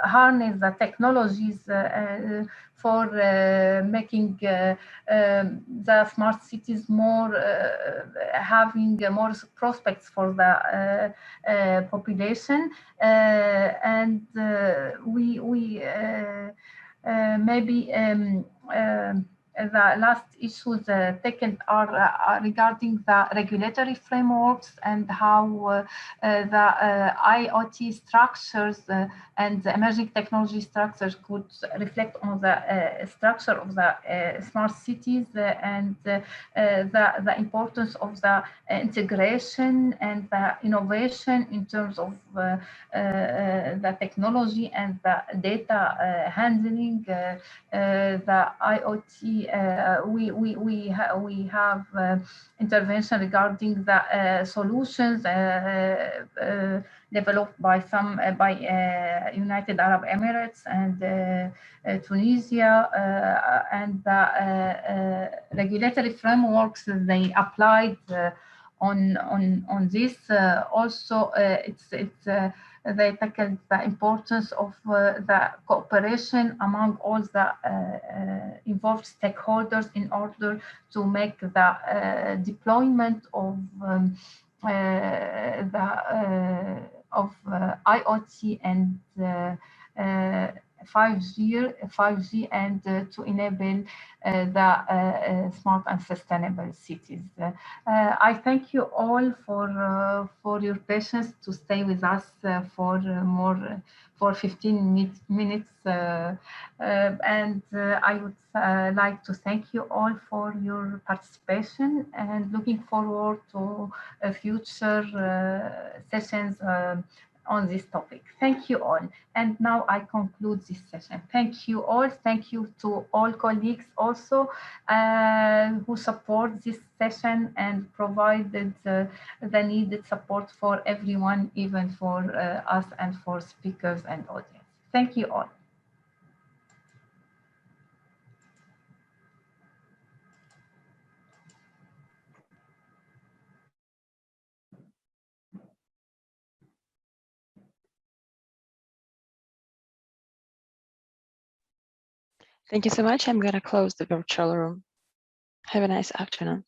harness the technologies for making the smart cities more having more prospects for the population, and we maybe the last issues taken are regarding the regulatory frameworks and how the IoT structures and the emerging technology structures could reflect on the structure of the smart cities and the importance of the integration and the innovation in terms of the technology and the data handling. The IoT, we have intervention regarding the solutions developed by United Arab Emirates and Tunisia, and the regulatory frameworks they applied on this. Also, they tackled the importance of the cooperation among all the involved stakeholders in order to make the deployment of IoT and 5G and to enable the smart and sustainable cities. I thank you all for your patience to stay with us for 15 minutes, and I would like to thank you all for your participation and looking forward to future sessions on this topic. Thank you all. And now I conclude this session. Thank you all. Thank you to all colleagues also who support this session and provided the needed support for everyone, even for us and for speakers and audience. Thank you all. Thank you so much. I'm going to close the virtual room. Have a nice afternoon.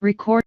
Record.